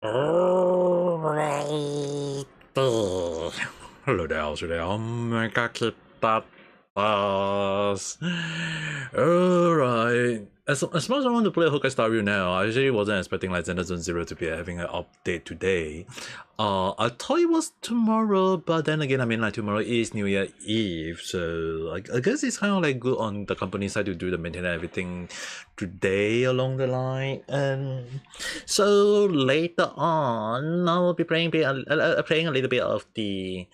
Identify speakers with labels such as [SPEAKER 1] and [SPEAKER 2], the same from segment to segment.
[SPEAKER 1] Alright. Hello there, how's there? Ame Gakita. Alright. As much as I want to play Honkai Star Rail now, I actually wasn't expecting like Zelda Zone Zero to be having an update today. I thought it was tomorrow, but then again, I mean like tomorrow is New Year Eve, so I guess it's kind of like good on the company side to do the maintenance and everything today along the line. And so later on, I will be playing a little bit of the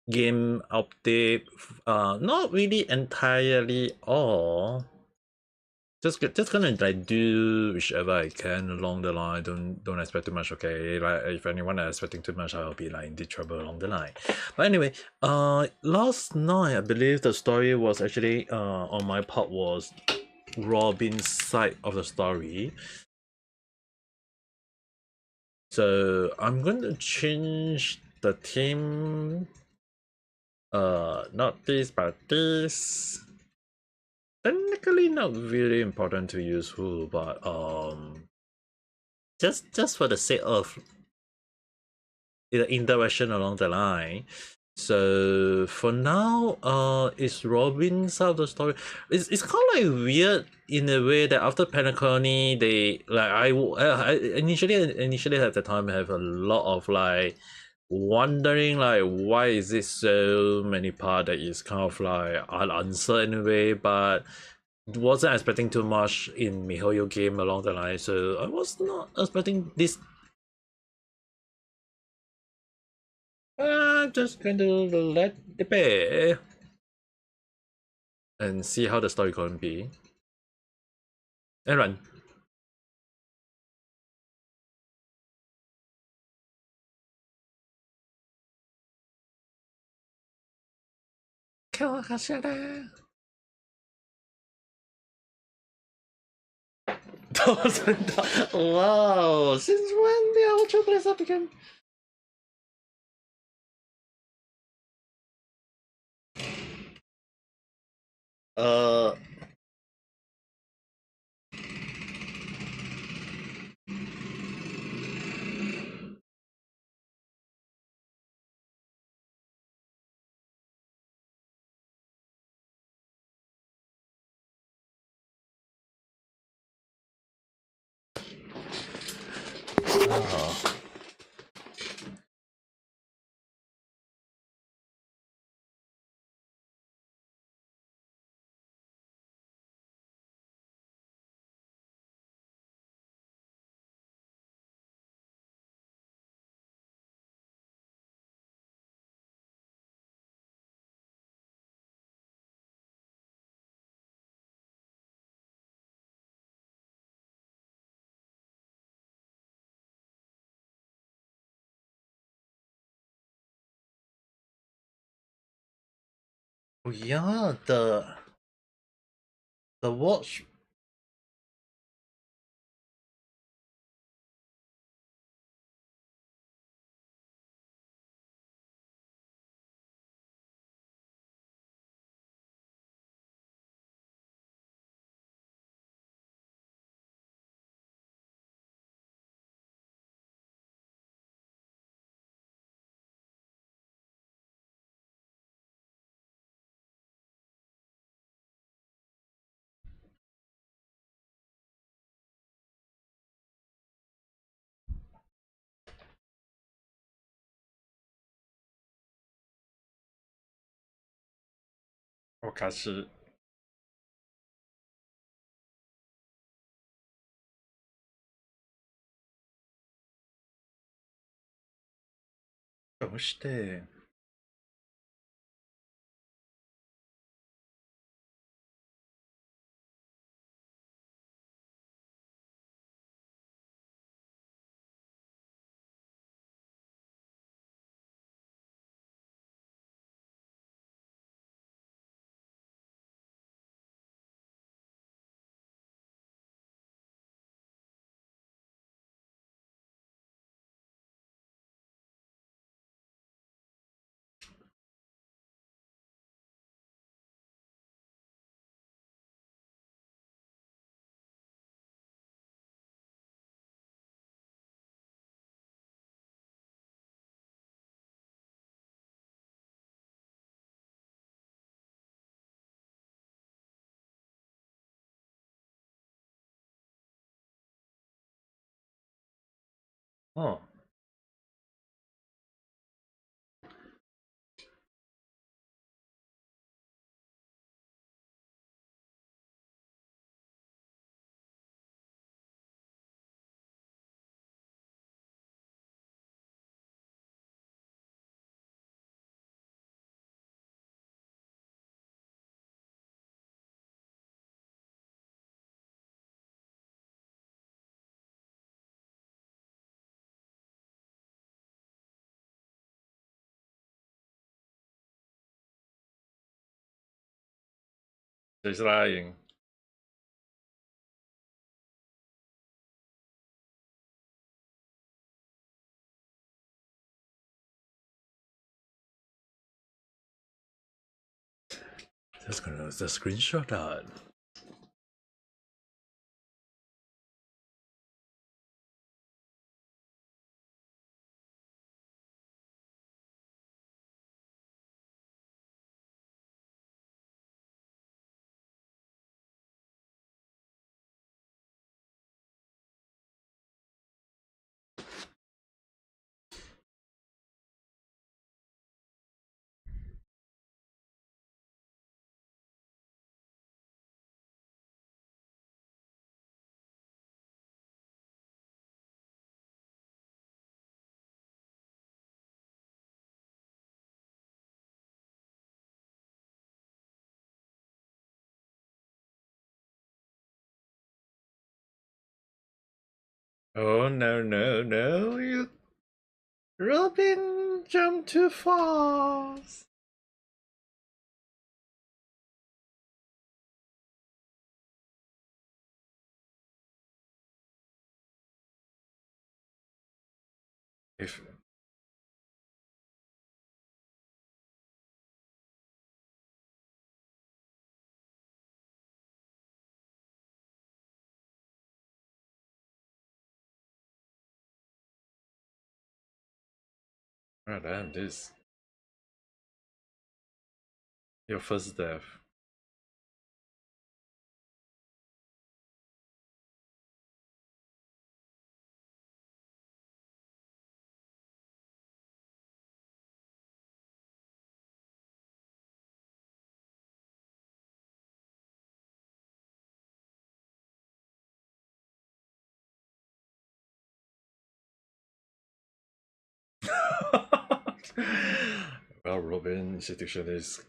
[SPEAKER 1] game update. Not really entirely all. Just gonna like do whichever I can along the line. Don't expect too much. Okay, like if anyone is expecting too much, I'll be like in deep trouble along the line. But anyway, last night I believe the story was actually on my part was Robin's side of the story. So I'm going to change the team. Not this, but this. Technically not really important to use who, but just for the sake of the interaction along the line. So for now, it's Robin's side of the story. It's kind of like weird in a way that after Penacony, they like I initially at the time have a lot of like wondering like why is it so many part that is kind of like unanswered in a way, but wasn't expecting too much in MiHoYo game along the line, so I was not expecting this. I'm just going to let it be and see how the story gonna be. And run. 今日走れ。Doesn't. Wow, since when the Ultra Blitz up again? Uh. Oh. yeah, the watch. Okashi. どうして？ Oh. She's lying. Just gonna just screenshot that. Oh no no no! You Robin jumped too fast. If oh damn this your first death. Well, Robin institution is.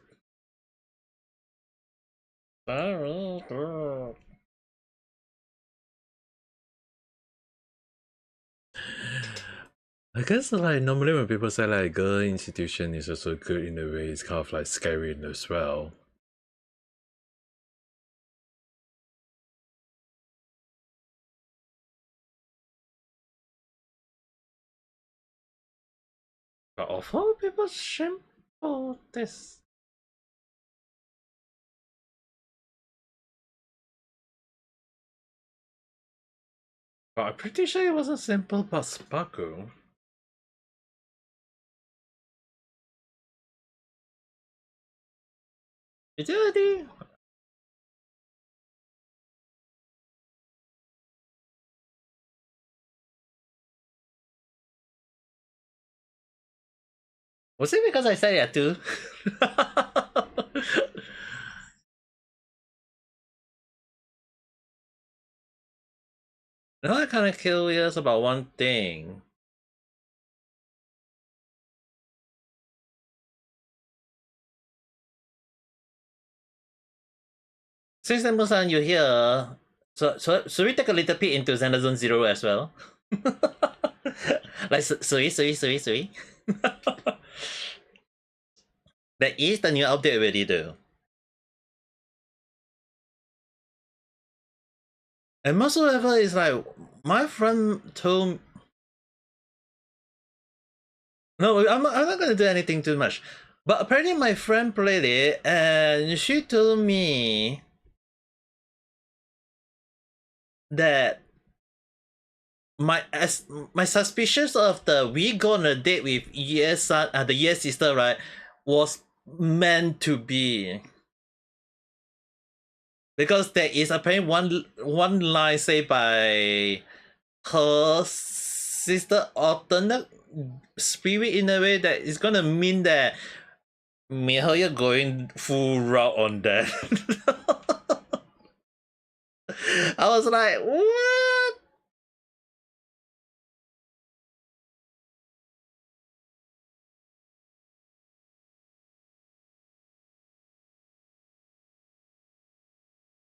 [SPEAKER 1] I guess like normally when people say like girl institution is also good in a way, it's kind of like scary as well. But of all people simple this. But I'm pretty sure it was a simple but sparkle. Itu tadi. Was it because I said it too? Now I'm kind of curious about one thing. Since Nembo-san, you're here, so should we take a little peek into Xender Zone Zero as well? Like, sui. That is the new update already, though. And muscle level is like, my friend told. No, I'm not gonna do anything too much. But apparently, my friend played it, and she told me that my suspicions of the we go on a date with ES the ES sister, right, was meant to be, because there is apparently one line said by her sister alternate spirit in a way that is gonna mean that Mihoyo going full route on that. I was like, what?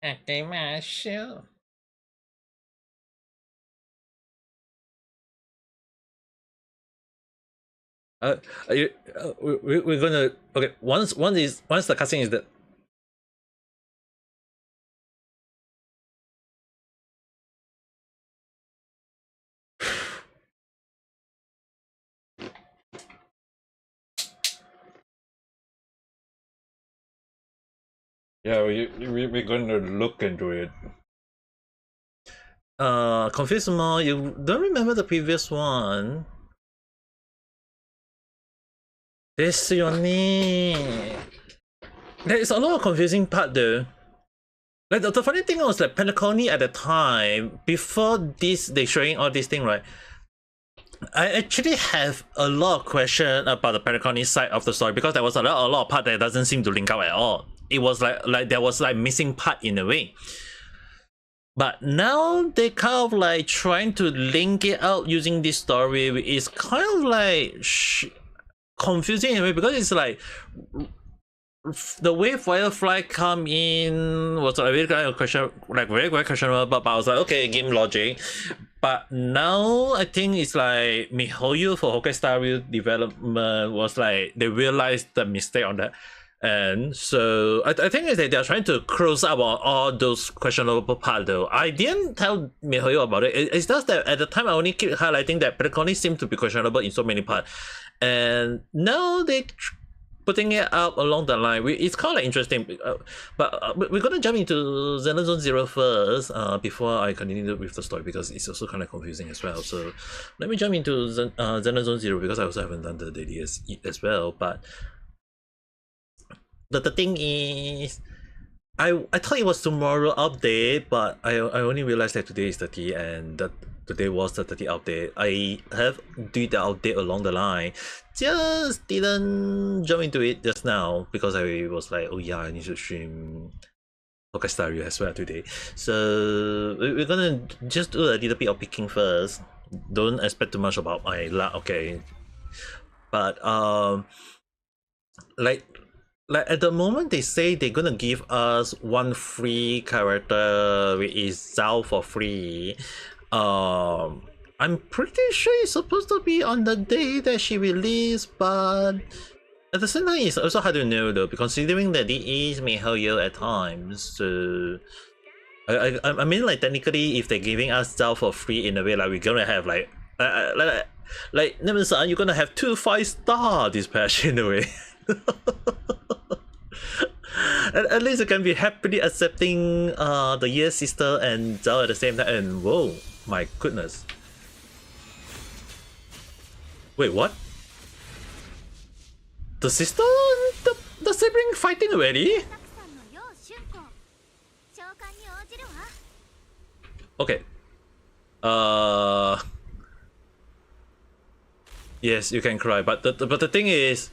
[SPEAKER 1] Okay, Marshall. We're gonna okay. Once the cutscene is that. Yeah, we're gonna look into it. Confused more. You don't remember the previous one? This your name. There is a lot of confusing part though. Like the funny thing was like Penacony at the time, before this they showing all this thing, right? I actually have a lot of question about the Penacony side of the story because there was a lot of part that doesn't seem to link up at all. It was like there was like missing part in a way. But now they kind of like trying to link it out using this story. It's kind of like confusing in a way because it's like the way Firefly come in was a very kind of question, like very questionable. But I was like, okay, game logic. But now I think it's like MiHoYo for Honkai Star Rail development was like they realized the mistake on that. And so I think is that they're trying to close up on all those questionable parts though. I didn't tell MiHoYo about it. It's just that at the time I only keep highlighting that Penacony seemed to be questionable in so many parts. And now they putting it up along the line. It's kind of interesting. But we're going to jump into Xenozone Zero first before I continue with the story because it's also kind of confusing as well. So let me jump into Xenozone Zero because I also haven't done the daily as well. But the thing is, I thought it was tomorrow update, but I only realized that today is 30 and that today was the 30 update. I have did the update along the line, just didn't jump into it just now because I was like, oh yeah, I need to stream Honkai Star Rail as well today. So we're gonna just do a little bit of picking first. Don't expect too much about my luck, okay? But like at the moment they say they're gonna give us one free character which is Zhao for free. I'm pretty sure it's supposed to be on the day that she released, but at the same time it's also hard to know though, considering that it is MiHoYo at times. So I mean, like technically if they're giving us Zhao for free in a way, like we're gonna have like Nemesis, you're gonna have 2 5-star dispatch in a way. At least you can be happily accepting the Year Sister and Zhao at the same time. And whoa, my goodness. Wait, what? The sister? The sibling fighting already? Okay. Yes, you can cry, but the thing is,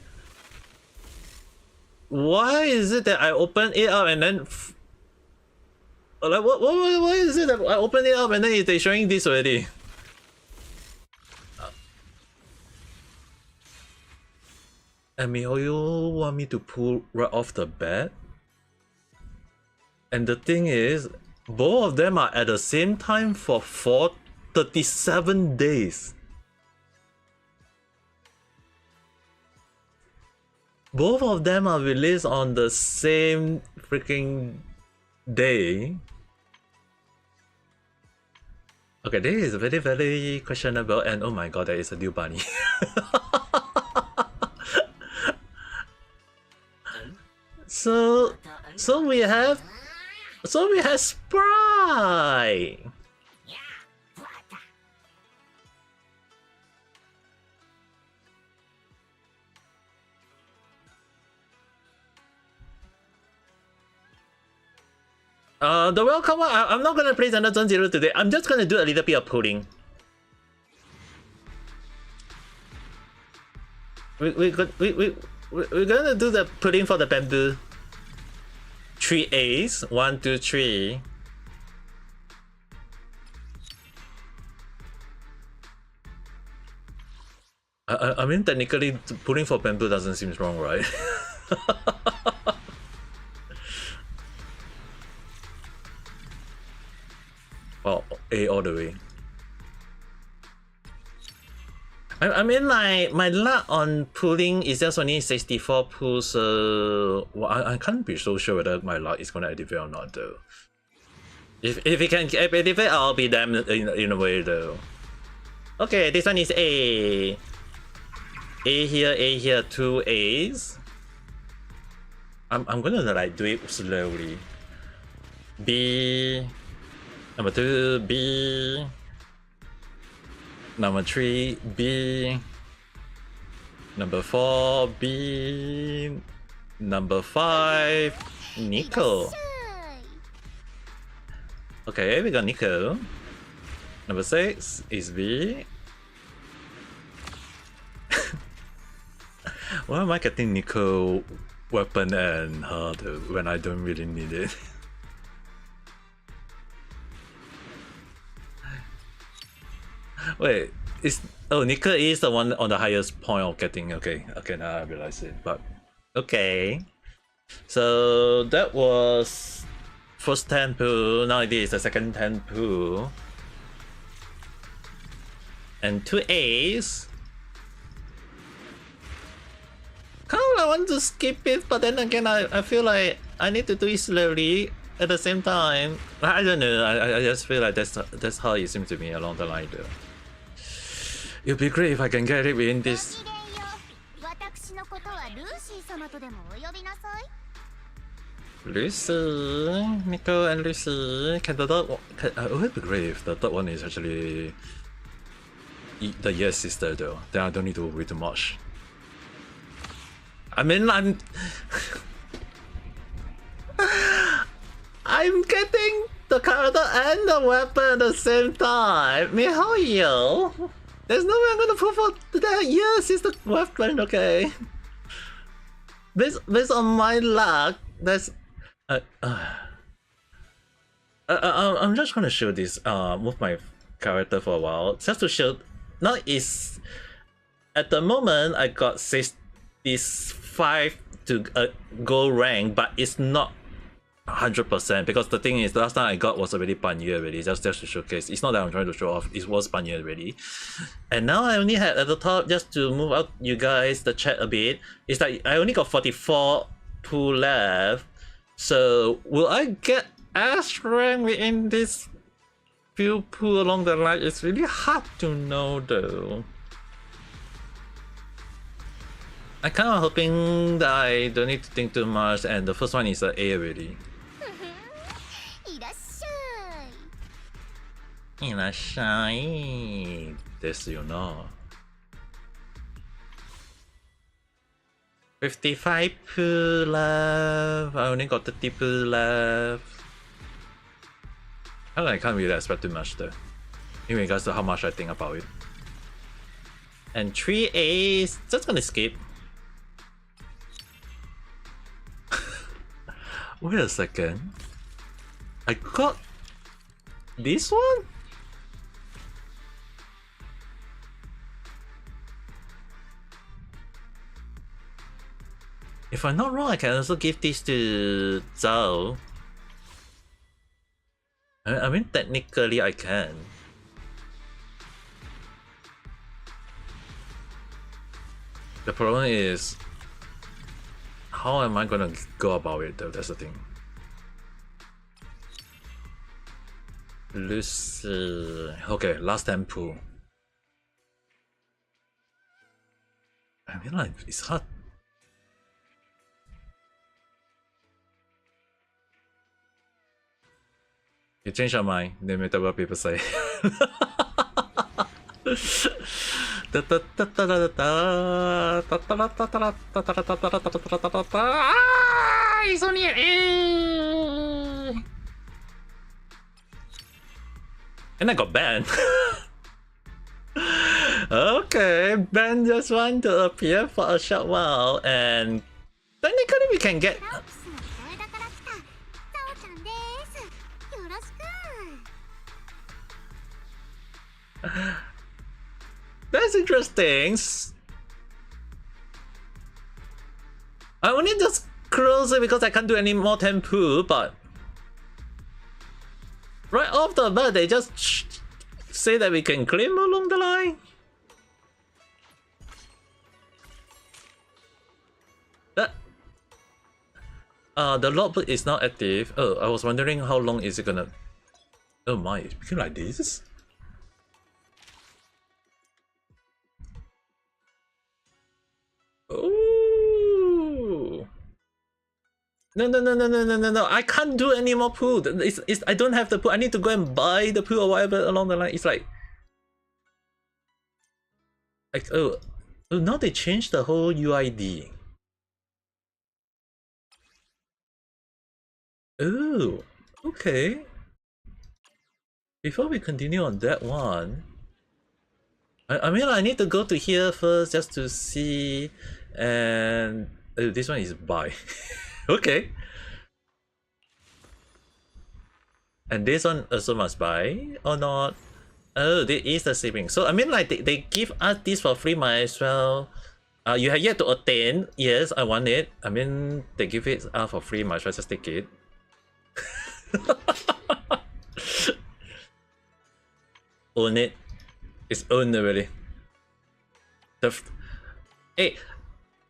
[SPEAKER 1] why is it that I open it up and then like why is it that I open it up and then they're showing this already? And MiHoYo want me to pull right off the bat? And the thing is, both of them are at the same time for 37 days. Both of them are released on the same freaking day. Okay, this is very, very questionable, and oh my god, there is a new bunny. So we have Spry. The welcome one, I'm not gonna play Xenozone Zero today. I'm just gonna do a little bit of pulling. we're gonna do the pulling for the bamboo. 3 A's. 1, 2, 3. I mean, technically, pulling for bamboo doesn't seem wrong, right? Oh, A all the way. I mean, like, my luck on pulling is just only 64 pulls, so well, I can't be so sure whether my luck is gonna activate or not, though. If it can activate, I'll be damned in a way, though. Okay, this one is A. A here, 2 A's. I'm gonna like do it slowly. B, number 2, B, number 3, B, number 4, B, number 5, Nico. Okay, we got Nico. Number 6 is B. Why am I getting Nico weapon and her though, when I don't really need it? Wait, Nico is the one on the highest point of getting. Okay, now I realize it. But okay, so that was first 10 pool. Now it is the second 10 pool, and 2 A's. I want to skip it, but then again, I feel like I need to do it slowly at the same time. I don't know. I just feel like that's how it seems to me along the line, though. It'd be great if I can get it within this. Lucy, Nico, and Lucy. Can the third one? It would be great if the third one is actually the yes sister, though. Then I don't need to worry too much. I mean, I'm getting the character and the weapon at the same time. Mihoyo. There's no way I'm gonna pull for that. Yes, it's the weapon. Okay. Based on my luck, that's. I'm just gonna show this. Move my character for a while, just to show. Now is at the moment I got 65 to go rank, but it's not 100% because the thing is, the last time I got was already Panye already, just to showcase. It's not that I'm trying to show off, it was Panye already. And now I only had at the top, just to move out you guys the chat a bit, it's like I only got 44 pool left. So will I get S rank within this few pool along the line? It's really hard to know though. I'm kind of hoping that I don't need to think too much, and the first one is an A already. Irashai. This you know. 55 pool left. I only got 30 pool left. I can't really expect too much though, in regards to how much I think about it. And 3 A's, just gonna skip. Wait a second. I got this one? If I'm not wrong, I can also give this to Zhao. I mean, technically I can. The problem is, how am I gonna go about it though? That's the thing. Lucy. Okay, last time pool. I mean, like, it's hard. You change your mind, no matter what people say. It's only an A. And I got banned. Okay, Ben just want to appear for a short while, and technically we can get. That's interesting. I only just close it because I can't do any more tempo, but right off the bat they just say that we can claim along the line. That the logbook is now active. Oh, I was wondering how long is it gonna. Oh my, it's became like this. Oh. No. I can't do any more poo. I don't have the poo. I need to go and buy the poo or whatever along the line. It's like oh, now they changed the whole UID. Oh, okay. Before we continue on that one, I mean I need to go to here first just to see, and oh, this one is buy. Okay. And this one also must buy or not? Oh, this is the shipping. So I mean like they give us this for free, might as well. You have yet to attain. Yes, I want it. I mean they give it for free, might as well just take it. Own it. It's owned already. Hey,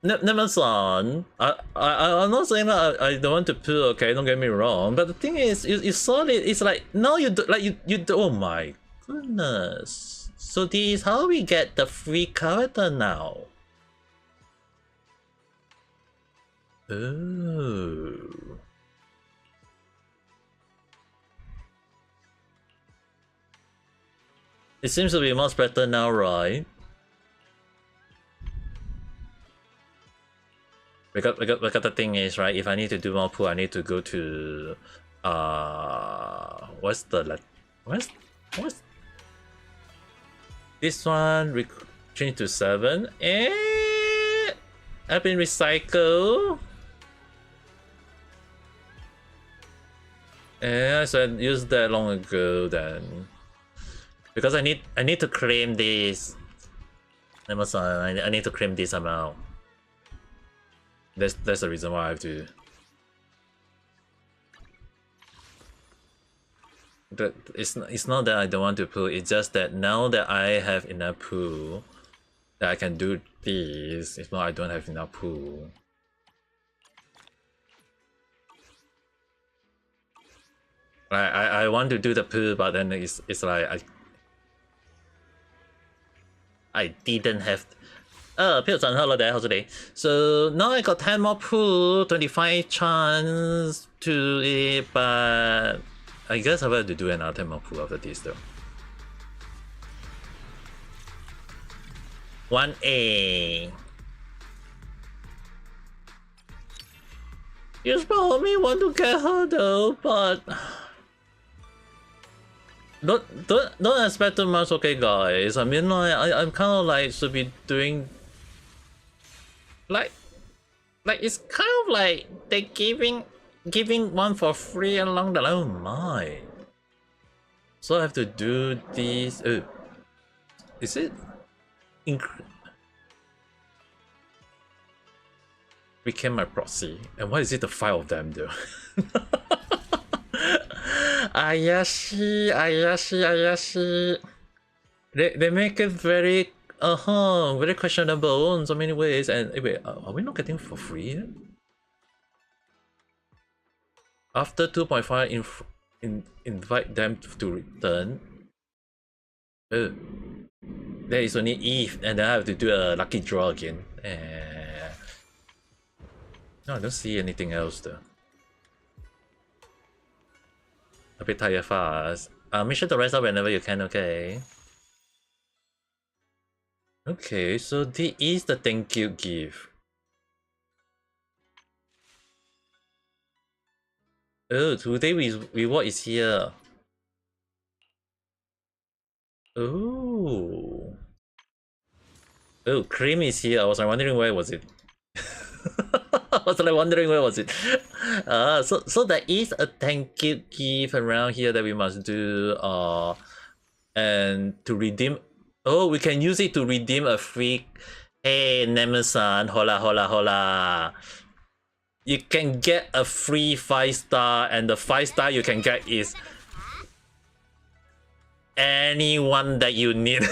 [SPEAKER 1] Nemeson, I'm not saying that I don't want to poo, okay, don't get me wrong, but the thing is, you saw it, it's like, now you do, like, you oh my goodness. So this is how we get the free character now. Oh. It seems to be much better now, right? Because the thing is, right, if I need to do more pool, I need to go to what's this one, change to 7, and I've been recycled. And I said use that long ago then. Because I need to claim this. Amazon, I need to claim this amount. That's the reason why I have to. It's not that I don't want to pull. It's just that now that I have enough pool, that I can do this. If not, I don't have enough pool. I want to do the pool, but then it's like I didn't have. Pilton, hello there, how's today? So now I got 10 more pool, 25 chance to it, but I guess I will have to do another 10 more pool after this though. 1A. You probably want to get her though, but don't expect too much, okay guys. I mean like I'm kind of like should be doing like it's kind of like they giving one for free along the line. Oh my. So I have to do this. Oh, is it became my proxy? And why is it the 5 of them though? Ayashi. They make it very very questionable in so many ways. And wait, are we not getting for free yet? After 2.5 invite them to return. Oh, there is only Eve, and then I have to do a lucky draw again. No, I don't see anything else though. A bit tired fast. Make sure to rest up whenever you can, okay? Okay, so this is the thank you gift. Oh, today reward is here. Oh. Oh, Cream is here. I was wondering where was it. I was like wondering where was it. So there is a thank you gift around here that we must do. And to redeem. Oh, we can use it to redeem a free. Hey, Nemesan, hola, hola, hola. You can get a free 5-star, and the 5-star you can get is anyone that you need.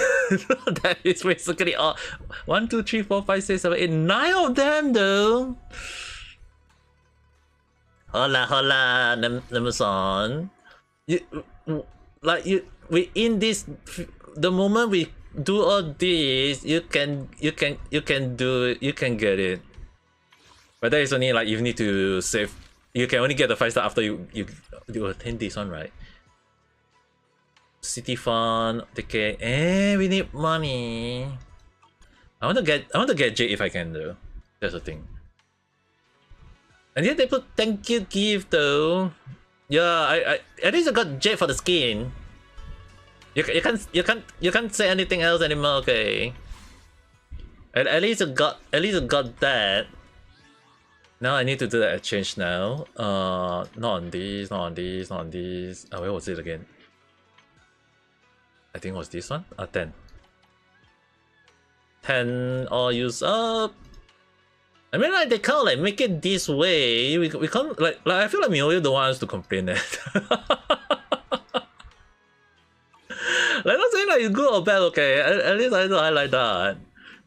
[SPEAKER 1] That is basically all. 1, 2, 3, 4, 5, 6, 7, 8, 9 of them though. Hola, hola, Nemeson. You like we in this. The moment we do all this, you can get it. But that is only like you need to save. You can only get the 5-star after you attain this one, right? City fund, ticket. We need money. I want to get J if I can though. That's the thing. And yet they put thank you gift though. Yeah, I at least I got J for the skin. You can't say anything else anymore. Okay. At least I got that. Now I need to do the exchange now. Not on these, not on these, not on these. Where was it again? I think it was this one. 10. 10 all used up. I mean, like, they can't like make it this way. We can't like I feel like Miyoyo don't want us to complain that. Like, not saying like it's good or bad, okay? At least I don't highlight that.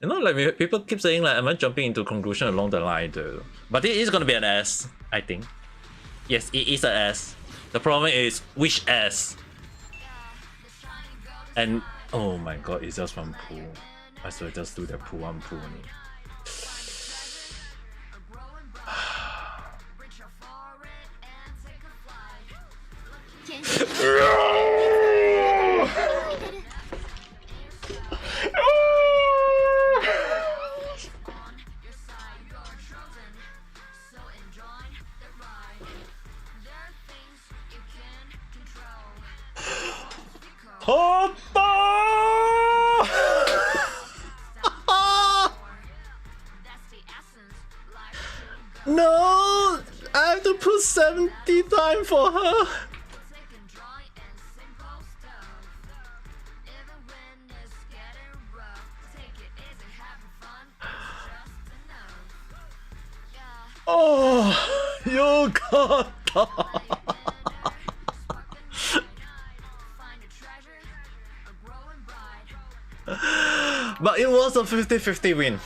[SPEAKER 1] You know, like people keep saying like, am I jumping into conclusion along the line though? But it is gonna be an S, I think. Yes, it is an S. The problem is which S? And oh my god, it's just one pool. I should just do the pool one pool only. No! I have to put 70 times for her! Oh, you got But it was a 50-50 win.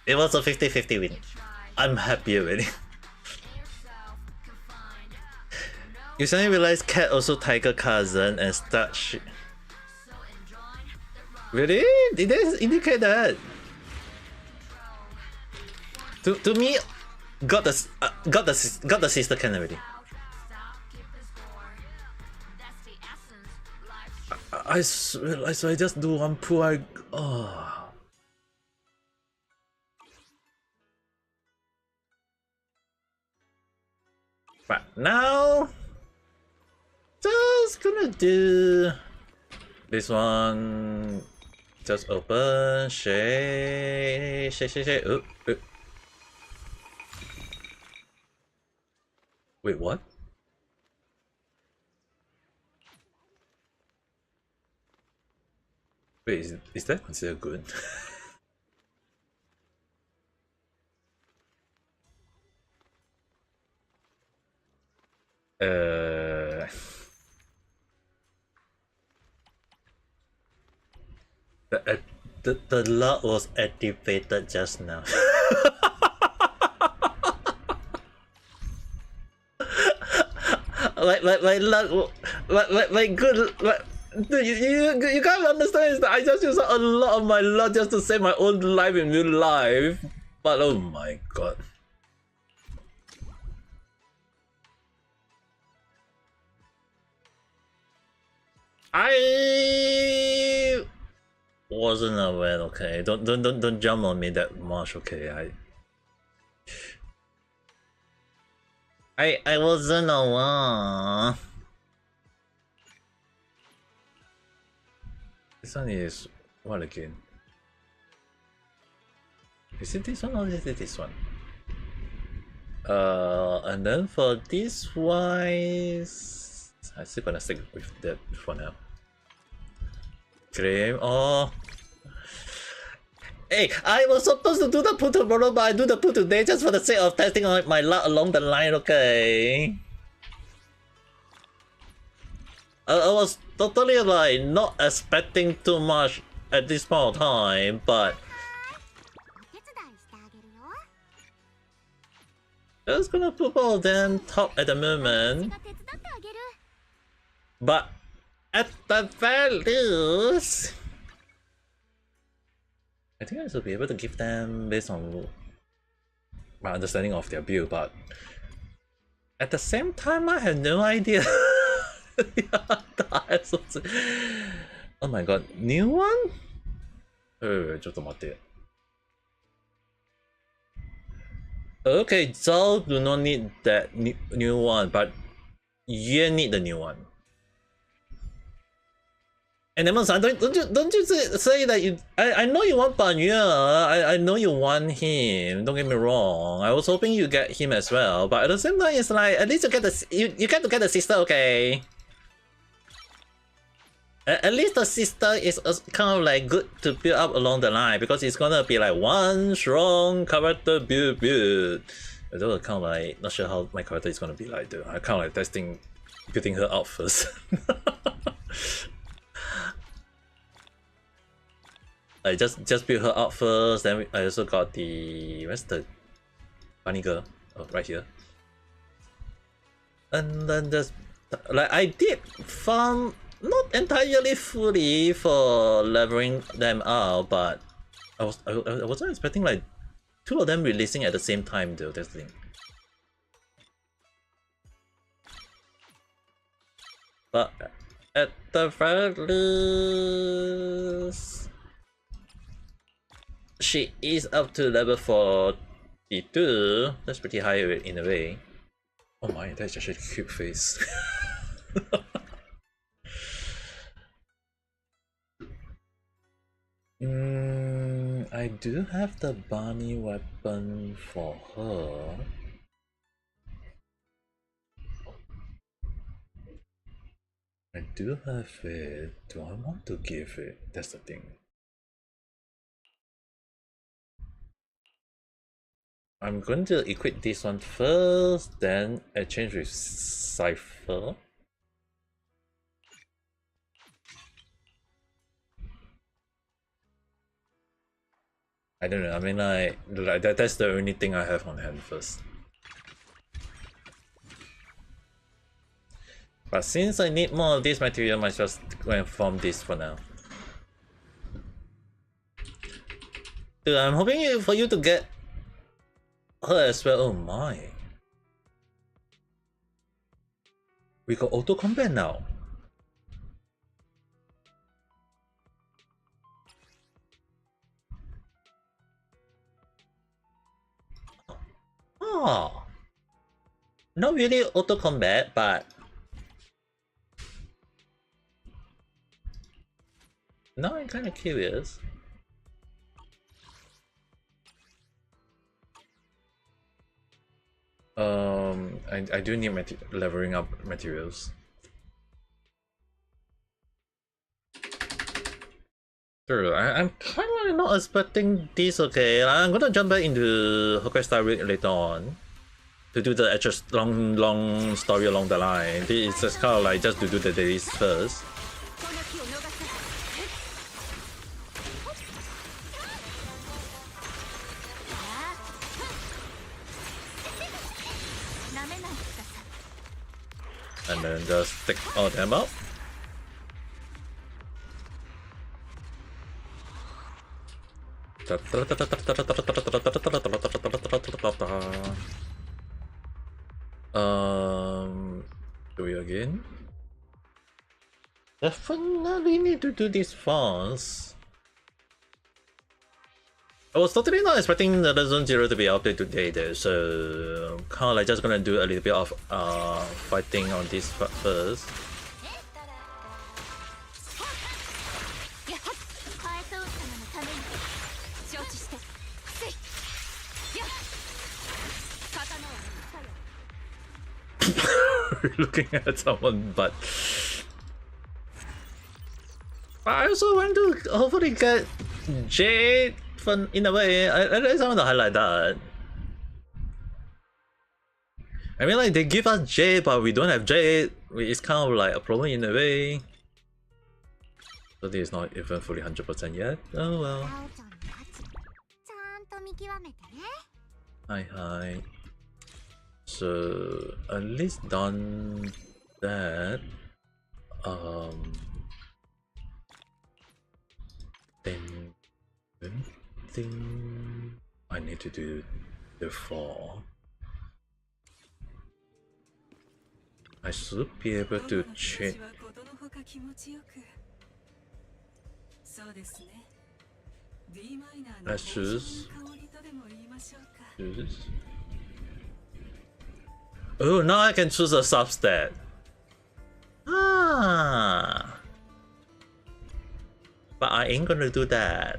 [SPEAKER 1] It was a 50-50 win. I'm happy with it. You suddenly realize Cat also Tiger cousin and start shit. Really? Did they indicate that? To me, got the sister can already. I just do one pull. But now, just gonna do this one. Just open, shake. Wait, what? Wait, is that considered good? The lock was activated just now. like good, dude, you can't understand is that I just use a lot of my luck just to save my own life in real life. But oh my god. I wasn't aware, okay? Don't jump on me that much, okay? I wasn't aware. This one is what again? Is it this one or is it this one? And then for this wise, I'm still gonna stick with that for now. Claim. Oh. Hey, I was supposed to do the put tomorrow, but I do the put today just for the sake of testing my luck along the line, okay? I was totally like not expecting too much at this point of time, but I was gonna put all of them top at the moment. But at the very least, I think I should be able to give them based on my understanding of their build, but at the same time, I have no idea. Oh my god, new one? Wait, just a Okay, Zhao do not need that new one, but you need the new one. And Emma-san, don't you say that you I know you want Ban Yue, I know you want him, don't get me wrong. I was hoping you get him as well, but at the same time it's like at least you get the you get to get the sister, okay? At least the sister is kind of like good to build up along the line because it's gonna be like one strong character build. Although I kind of like not sure how my character is gonna be like though. I kind of like testing building her out first. I just build her out first. Then I also got the where's the bunny girl? Oh, right here. And then just like I did farm. Not entirely fully for leveling them out, but I wasn't expecting like 2 of them releasing at the same time though, that's the thing. But at the very least, she is up to level 42. That's pretty high in a way. Oh my, that's actually a cute face. I do have the bunny weapon for her. I do have it. Do I want to give it? That's the thing. I'm going to equip this one first, then exchange with Cypher. I don't know, I mean like that's the only thing I have on hand first. But since I need more of this material, I might just go and farm this for now. Dude, I'm hoping for you to get her as well. Oh my. We got auto combat now. Oh, not really auto combat, but now I'm kind of curious. I do need leveling up materials. Sure, I'm kind of not expecting this, okay? I'm gonna jump back into Honkai Star Rail later on to do the actual long story along the line. It's just kind of like just to do the dailies first. And then just take all them out. Do it again. Definitely need to do this fast. I was totally not expecting the Zone 0 to be updated today though, so kind of like just gonna do a little bit of fighting on this first. Looking at someone, but I also want to hopefully get Jade fun in a way. I just want to highlight that. I mean, like, they give us Jade, but we don't have Jade. It's kind of like a problem in a way. So this is not even fully 100% yet. Oh well. Hi. So at least done that. Then thing I need to do the 4. I should be able to change. Let's choose. Oh, now I can choose a substat. Ah. But I ain't gonna do that.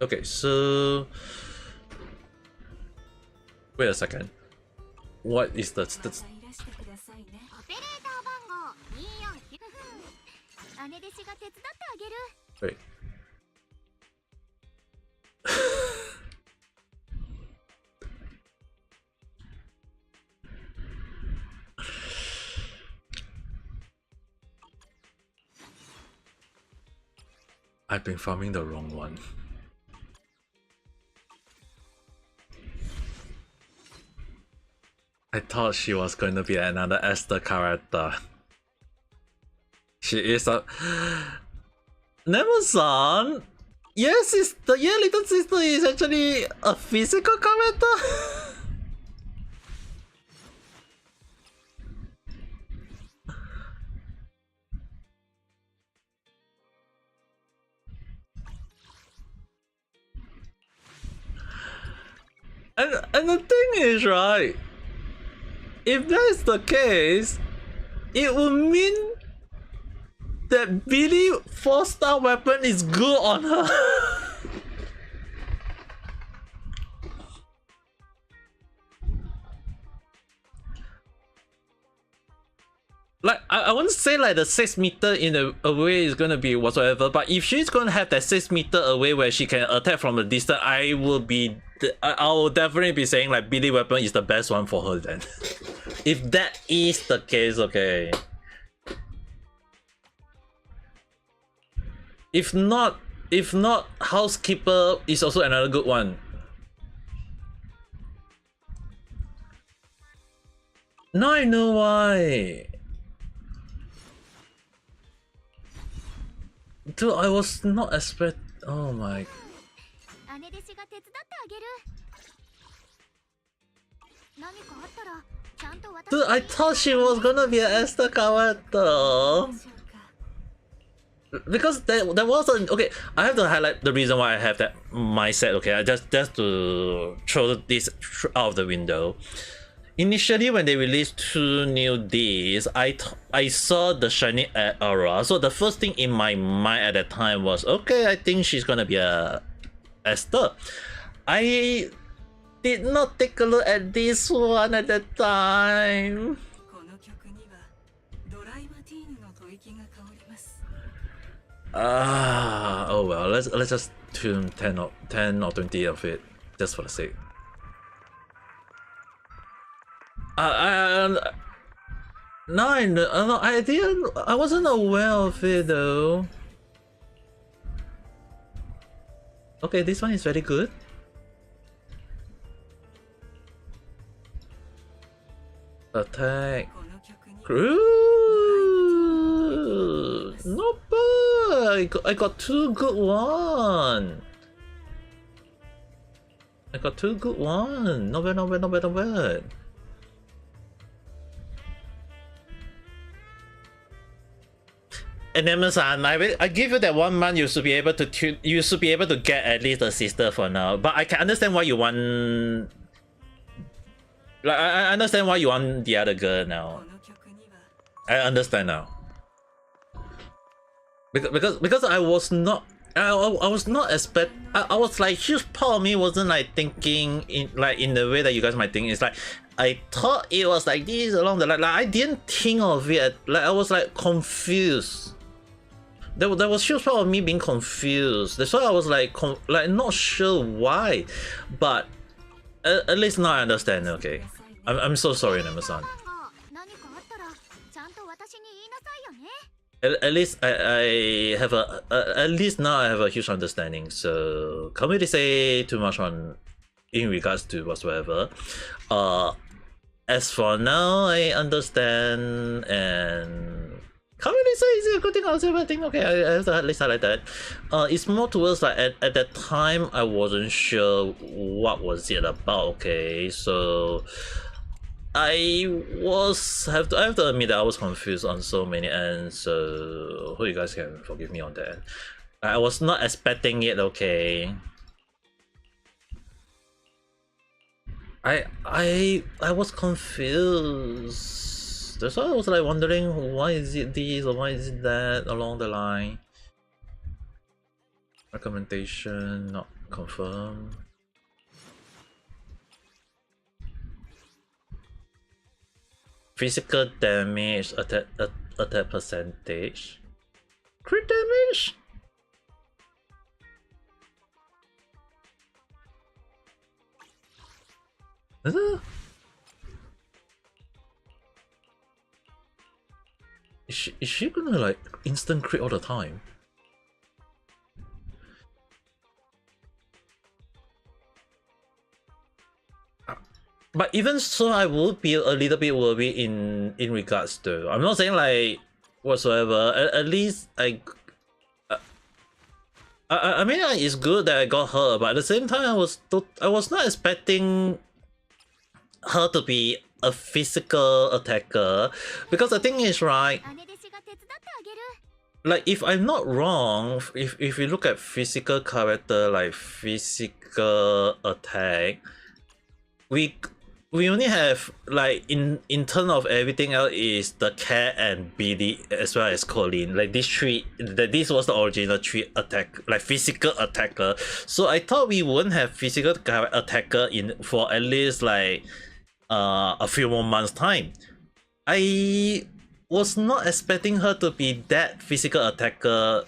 [SPEAKER 1] Okay, so wait a second. What is the wait. I've been farming the wrong one. I thought she was going to be another Esther character. She is a Nemo-san. Yes, sister. Yeah, little sister is actually a physical character. And the thing is, right? If that's the case, it would mean that Billy 4-star weapon is good on her. Like, I wouldn't say like the 6 meter in a way is gonna be whatsoever, but if she's gonna have that 6 meter away where she can attack from a distance, I will definitely be saying like Billy weapon is the best one for her then. If that is the case, okay. If not, Housekeeper is also another good one. Now I know why. Dude, I was not expect. Oh my. Dude, I thought she was gonna be an Esther character. Because there wasn't. Okay, I have to highlight the reason why I have that mindset. Okay, just to throw this out of the window. Initially, when they released 2 new Ds, I saw the shiny aura. So the first thing in my mind at that time was, okay, I think she's gonna be a Esther. I did not take a look at this one at that time. Oh well, let's just tune 10 or 20 of it just for the sake. No, I wasn't aware of it though. Okay, this one is very good. Attack. Ooh, not bad. I got 2 good one. Not bad. And Amazon, I give you that 1 month. You should be able to get at least a sister for now. But I can understand why you want. Like I understand why you want the other girl now. I understand now. Because I was not I was not I was like, huge part of me wasn't like thinking in the way that you guys might think. It's like I thought it was like this along the line. Like I didn't think of it. Like I was like confused. There was huge part of me being confused. That's why I was like not sure why, but at least now I understand. Okay, I'm so sorry, Nemasan. At least I have at least now I have a huge understanding. So can't really say too much on in regards to whatsoever. As for now, I understand and can't really say is it a good thing or a bad thing. Okay, I have to at least highlight that. It's more towards like at that time I wasn't sure what was it about. Okay, so I have to admit that I was confused on so many ends, so hope you guys can forgive me on that. I was not expecting it, okay. I was confused. That's why I was like wondering why is it this or why is it that along the line. Recommendation not confirmed. Physical damage, attack percentage, crit damage. Is she gonna like instant crit all the time? But even so, I would be a little bit worried in regards to. I'm not saying like whatsoever. At least I mean, like, it's good that I got her, but at the same time, I was not expecting her to be a physical attacker, because the thing is, right, like if I'm not wrong, if you look at physical character like physical attack, we only have like in terms of everything else is the cat and Billy as well as Colleen. Like this was the original three attack, like physical attacker. So I thought we wouldn't have physical attacker in for at least like a few more months time. I was not expecting her to be that physical attacker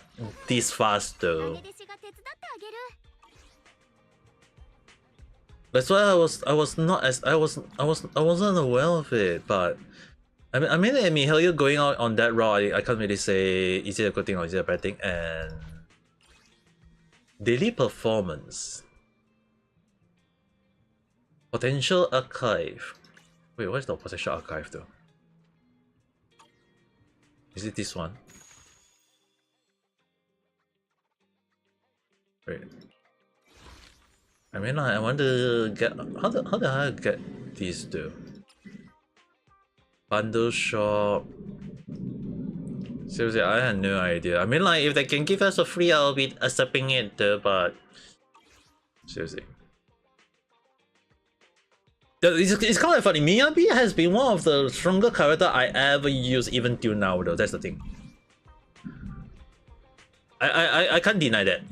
[SPEAKER 1] this fast though. That's why I wasn't aware of it, but I mean Mihail going out on that route, I can't really say is it a good thing or is it a bad thing. And daily performance, potential archive. Wait, what is the potential archive though? Is it this one? Wait. I mean, I want to get how the hell get these two? Bundle shop. Seriously, I had no idea. I mean, like if they can give us a free, I'll be accepting it. But seriously, it's kind of funny. Miyabi has been one of the stronger character I ever used even till now. Though that's the thing. I can't deny that.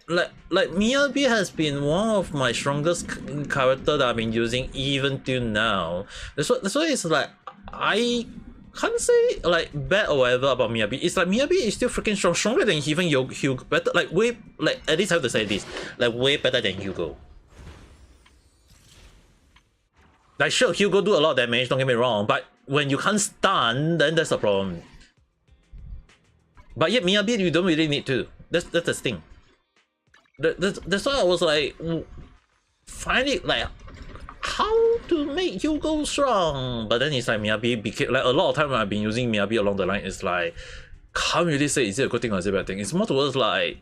[SPEAKER 1] Like Miyabi has been one of my strongest character that I've been using even till now. That's why it's like I can't say like bad or whatever about Miyabi. It's like Miyabi is still freaking strong, stronger than even Hugo. Better, like way, like at least I have to say this, like way better than Hugo. Like sure, Hugo do a lot of damage. Don't get me wrong, but when you can't stun, then that's a problem. But yet Miyabi, you don't really need to. That's the thing. That's why I was like, finding like how to make Hugo strong. But then it's like Miyabi became like a lot of time when I've been using Miyabi along the line. It's like can't really say is it a good thing or is it a bad thing. It's more towards like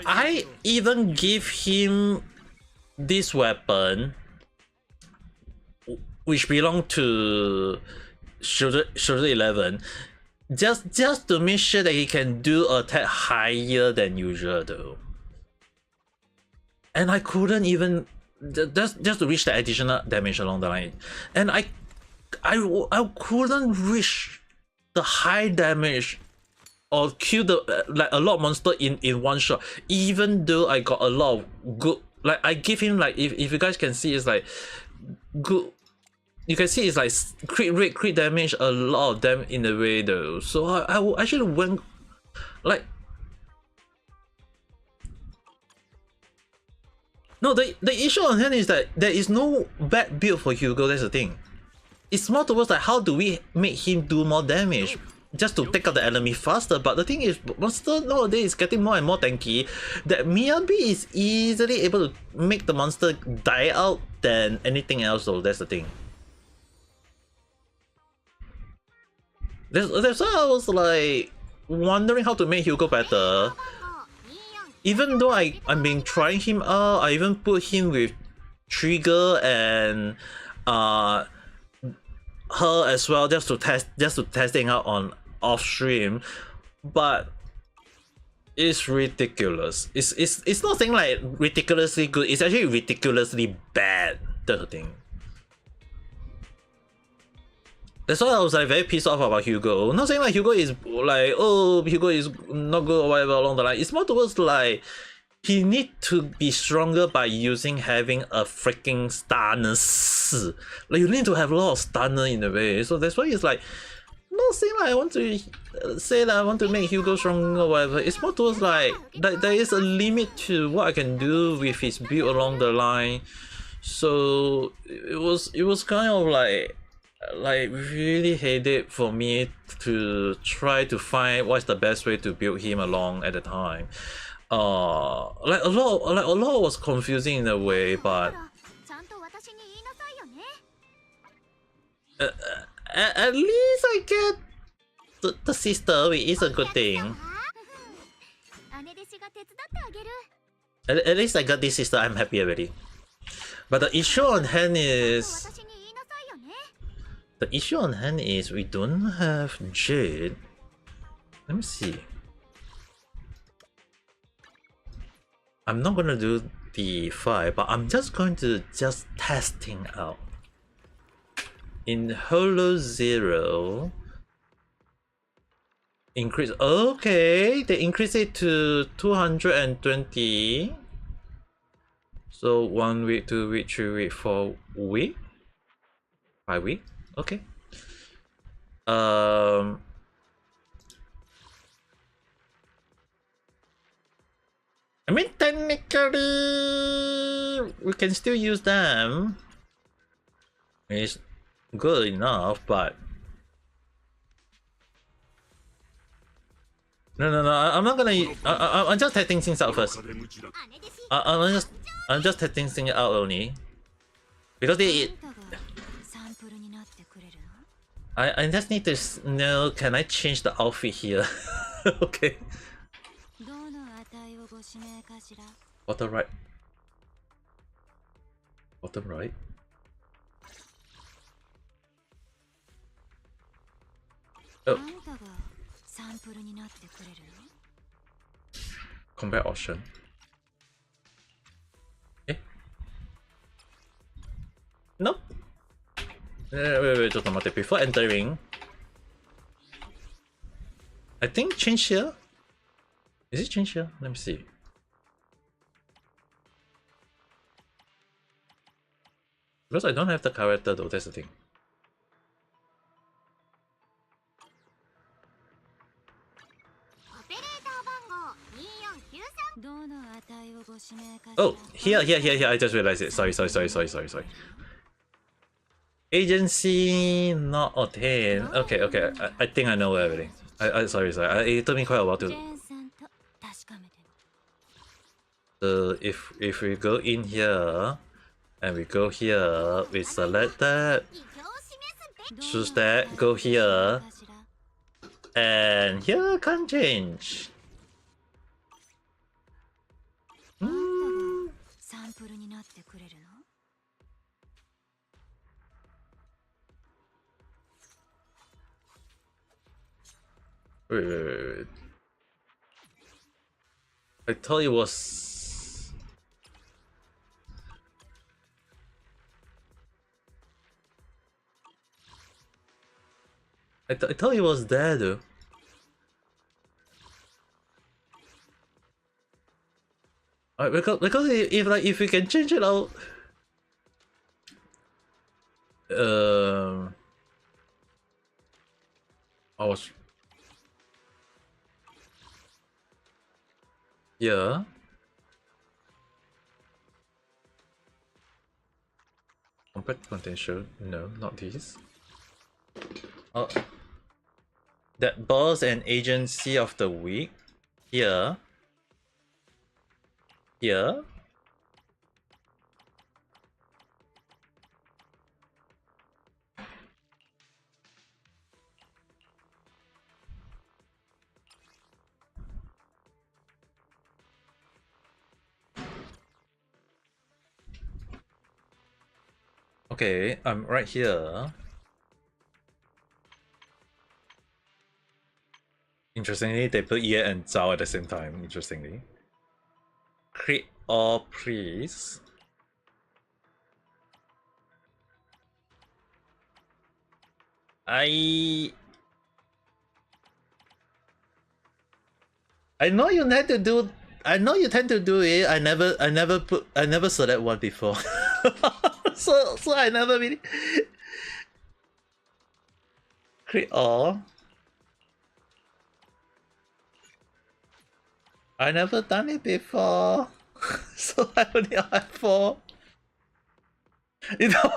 [SPEAKER 1] I even give him this weapon, which belong to Shoulder 11. Just to make sure that he can do attack higher than usual though. And I couldn't even just to reach the additional damage along the line. And I couldn't reach the high damage or kill the like a lot of monster in one shot, even though I got a lot of good, like I give him like, if you guys can see, it's like good, you can see it's like crit rate, crit damage, a lot of them in the way though. So I actually went like, no, the issue on hand is that there is no bad build for Hugo. That's the thing. It's more towards like, how do we make him do more damage just to take out the enemy faster. But the thing is, monster nowadays is getting more and more tanky, that Miyabi is easily able to make the monster die out than anything else though. That's the thing. That's why I was like wondering how to make Hugo better. Even though I've been trying him out, I even put him with Trigger and her as well, just to testing out on off stream, but it's ridiculous. It's not saying like ridiculously good, it's actually ridiculously bad. That's the thing. That's why I was like very pissed off about Hugo. Not saying like Hugo is like, oh, Hugo is not good or whatever along the line. It's more towards like, he need to be stronger by having a freaking stunners. Like, you need to have a lot of stunner in a way. So that's why it's like, not saying like I want to say that I want to make Hugo stronger or whatever. It's more towards like there is a limit to what I can do with his build along the line. So it was kind of like really headache for me to try to find what's the best way to build him along at the time. Like a lot was confusing in a way, but at least I get the sister, which is a good thing. At least I got this sister, I'm happy already. But the issue on hand is, we don't have Jade. Let me see. I'm not gonna do the 5, but I'm just going to testing out. In Holo 0, increase. Okay, they increase it to 220. So 1 week, 2 week, 3 week, 4 week, 5 week. Okay. I mean, technically, we can still use them. It's good enough, but no. I'm not gonna. I'm just testing things out first. I'm just testing things out only because I just need to know. Can I change the outfit here? Okay. Bottom right. Bottom right. Oh. Combat option. Eh? Nope. Wait, just a minute. Before entering, I think change here. Is it change here? Let me see. Because I don't have the character though, that's the thing. Oh, here, I just realized it. Sorry. Agency not obtained. Okay, I think I know everything. Sorry. It took me quite a while to. So if we go in here and we go here, we select that, choose that, go here, and here can't change. Wait. I thought it was. I thought he was there though. Because if we can change it out, I was yeah. Compact potential, no, not this. Oh, that boss and agency of the week. Here. Here. Okay, I'm right here. Interestingly, they put Ye and Zhao at the same time, interestingly. Crit all, please. I know you tend to do. I know you tend to do it. I never select one before. so I never really crit all. I never done it before, so I only have 4. You know.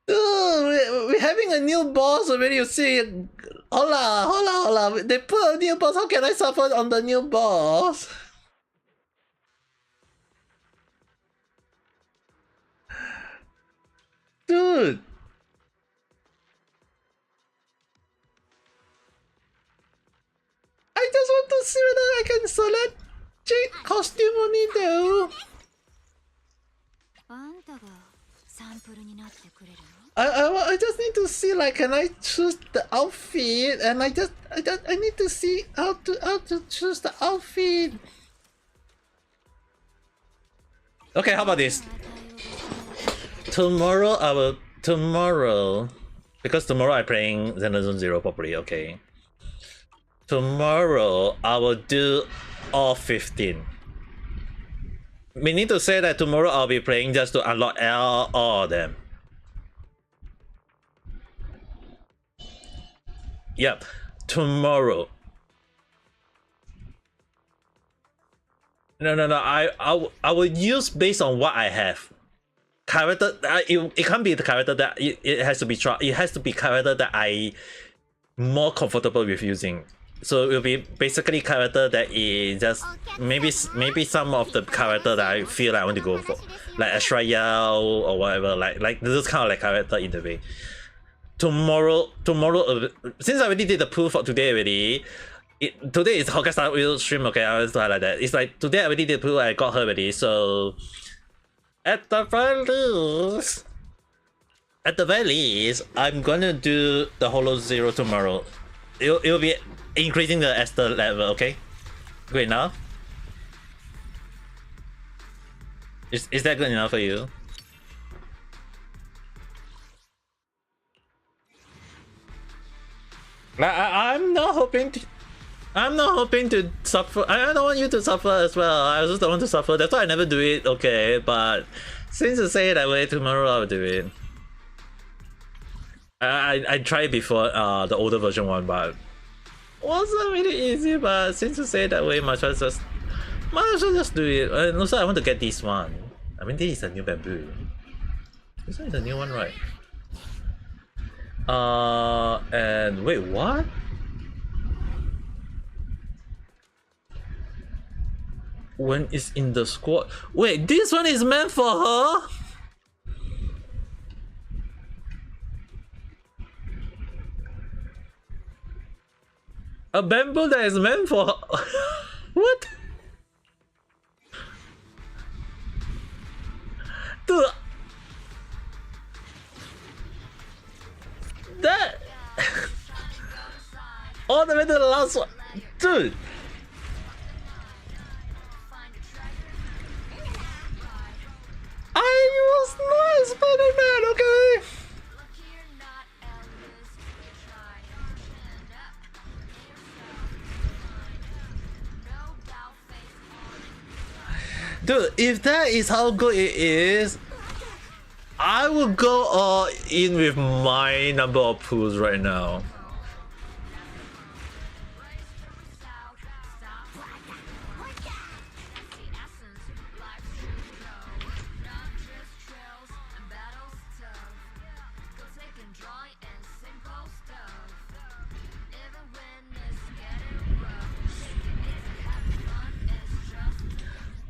[SPEAKER 1] Dude, we're having a new boss already. You see, hola. They put a new boss. How can I suffer on the new boss? Dude. I just want to see whether I can select Jade costume only though. I just need to see, like, can I choose the outfit, and I need to see how to choose the outfit. Okay, how about this? Tomorrow because tomorrow I'm playing Xenoblade Zero properly. Okay. Tomorrow I will do all 15. Meaning to say that tomorrow I'll be playing just to unlock all of them. Yep, tomorrow. No. I will use based on what I have. Character. It can't be the character that it has to be. It has to be character that I more comfortable with using. So it will be basically character that is just maybe some of the character that I feel like I want to go for, like Ashraya or whatever, like this kind of like character in the way. Tomorrow, since I already did the pool for today already, today is Honkai Star Wheel stream. Okay, I was highlight that. It's like today I already did the pool. I got her already. So at the very least, I'm gonna do the Holo Zero tomorrow. It'll be increasing the Esther level, okay? Great enough? Is that good enough for you? I'm not hoping to suffer. I don't want you to suffer as well. I just don't want to suffer. That's why I never do it, okay? But since you say it that way, tomorrow I'll do it. I tried before the older version one, but wasn't really easy. But since you say it that way, might as well just do it. And also, I want to get this one. I mean, this is a new bamboo. This one is a new one, right? And wait, what? When it's in the squad. Wait, this one is meant for her? A bamboo that is meant for her. What? Dude. That. All the way to the last one. Dude. I was Oh man, okay. Dude, if that is how good it is, I will go all in with my number of pools right now.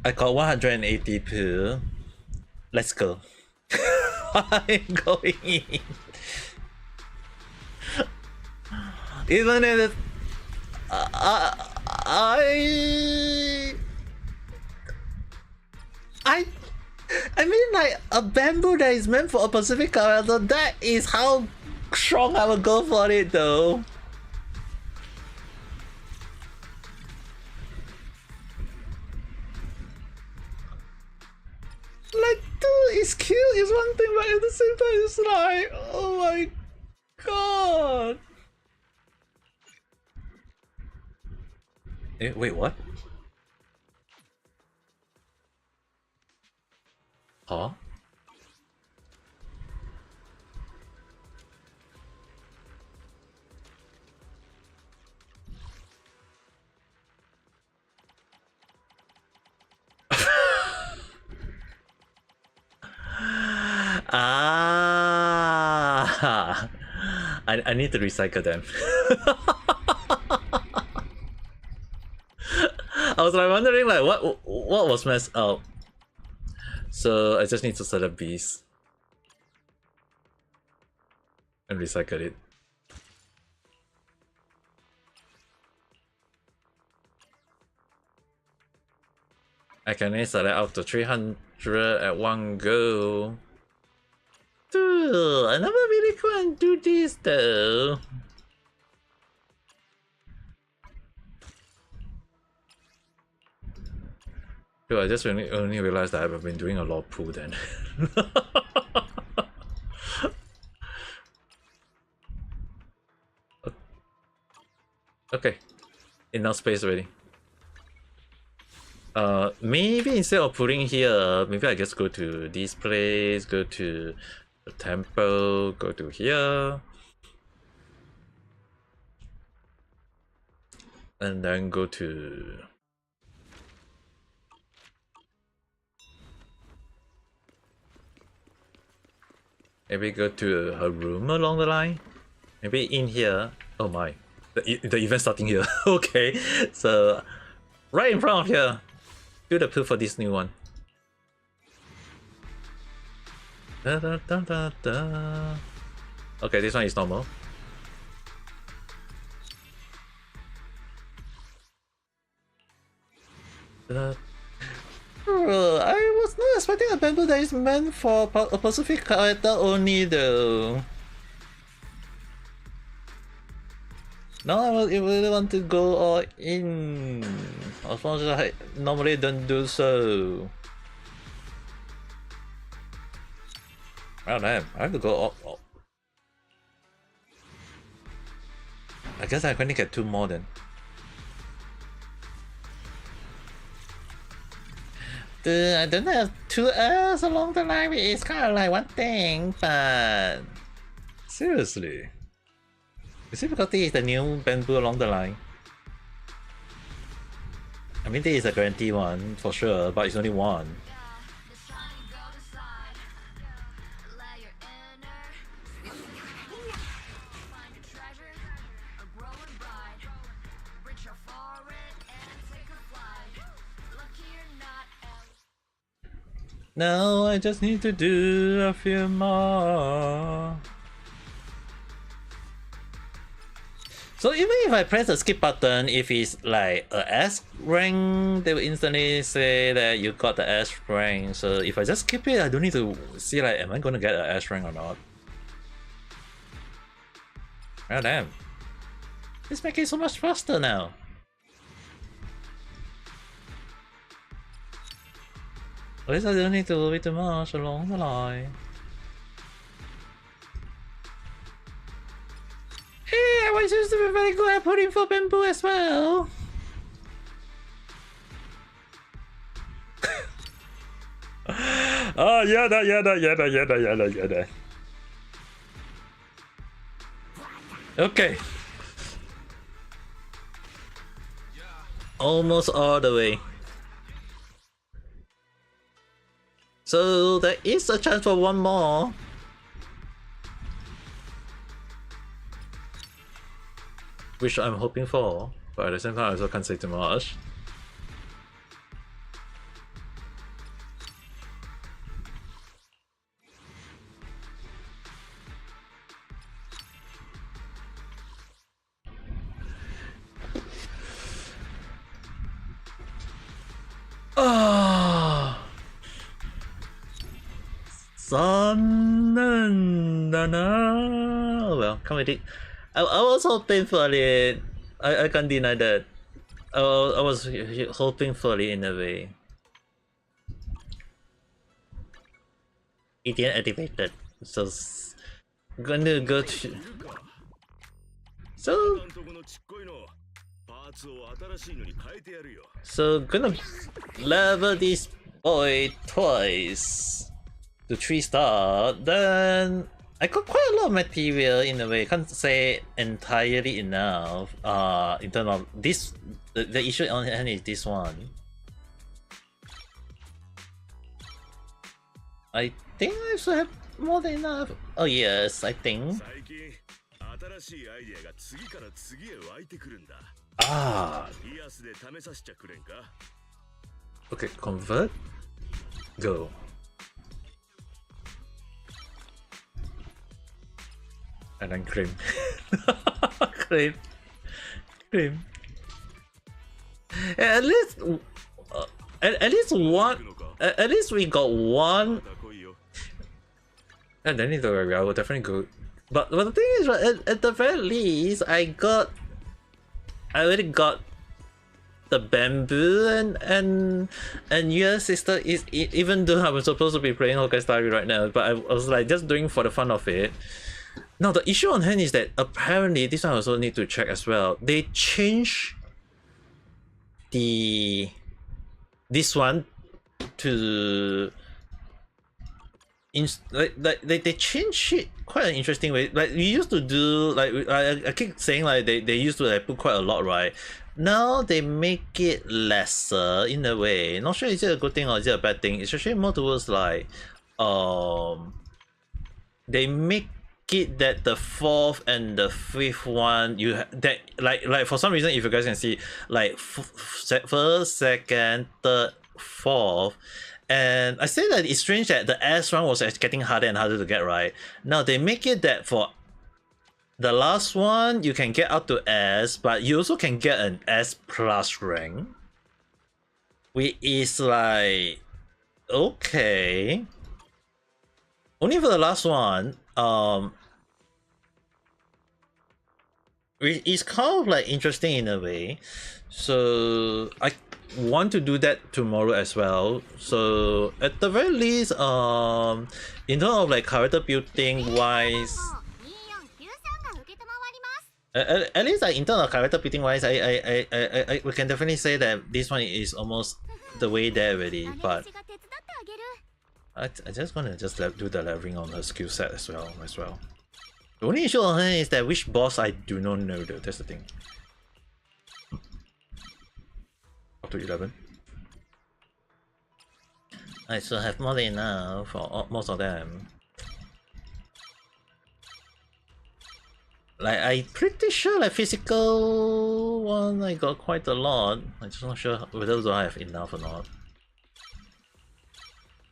[SPEAKER 1] I got 180 poo. Let's go. I'm going in. Even if it, I mean, like a bamboo that is meant for a Pacific character, that is how strong I will go for it though. Like, dude, it's cute is one thing, but at the same time, it's like, oh my god. Wait, what? Huh? Ah, I need to recycle them. I was like wondering like what was messed up. So I just need to select bees and recycle it. I can only select up to 300 at one go. Dude, I never really go and do this though. Dude, I just only realized that I've been doing a lot of poo then. Okay, enough space already. Maybe instead of putting here, maybe I just go to this place, go to the temple, go to here, and then go to maybe go to her room along the line. Maybe in here. Oh my, the event starting here. Okay, so right in front of here. Do the poo for this new one. Da, da, da, da, da. Okay, this one is normal. I was not expecting a bamboo that is meant for a Pacific character only though. No, I really want to go all in. As long as I normally don't do so. Oh damn, I have to go all. I guess I can only get 2 more then. Dude, I don't have 2 L's along the line, it's kind of like one thing, but seriously. The difficulty is the new bamboo along the line. I mean, this is a guarantee one for sure, but it's only one. Now I just need to do a few more. So even if I press the skip button, if it's like a S rank, they will instantly say that you got the S rank. So if I just skip it, I don't need to see like, am I gonna get an S rank or not? Oh damn. This makes it so much faster now. At least I don't need to worry too much along the line. seems to be very good at putting for bamboo as well. Oh, yeah, that. Okay. Almost all the way. So there is a chance for one more. Which I'm hoping for, but at the same time I also can't say too much. Ah, well, come with it. I was hoping for it. I can't deny that. I was hoping for it in a way. It didn't activated, so gonna go to. So gonna level this boy twice to 3-star. Then I got quite a lot of material in a way. Can't say entirely enough. In terms of this, the issue on hand is this one. I think I should have more than enough. Oh yes, I think. Ah. Okay, convert. Go. And then cream. cream. At least, at least one. At least we got one. And then either way, I will definitely go. But the thing is, at the very least, I already got the bamboo and your sister is, even though I was supposed to be playing Honkai Star Rail right now, but I was like just doing for the fun of it. Now the issue on hand is that apparently this one I also need to check as well. They changed this one to they change it quite an interesting way. Like we used to do, like I keep saying like they used to like put quite a lot, right? Now they make it lesser in a way. Not sure is it a good thing or is it a bad thing. It's actually more towards like they make it that the 4th and the 5th one that like for some reason, if you guys can see, like first, 2nd, 3rd, 4th. And I say that it's strange that the S one was getting harder and harder to get, right? Now they make it that for the last one you can get up to S, but you also can get an S plus rank, which is like okay. Only for the last one, it's kind of like interesting in a way. So I want to do that tomorrow as well. So at the very least, in terms of like character building wise, at least like in terms of character building wise, I we can definitely say that this one is almost the way there already. But I just want to do the leveling on her skill set as well. The only issue on her is that which boss I do not know though. That's the thing. Up to 11. I still have more than enough for most of them. Like I'm pretty sure like physical one I got quite a lot. I'm just not sure whether I have enough or not.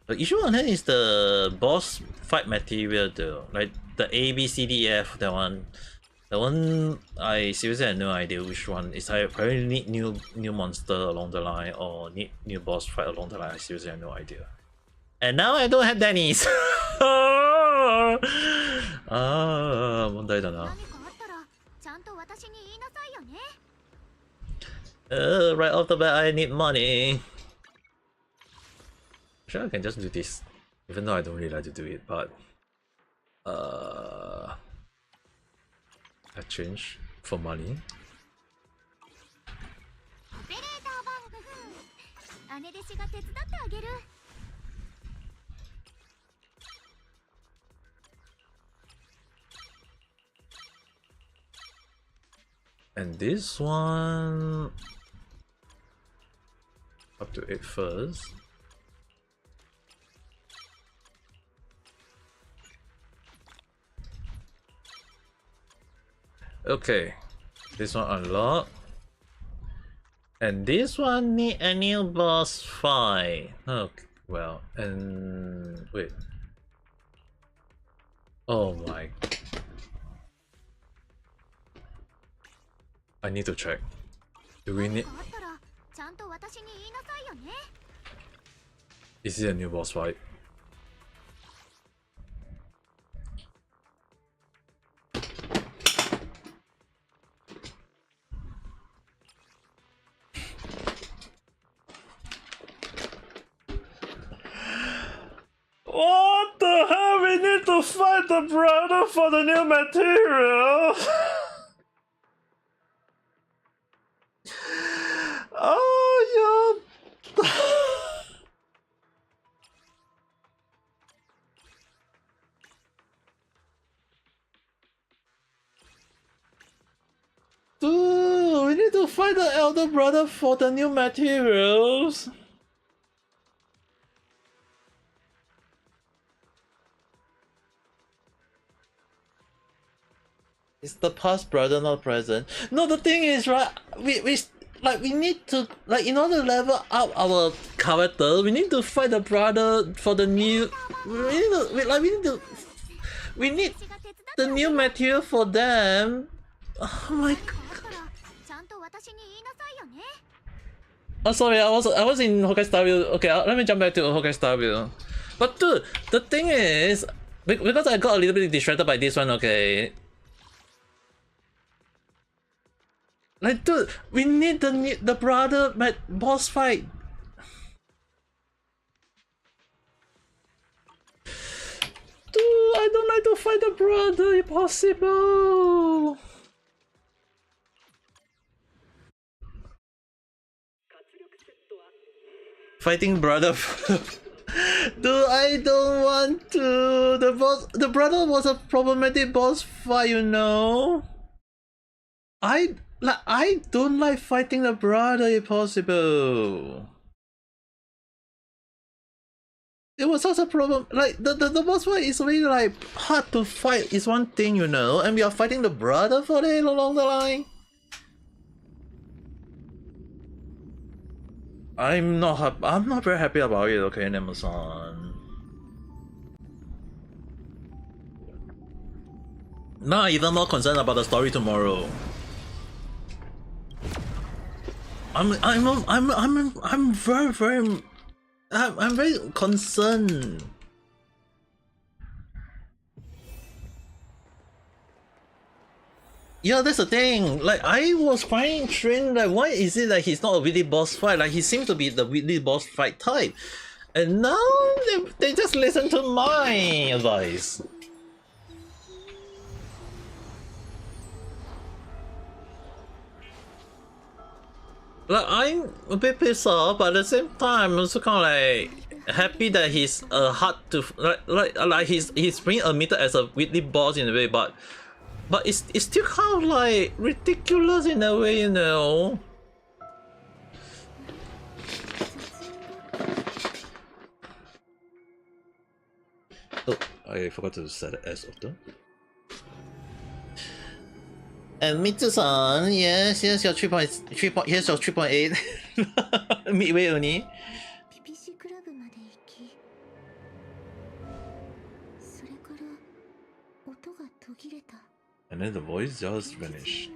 [SPEAKER 1] The issue on here is the boss fight material though. Like the A, B, C, D, F, that one. The one I seriously have no idea which one. Is I probably need new monster along the line or need new boss fight along the line. I seriously have no idea. And now I don't have Denny's. 問題だな。Right off the bat, I need money. Sure, I can just do this, even though I don't really like to do it. But I change. for money. And this one up to 8 first. Okay, this one unlocked. And this one need a new boss fight. Okay, well, and wait. Oh my. I need to check. Do we need... Is it a new boss fight? What the hell? We need to fight the brother for the new material! Oh, yeah. Dude, we need to find the elder brother for the new materials. It's the past brother, not present. No, the thing is, right? We need to, like, in order to level up our character, we need to fight the brother for the new. We need the new material for them. Oh my god. Oh, sorry, I was in Honkai Star Wheel. Okay, let me jump back to Honkai Star Wheel. But dude, the thing is, because I got a little bit distracted by this one, okay. Like, dude, we need the brother boss fight. Dude, I don't like to fight the brother. Impossible. Fighting brother. Dude, I don't want to. The brother was a problematic boss fight, you know. I don't like fighting the brother if possible. It was such a problem. Like the boss fight is really like hard to fight is one thing, you know, and we are fighting the brother for it along the line. I'm not very happy about it, okay, Amazon. Now I'm even more concerned about the story tomorrow. I'm very concerned. Yeah, that's the thing. Like, I was finding strange, like, why is it that he's not a really boss fight? Like, he seems to be the really boss fight type. And now they just listen to my advice. Like, I'm a bit pissed off, but at the same time, I'm also kind of like happy that he's hard to like he's being admitted as a weekly boss in a way, but it's still kind of like ridiculous in a way, you know. Oh, I forgot to set it as auto. And Mitsu-san, yes, here's your 3.8. Here's your 3.8. Midway only. And then the voice just vanished.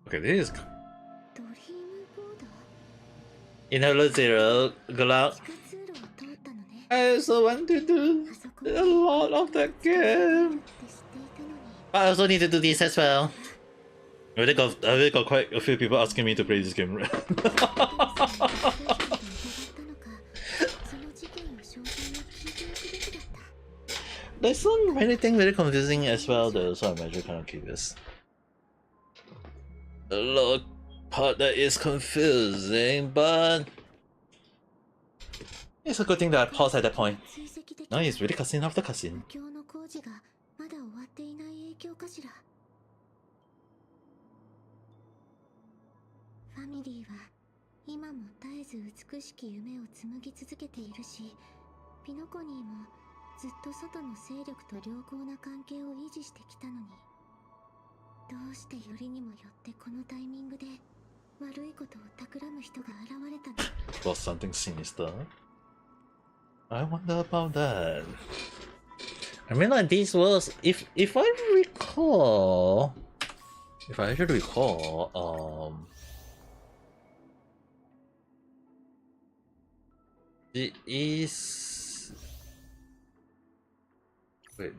[SPEAKER 1] Okay, this is Inhaler Zero, good luck. I also want to do a lot of that game. I also need to do this as well. I already got quite a few people asking me to play this game. There's some anything very confusing as well though, so I'm actually kind of curious. A lot of part that is confusing, but it's a good thing that I paused at that point. Now he's really cutscene after cutscene.
[SPEAKER 2] ファミリーは今も絶えず美しき夢を紡ぎ続けているし、ピノコニーもずっと外の勢力と良好な関係を維持してきたのに、どうしてよりにもよってこのタイミングで悪いことを企む人が現れたの?
[SPEAKER 1] Was something sinister? I wonder about that. I mean, like these was if I recall, if I actually recall, it is. Wait.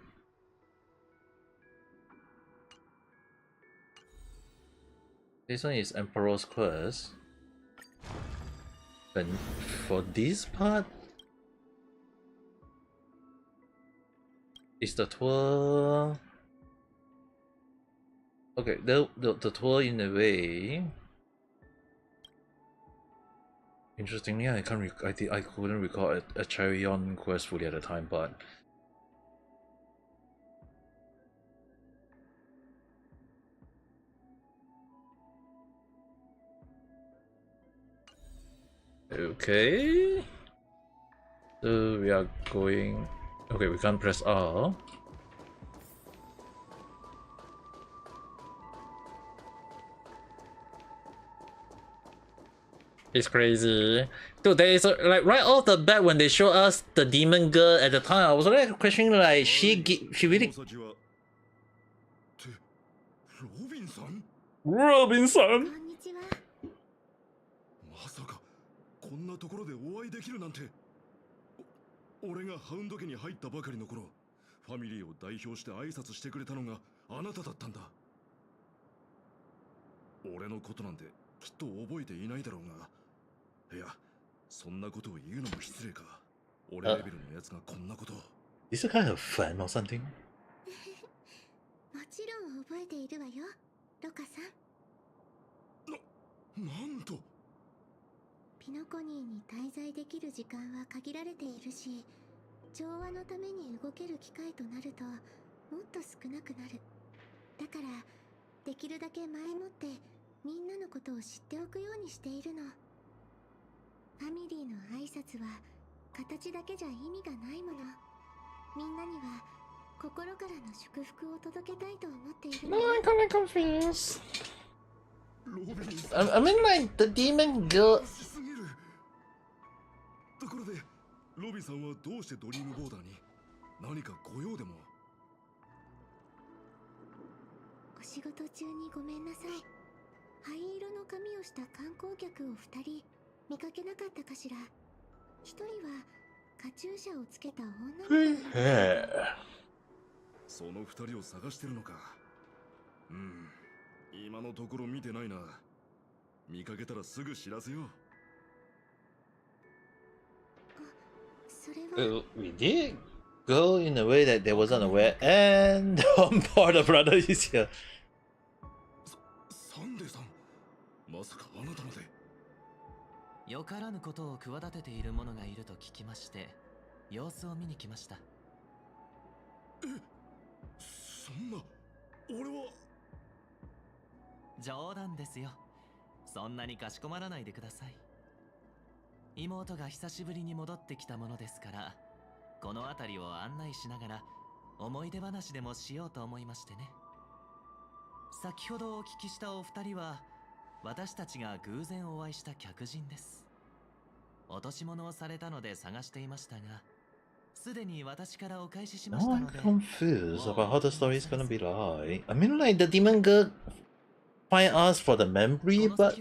[SPEAKER 1] This one is Emperor's Quest. But for this part, is the tour. Okay, the tour in a way. Interestingly, I couldn't recall a Charion quest fully at the time, but okay. So we are going. Okay, we can't press R. It's crazy. Dude, there is like right off the bat when they show us the demon girl at the time, I was like questioning like she really. Robinson.
[SPEAKER 3] まさかこんなところでお会いできるなんて。俺がハウンド家に入ったばかりの頃、ファミリーを代表して挨拶してくれたのがあなただったんだ。俺のことなんてきっと覚えていないだろうが。いや、そんなことを言うのも失礼か。俺レベルのやつがこんなことを。
[SPEAKER 1] Is it kind of fun or something?
[SPEAKER 2] もちろん覚えているわよ、ロカさん。
[SPEAKER 3] なんと。
[SPEAKER 2] ピノコニーに滞在できる時間は限られているし、調和のために動ける機会となるともっと少なくなる。だからできるだけ前もってみんなのことを知っておくようにしているの。ファミリーの挨拶は形だけじゃ意味がないもの。みんなには心からの祝福を届けたいと思っているの。
[SPEAKER 1] No, I'm kind of confused. I mean, like the demon girl.
[SPEAKER 3] ところで、ロビンさんはどうしてドリームボーダーに何かご用でも？
[SPEAKER 2] お仕事中にごめんなさい。灰色の髪をした観光客を2人見かけなかったかしら。1人はカチューシャをつけた女の子。
[SPEAKER 3] その2人を探してるのか。今のところ見てないな。見かけたらすぐ知らせよう。
[SPEAKER 1] We did go in a way that they wasn't aware, and one part of brother is here.
[SPEAKER 3] サンデーさん、まさかあなたまで。
[SPEAKER 4] よからぬことを企てている者がいると聞きまして、様子を見に来ました。
[SPEAKER 3] そんな、俺は。
[SPEAKER 4] 冗談ですよ。そんなにかしこまらないでください。妹が久しぶりに戻ってきたものですから、この辺りを案内しながら思い出話でもしようと思いましてね。先ほどお聞きしたお二人は私たちが偶然お会いした客人です。落とし物をされたので探していましたが、すでに私からお返ししましたので。
[SPEAKER 1] I'm confused about how the story is gonna be like. I mean, like the demon girl find us for the memory, but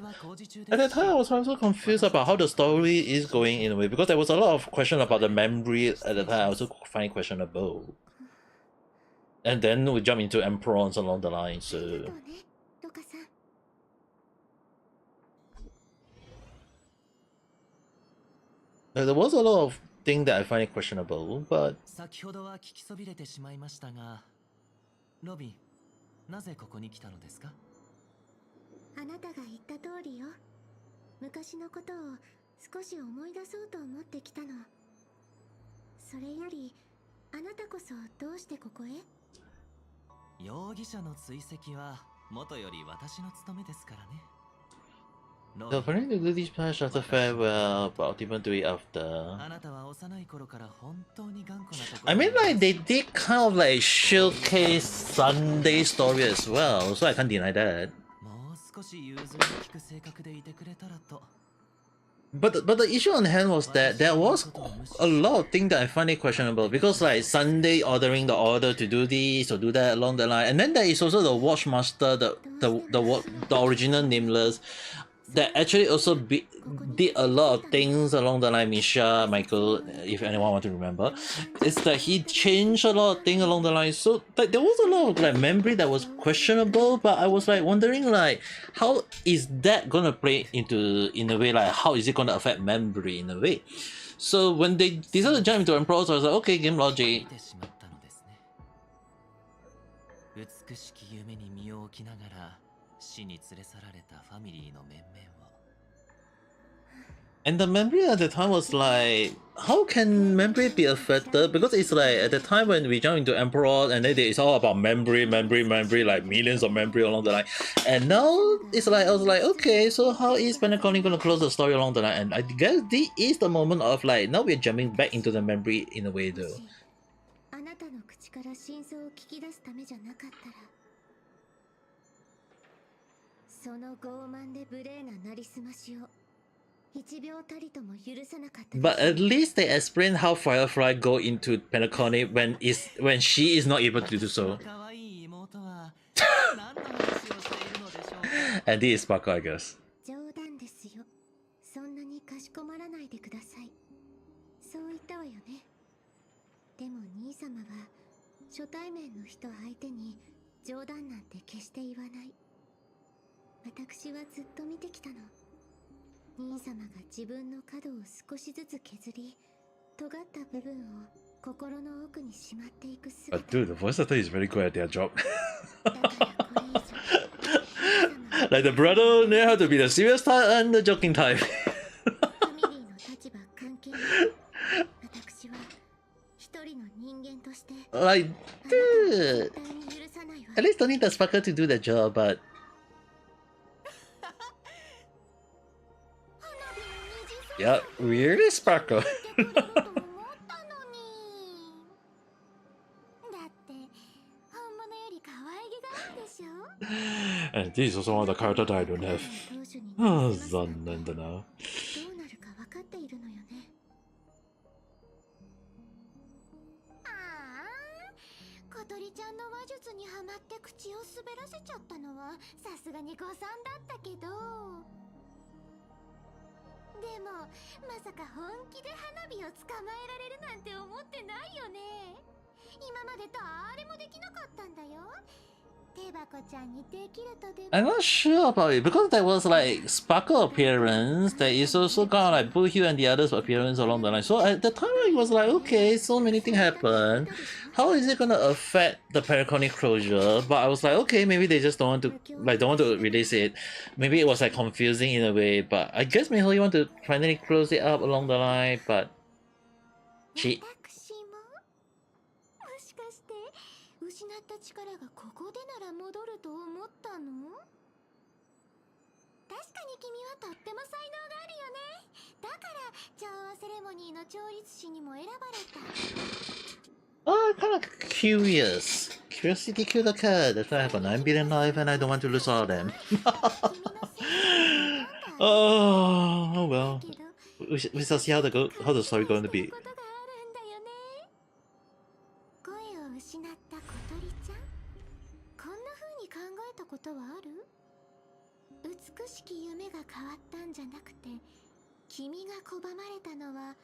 [SPEAKER 1] at that time I was also confused about how the story is going in a way, because there was a lot of question about the memory at the time I also find questionable. And then we jump into Emperors along the line,
[SPEAKER 2] あり
[SPEAKER 1] so
[SPEAKER 2] がとうねロカさん。
[SPEAKER 1] there was a lot of things that I find it questionable, but
[SPEAKER 4] 先ほどは聞きそびれてしまいましたが、ロビン、なぜここに来たのですか？
[SPEAKER 2] あなたが言った通りよ。昔のことを少し思い出そうと思ってきたの。それよりあなたこそどうしてここへ？
[SPEAKER 4] 容疑者の追跡は元より私の務めですからね。
[SPEAKER 1] they're planning to do this patch after farewell, but ultimately do it after.
[SPEAKER 4] あなたは幼い頃から本当に頑固なところ。
[SPEAKER 1] I mean, like, they did kind of like showcase Sunday story as well, so I can't deny that.
[SPEAKER 4] もう少し融通の利く性格でいてくれたらと。
[SPEAKER 1] But the issue on hand was that there was a lot of things that I find it questionable because like Sunday ordering the order to do this or do that along the line, and then there is also the Watchmaster, the original nameless, that actually also did a lot of things along the line. Misha, Michael, if anyone want to remember, it's that he changed a lot of things along the line. So like there was a lot of like memory that was questionable, but I was like wondering like how is that gonna play into in a way like how is it gonna affect memory in a way. So when they decided to jump into Emperors, I was like, okay, game logic.
[SPEAKER 4] 見てしまったのですね。美しき夢に身を置きながら死に連れ去られたファミリーの面々を。
[SPEAKER 1] And the memory at the time was like, how can memory be affected? Because it's like at the time when we jump into Emperor and then it's all about memory, like millions of memory along the line. And now it's like, I was like, okay, so how is Penacony gonna close the story along the line? And I guess this is the moment of like, now we're jumping back into the memory in a way though.
[SPEAKER 2] あなたの口から真相を聞き出すためじゃなかったら、その傲慢で無礼ななりすましを1秒たりとも許さなかったでしょ。
[SPEAKER 1] But at least they explain how Firefly go into Penacony when she is not able to do so.
[SPEAKER 4] 可愛い妹は何の話をしているのでしょう。
[SPEAKER 1] And this is Sparkle, I guess.
[SPEAKER 2] 冗談ですよ。そんなにかしこまらないでください。そう言ったわよね。でも兄様は初対面の人相手に冗談なんて決して言わない。私はずっと見てきたの。兄様が自分の角を少しずつ削り、尖った部分を心の奥にしまっていく姿。
[SPEAKER 1] But dude, the voice actor is very good at their job.
[SPEAKER 2] だからこれ以上、兄様は
[SPEAKER 1] Like the brother knew how to be the serious type and the joking type.
[SPEAKER 2] ファミリーの立場関係ない。私は一人の人間として
[SPEAKER 1] Like,
[SPEAKER 2] あなたを
[SPEAKER 1] dude,
[SPEAKER 2] 絶対に許さないわ。
[SPEAKER 1] at least don't need the Sparkle to do the job, but
[SPEAKER 2] 花
[SPEAKER 1] yeah,
[SPEAKER 2] 火の虹そう
[SPEAKER 1] really Sparkle.
[SPEAKER 2] 言ってくれると思ったのに。だって本物より可愛げがあるでしょ。
[SPEAKER 1] And this is also one of the characters that I don't have.
[SPEAKER 2] 当主に
[SPEAKER 1] Ah,
[SPEAKER 2] 見せますなんて
[SPEAKER 1] 残念だな。
[SPEAKER 2] どうなるか分かっているのよね。ああ、小鳥ちゃんの話術にはまって口を滑らせちゃったのはさすがに誤算だったけど、でもまさか本気で花火を捕まえられるなんて思ってないよね。今まで誰もできなかったんだよ。手箱ちゃんにできるとでも。
[SPEAKER 1] I'm not sure about it because there was like Sparkle appearance. There is also kind of like Boohoo and the others appearance along the line. So at the time it was like, okay, so many things happen. How is it gonna affect the Penacony closure? But I was like, okay, maybe they just don't want to release it. Maybe it was like confusing in a way. But I guess maybe you want to finally close it up along the line. But she
[SPEAKER 2] 私ももしかして失った力がここでなら戻ると思ったの？確かに君はとっても才能があるよね。だから調和セレモニーの調律師にも選ばれた。
[SPEAKER 1] I'm kind of curious. Curiosity killed the cat. That's why I have a 9 billion life and I don't want to lose all of them.
[SPEAKER 2] 君のセンスがなんだ。
[SPEAKER 1] Oh well.
[SPEAKER 2] だけど
[SPEAKER 1] We shall see how the story going to be.
[SPEAKER 2] ことがあるんだよね。声を失った小鳥ちゃん、こんな風に考えたことはある？美しき夢が変わったんじゃなくて、君が拒まれたのは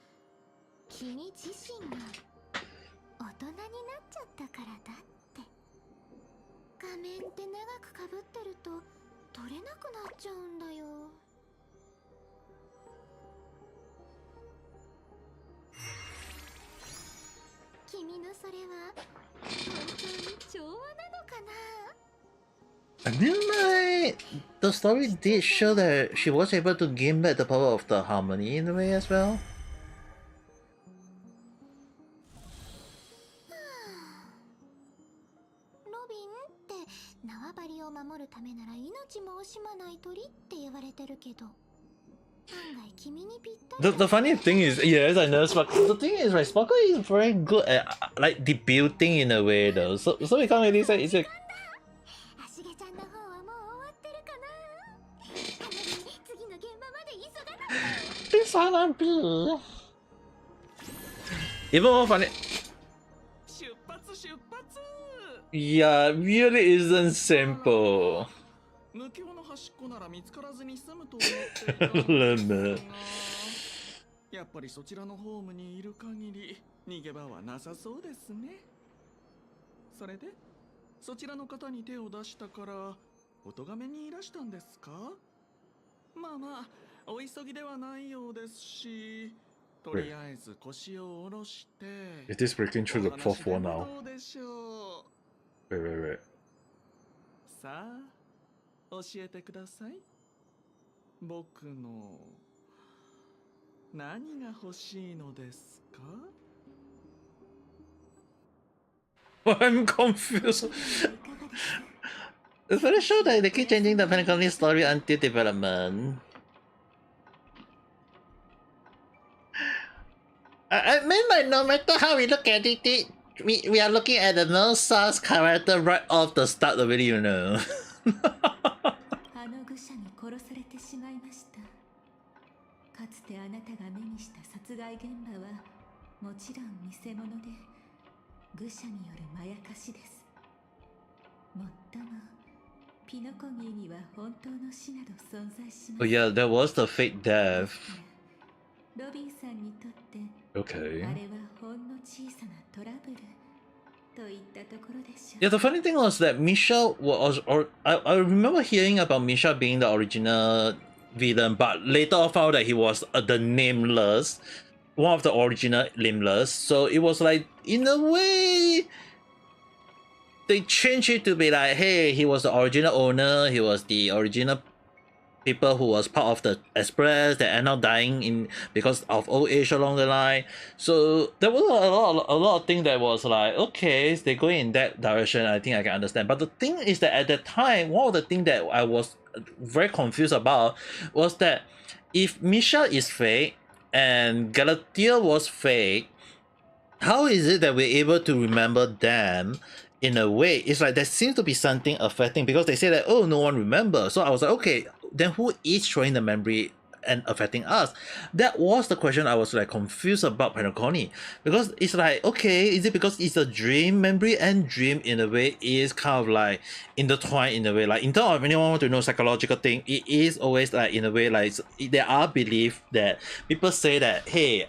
[SPEAKER 2] 君自身が大人になっちゃったからだって。仮面って長くかぶってると取れなくなっちゃうんだよ。君のそれは本当に調和なのかな。
[SPEAKER 1] I mean, like, the story did show that she was able to gain back the power of the harmony in a way as well.
[SPEAKER 2] ロビンって縄張りを守るためなら命も惜しまない鳥って言われてるけど、案外君にぴったり。
[SPEAKER 1] The funny thing is, yes, I know, but the thing is, right, Sparkle is very good at like debuting in a way though. So we can't really say it's like.
[SPEAKER 2] 足毛ちゃんの方はもう終わってるかな。花火、次の現場まで急がなきゃ。
[SPEAKER 1] It's gonna be even more funny.
[SPEAKER 4] 出発出発。
[SPEAKER 1] Yeah, really isn't simple.
[SPEAKER 5] 無境の端っこなら見つからずに済むと思っていたのですがやっぱりそちらのホームにいる限り逃げ場はなさそうですね。それでそちらの方に手を出したからお咎めにいらしたんですか？まあまあお急ぎではないようですし、とりあえず腰を下ろして。
[SPEAKER 1] It is breaking through the fourth wall now.
[SPEAKER 5] どうでしょう。
[SPEAKER 1] Wait.
[SPEAKER 5] さあ教えてください。僕の何が欲しいのですか？
[SPEAKER 1] I'm confused. It's very sure that they keep changing the Pentagon story until development. I mean, like, no matter how we look at it, we are looking at the no Sas character right off the start already, you know.
[SPEAKER 6] あの愚者に殺されてしまいました。かつてあなたが目にした殺害現場はもちろん偽物で愚者によるまやかしです。もっともピノコギーには本当の死など存在しま
[SPEAKER 1] Oh
[SPEAKER 6] す。
[SPEAKER 1] yeah, there was the fake death.
[SPEAKER 6] ロビンさんにとって
[SPEAKER 1] Okay.
[SPEAKER 6] あれはほんの小さなトラブルといったところでしょう。
[SPEAKER 1] Yeah, the funny thing was that Misha was, or I remember hearing about Misha being the original villain, but later I found that he was the nameless, one of the original nameless. So it was like, in a way, they changed it to be like, hey, he was the original owner, he was the original people who was part of the Express that are now dying in because of old age along the line. So there was a lot of things that was like, okay, they going in that direction, I think I can understand. But the thing is that at that time, one of the things that I was very confused about was that if Misha is fake and Galatea was fake, how is it that we're able to remember them? In a way, it's like there seems to be something affecting because they say that, oh, no one remembers. So I was like, okay, then who is showing the memory and affecting us? That was the question I was like confused about Penacony, because it's like, okay, is it because it's a dream? Memory and dream in a way is kind of like intertwined in a way. Like in terms of anyone want to know psychological thing, it is always like in a way like there are belief that people say that, hey,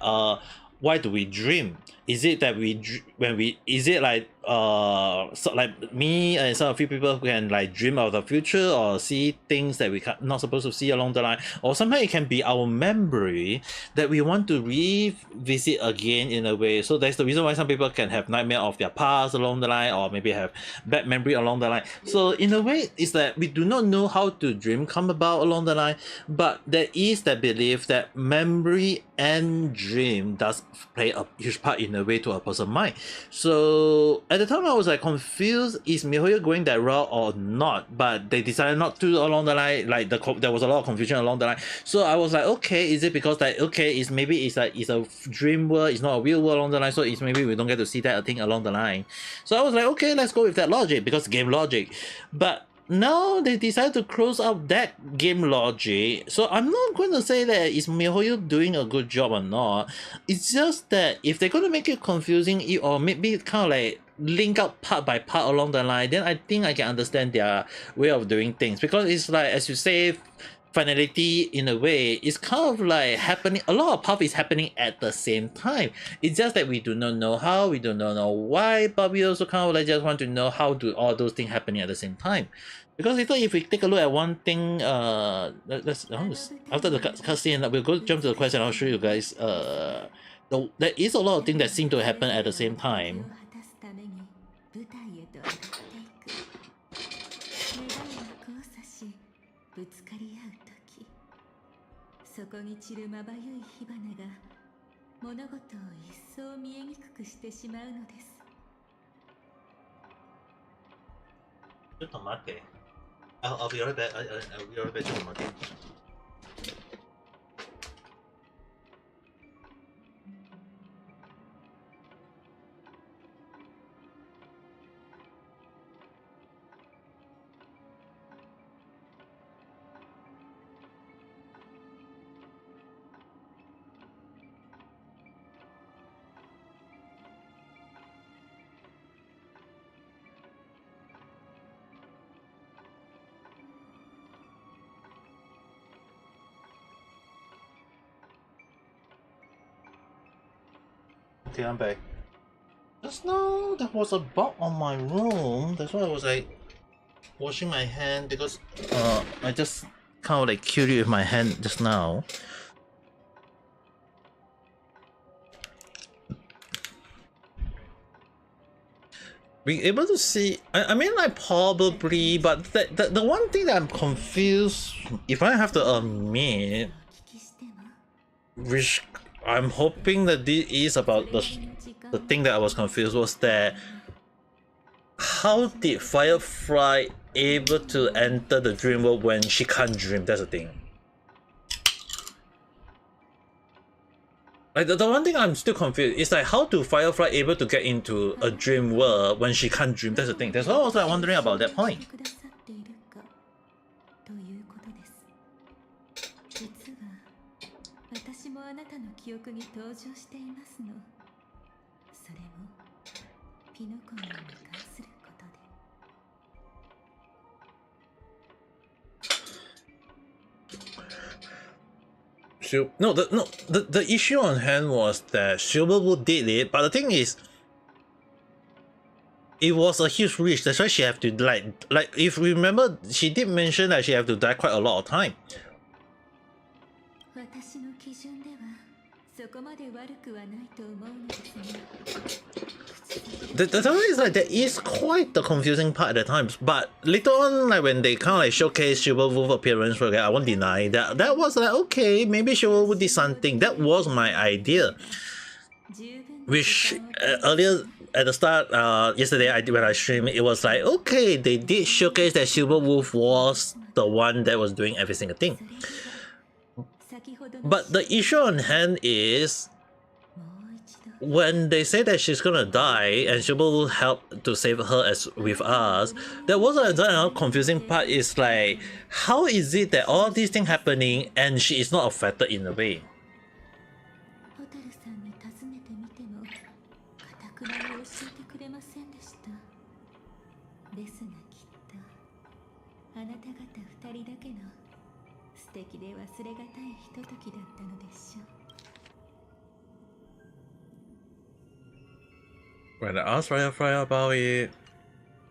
[SPEAKER 1] why do we dream? Is it that is it like so like me and some few people who can like dream of the future or see things that we not supposed to see along the line, or sometimes it can be our memory that we want to revisit again in a way. So that's the reason why some people can have nightmare of their past along the line, or maybe have bad memory along the line. So in a way, it's that we do not know how to dream come about along the line, but there is that belief that memory and dream does play a huge part in a way to a person's mind. So at the time I was like confused, is MiHoYo going that route or not? But they decided not to along the line. Like there was a lot of confusion along the line. So I was like, okay, is it because that okay, it's maybe it's like it's a dream world, it's not a real world along the line, so it's maybe we don't get to see that thing along the line. So I was like, okay, let's go with that logic because game logic. But now they decided to close up that game logic. So I'm not going to say that is MiHoYo doing a good job or not. It's just that if they're going to make it confusing or maybe kind of like link up part by part along the line, then I think I can understand their way of doing things, because it's like, as you say, finality in a way is kind of like happening. A lot of path is happening at the same time. It's just that we do not know how, we do not know why, but we also kind of like just want to know how do all those things happening at the same time. Because later, if we take a look at one thing, after the cutscene, we'll go jump to the question. I'll show you guys. There is a lot of things that seem to happen at the same time.
[SPEAKER 6] ぶつかり合う時、そこに散るまばゆい火花が物事を一層見えにくくしてしまうのです。
[SPEAKER 1] ちょっと待って。I'll be right back. I'll be right back. ちょっと待って。Okay, I'm back. Just now there was a bug on my room. That's why I was like washing my hand because I just kind of like killed it with my hand just now. Being able to see, I mean like probably, but the one thing that I'm confused, if I have to admit, which I'm hoping that this is about the thing that I was confused was that how did Firefly able to enter the dream world when she can't dream? That's the thing. Like the one thing I'm still confused is like how do Firefly able to get into a dream world when she can't dream? That's the thing. That's why I was like wondering about that point.
[SPEAKER 6] 私もあなたの記憶に登場していますの。それもピノコニーに関することで。
[SPEAKER 1] The issue on hand was that Silverwood did it, but the thing is, it was a huge risk. That's why she have to like if you remember, she did mention that she have to die quite a lot of time.
[SPEAKER 6] 私の基準ではそこまで悪くはないと思うのですが。
[SPEAKER 1] The thing is like there is quite the confusing part at times, but later on, like when they kind of like showcase Silverwood appearance, okay, I won't deny that was like okay, maybe Silverwood did something. That was my idea, which earlier at the start, yesterday when I streamed, it was like okay, they did showcase that Silverwood was the one that was doing every single thing. But the issue on hand is when they say that she's gonna die and she will help to save her as with us, there was another confusing part is like how is it that all these things happening and she is not affected in a way?
[SPEAKER 6] ホタルさんに尋ねてみても固くなり教えてくれませんでした。ですがきっとあなた方二人だけの素敵で忘れがたいひとときだったのでしょう。
[SPEAKER 1] When I asked Firefly about it,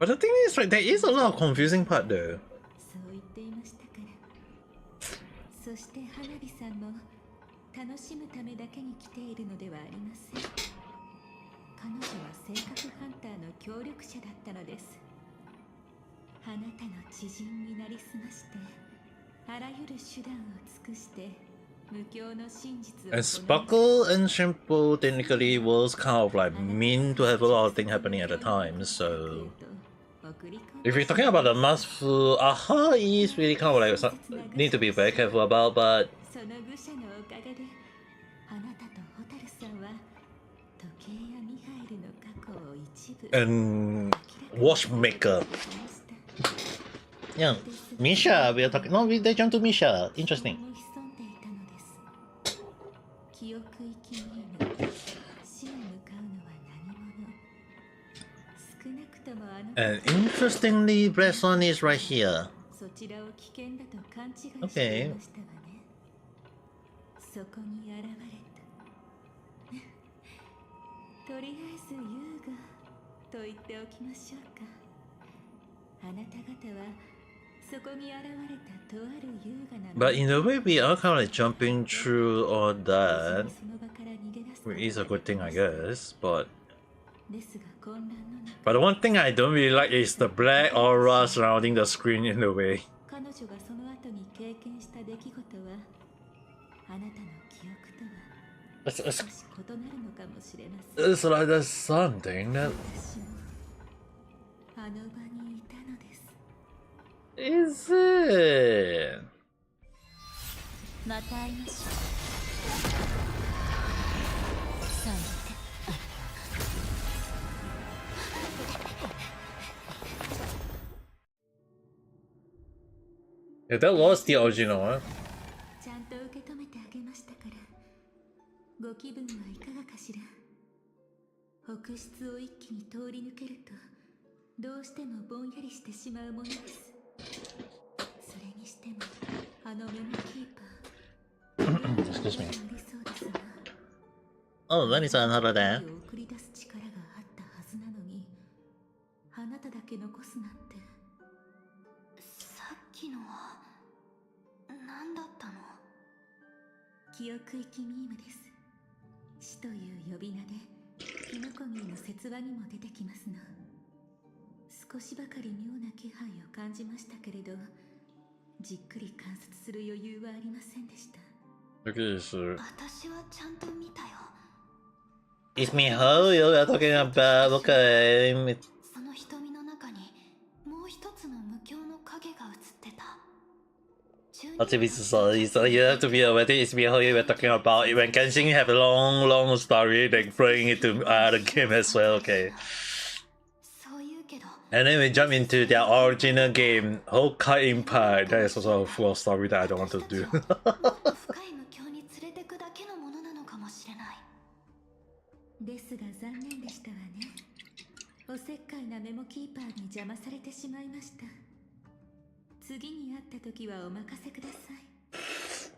[SPEAKER 1] but the thing is, right, there is a lot of confusing part though.
[SPEAKER 6] そう言っていましたから。そして花火さんも楽しむためだけに来ているのではありません。彼女は性格ハンターの協力者だったのです。あなたの知人になりすまして、あらゆる手段を尽くして。
[SPEAKER 1] And Sparkle and Shampoo technically was kind of like mean to have a lot of things happening at the time, so if you're talking about the masterful, Aha is really kind of like need to be very careful about, but and Watchmaker. Yeah, Misha, we are talking. No, they jumped to Misha. Interesting. And interestingly, Bresson is right here.
[SPEAKER 6] そちらを危険だと勘違いしてい
[SPEAKER 1] Okay.
[SPEAKER 6] ましたわね。そこに現れた。とりあえず優雅と言っておきましょうか。あなた方はそこに現れたとある優雅な
[SPEAKER 1] But in a way, we are kind of like jumping through all that,
[SPEAKER 6] その場から逃げ出す
[SPEAKER 1] which is a good thing, I guess. But
[SPEAKER 6] ですが混乱の中
[SPEAKER 1] the one thing I don't really like is the black aura surrounding the screen in a way.
[SPEAKER 6] 彼女がその後に経験した出来事はあなたの記憶とは
[SPEAKER 1] It's,
[SPEAKER 6] 少
[SPEAKER 1] it's,
[SPEAKER 6] し異なるのかもしれません。
[SPEAKER 1] it's like there's something that
[SPEAKER 6] 私もあの場にいたのです。
[SPEAKER 1] is it.
[SPEAKER 6] また会いましょう。さあ
[SPEAKER 1] Yeah, that was the original one.
[SPEAKER 6] ちゃんと受け止めてあげましたからご気分はいかがかしら。北室を一気に通り抜けるとどうしてもぼんやりしてしまうものです。それにしてもあのメモキーパー
[SPEAKER 1] Excuse me.
[SPEAKER 6] ありそうですが
[SPEAKER 1] Oh, then it's another day.
[SPEAKER 6] 送り出す力があったはずなのにあなただけ残すなんて。
[SPEAKER 2] さっきのは何だったの？
[SPEAKER 6] 記憶域ミームです。死という呼び名でキノコギーの説話にも出てきますの。少しばかり妙な気配を感じましたけれどじっくり観察する余裕はありませんでした。
[SPEAKER 1] Okay, so
[SPEAKER 2] 私はちゃんと見たよ。
[SPEAKER 1] it's me, how you're talking about. Okay.
[SPEAKER 2] その瞳の中にもう一つの無境の影が映ってた。
[SPEAKER 1] Sorry, so you have to be aware that it's me how you were talking about. When Genshin have a long story, like throwing it to the game as well, okay.
[SPEAKER 2] そう言うけど
[SPEAKER 1] And then we jump into their original game, Honkai Impact. That is also a full story that I don't want to do.
[SPEAKER 2] もっと深い無境に連れてくだけのものなのかもしれない。
[SPEAKER 6] ですが残念でしたわね。おせっかいなメモキーパーに邪魔されてしまいました。次に会った時はお任せください。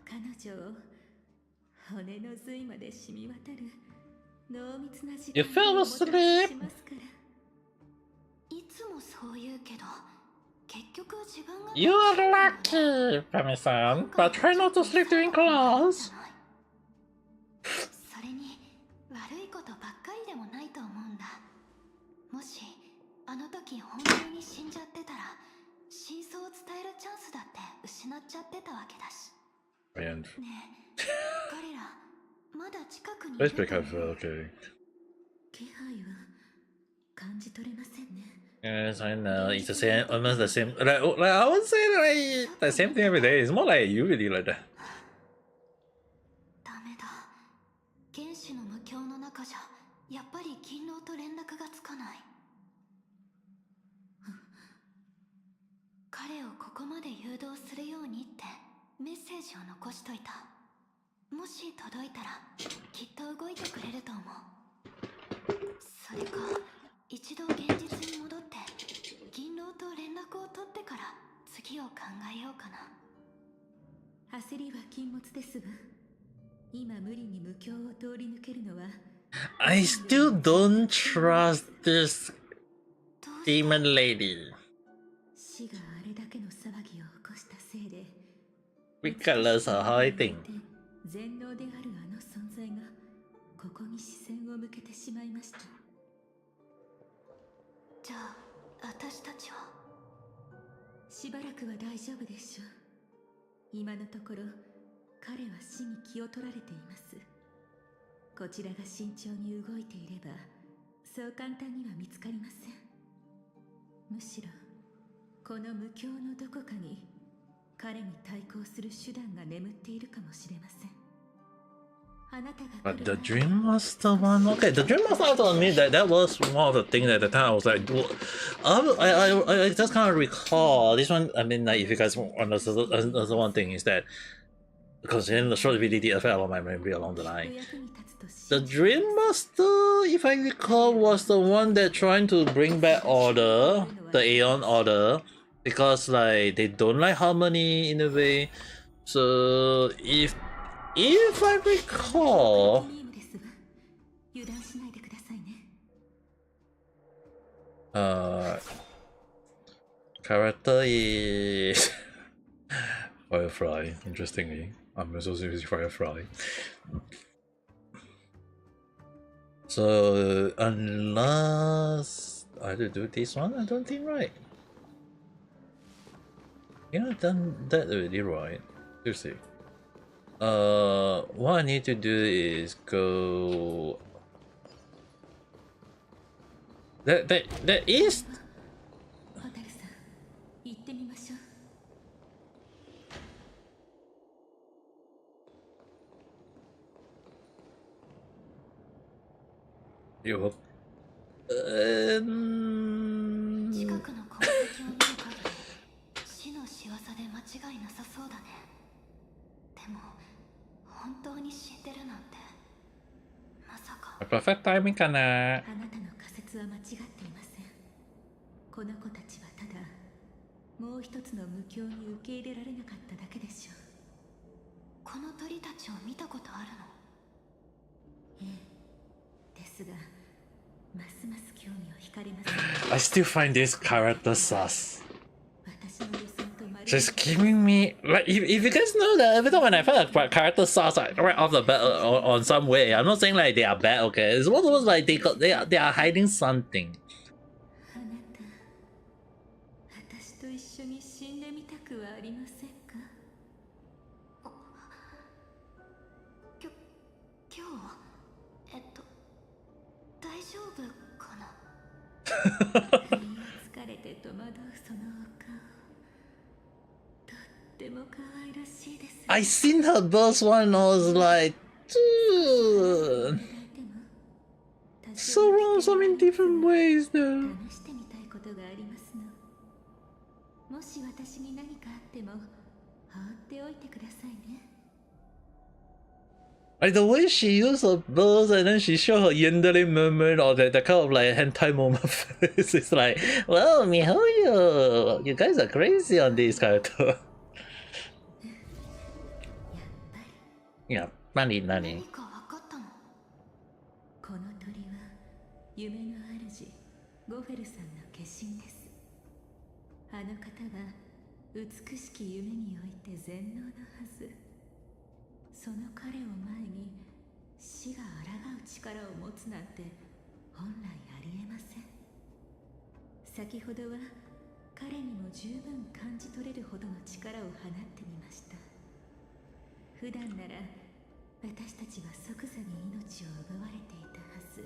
[SPEAKER 6] 彼女を骨の髄まで染み渡る濃密な時
[SPEAKER 1] You
[SPEAKER 6] 間
[SPEAKER 1] fell
[SPEAKER 6] をおもたらし
[SPEAKER 1] asleep.
[SPEAKER 6] しますから。
[SPEAKER 2] いつもそう言うけど結局自分が
[SPEAKER 1] You are lucky, Pami-san, but try not to sleep during class.
[SPEAKER 2] それに悪いことばっかりでもないと思うんだ。もしあの時本当に死んじゃってたら真相を伝えるチャンスだって失っちゃってたわけだし。
[SPEAKER 1] And
[SPEAKER 2] ねえ、彼らまだ近くにい
[SPEAKER 1] let's
[SPEAKER 2] る
[SPEAKER 1] be
[SPEAKER 2] と思
[SPEAKER 1] careful,
[SPEAKER 2] う。
[SPEAKER 1] okay.
[SPEAKER 6] 気配は感じ取れませんね。
[SPEAKER 1] Yes, I know. It's the same, almost the same. Like I would say like the same thing every day. It's more like you really like that.
[SPEAKER 2] ダメだ。原始の無境の中じゃやっぱり銀狼と連絡がつかない。彼をここまで誘導するようにってメッセージを残しといた。もし届いたらきっと動いてくれると思う。それか一度現実に戻って銀狼と連絡を取ってから次を考えようかな。
[SPEAKER 6] 焦りは禁物ですわ。今無理に無境を通り抜けるのは
[SPEAKER 1] I still don't trust this demon lady.
[SPEAKER 6] 死があれだけの騒ぎを起こしたせいで
[SPEAKER 1] Regardless of how I think.
[SPEAKER 6] 全能であるあの存在がここに視線を向けてしまいました。
[SPEAKER 2] じゃあ私たちは
[SPEAKER 6] しばらくは大丈夫でしょう。今のところ彼は死に気を取られています。こちらが慎重に動いていればそう簡単には見つかりません。むしろこの無境のどこかに彼に対抗する手段が眠っているかもしれません。あなたが
[SPEAKER 1] But the Dream Master one, okay, the Dream Master, I have to admit that was one of the things at the time I was like, I just kind of recall this one. I mean, like, if you guys understand, another one thing is that because in the short video did affect a lot of my memory along the line. The Dream Master, if I recall, was the one that trying to bring back order, the Aeon Order, because like they don't like harmony in a way. So if I recall,
[SPEAKER 6] ゲームですわ。油断しないでくださいね。
[SPEAKER 1] character is Firefly. Interestingly, I'm associated with Firefly. So unless I had to do this one, I don't think right. You know, done that already, right? Seriously. What I need to do is go. There is.
[SPEAKER 6] ホタルさん、行ってみましょう。
[SPEAKER 1] You.
[SPEAKER 2] 近くの痕跡を見る限り死の仕業で間違いなさそうだね。でも本当に死んでるなんてまさか。
[SPEAKER 1] Perfect timing かな。
[SPEAKER 6] あなたの仮説は間違っていません。この子たちはただもう一つの無境に受け入れられなかっただけでしょう。
[SPEAKER 2] この鳥たちを見たことあるの？
[SPEAKER 6] ええ、ですがますます興味を惹かれます。
[SPEAKER 1] I still find this character sus.
[SPEAKER 6] 私の予想とまるで
[SPEAKER 1] Just giving me like if you guys know that every time when I find a character sus like, right off the bat on some way, I'm not saying like they are bad, okay? It's almost like they are hiding something.
[SPEAKER 6] あなた、私と一緒に死んでみたくはありませんか？
[SPEAKER 2] 今日大丈夫かな？
[SPEAKER 6] 疲れて戸惑うそのお顔、とっても可愛らしいです。
[SPEAKER 1] I seen her burst one and I was like, dude. So wrong in different ways though.
[SPEAKER 6] 試してみたいことがありますの。もし私に何かあっても放っておいてくださいね。
[SPEAKER 1] Like the way she used her burst and then she showed her yandere moment or that kind of like hentai moment face. It's like, well, Mihoyo, you guys are crazy on this character.
[SPEAKER 6] やっぱり
[SPEAKER 1] Yeah, nani.
[SPEAKER 2] 何か分かったの？
[SPEAKER 6] この鳥は夢の主ゴフェルさんの化身です。あの方は美しき夢において全能のはず。その彼を前に死が抗う力を持つなんて本来ありえません。先ほどは彼にも十分感じ取れるほどの力を放ってみました。普段なら私たちは即座に命を奪われていたはず。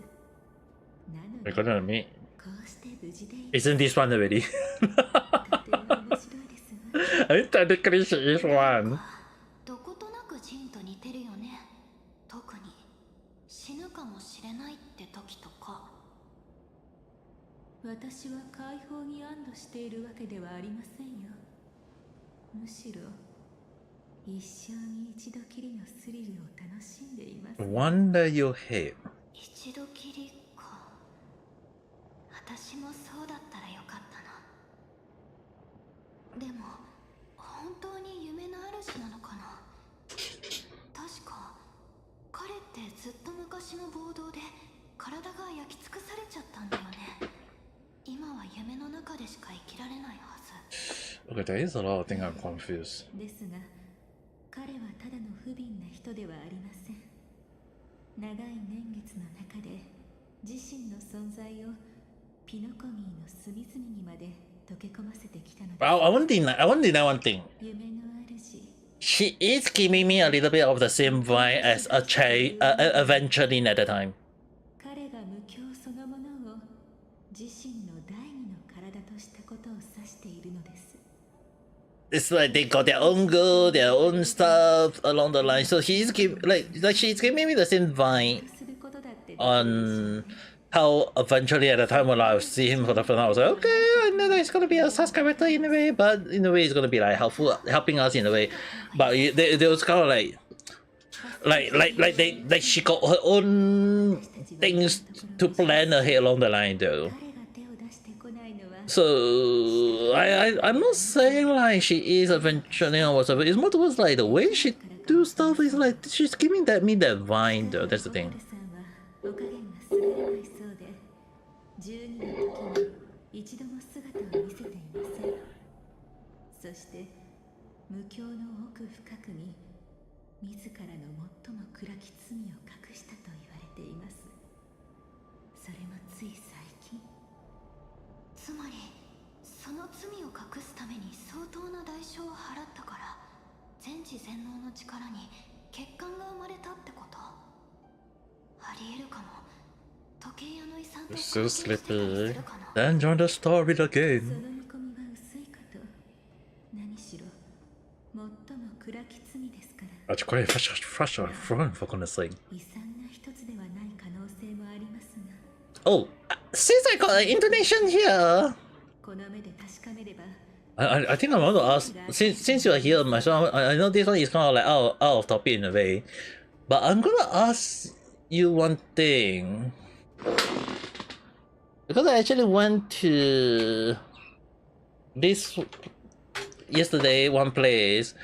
[SPEAKER 6] なの
[SPEAKER 1] We're
[SPEAKER 6] で
[SPEAKER 1] gonna meet.
[SPEAKER 6] こうして無事で
[SPEAKER 1] Isn't this one already?
[SPEAKER 6] とても面白いですわ。
[SPEAKER 1] I mean, technically she is one.
[SPEAKER 2] どことなくジンと似てるよね。特に死ぬかもしれないって時とか。
[SPEAKER 6] 私は解放に安堵しているわけではありませんよ。むしろ一生に一度きりのスリルを楽しんでいます。
[SPEAKER 1] Wonder your head.
[SPEAKER 2] 一度きりか。私もそうだったらよかったな。でも本当に夢の主なのかな。確か彼ってずっと昔の暴動で体が焼き尽くされちゃったんだよね。今は夢の中でしか生きられないはず。
[SPEAKER 1] Okay, there is a lot of things I'm confused.
[SPEAKER 6] ですが彼はただの不憫な人ではありません。長い年月の中で自身の存在をピノコギーの隅々にまで溶け込ませてきたのです。
[SPEAKER 1] I won't deny one thing.
[SPEAKER 6] 夢の主
[SPEAKER 1] She is giving me a little bit of the same vibe as a Evangeline at the time.
[SPEAKER 6] 彼が無境そのものを自身の第二の体としたことを指しているのです。
[SPEAKER 1] It's like they got their own goal, their own stuff along the line. So she's she's giving me the same vibe
[SPEAKER 6] することだってできるでしょう
[SPEAKER 1] on
[SPEAKER 6] ね。
[SPEAKER 1] how eventually at the time when I see him for the first time, I was like, okay, I know that he's gonna be a sus character in a way, but in a way he's gonna be like helping us in a way. But they was kind of like she got her own things to plan ahead along the line though.
[SPEAKER 6] 彼が手を出してこないのは
[SPEAKER 1] So I'm not saying like she is adventuring or whatever. It's more towards like the way she do stuff is like she's giving me that vibe though. That's the thing.
[SPEAKER 2] つまりその罪を隠すために相当な代償を払ったから全知全能の力に欠陥が生まれたってこと？ありえるかも。時計屋の遺産と関係してたりするかな。
[SPEAKER 1] Then join the story again.
[SPEAKER 6] その見込みが薄いかと。何しろ最も暗き罪ですから。
[SPEAKER 1] It's quite fresh for goodness sake.
[SPEAKER 6] 遺産が一つではない可能性もありますが。
[SPEAKER 1] Oh, since I got an intonation here, I think I want to ask, since you are here, myself, I know this one is kind of like out of topic in a way, but I'm gonna ask you one thing. Because I actually went to this yesterday, one place,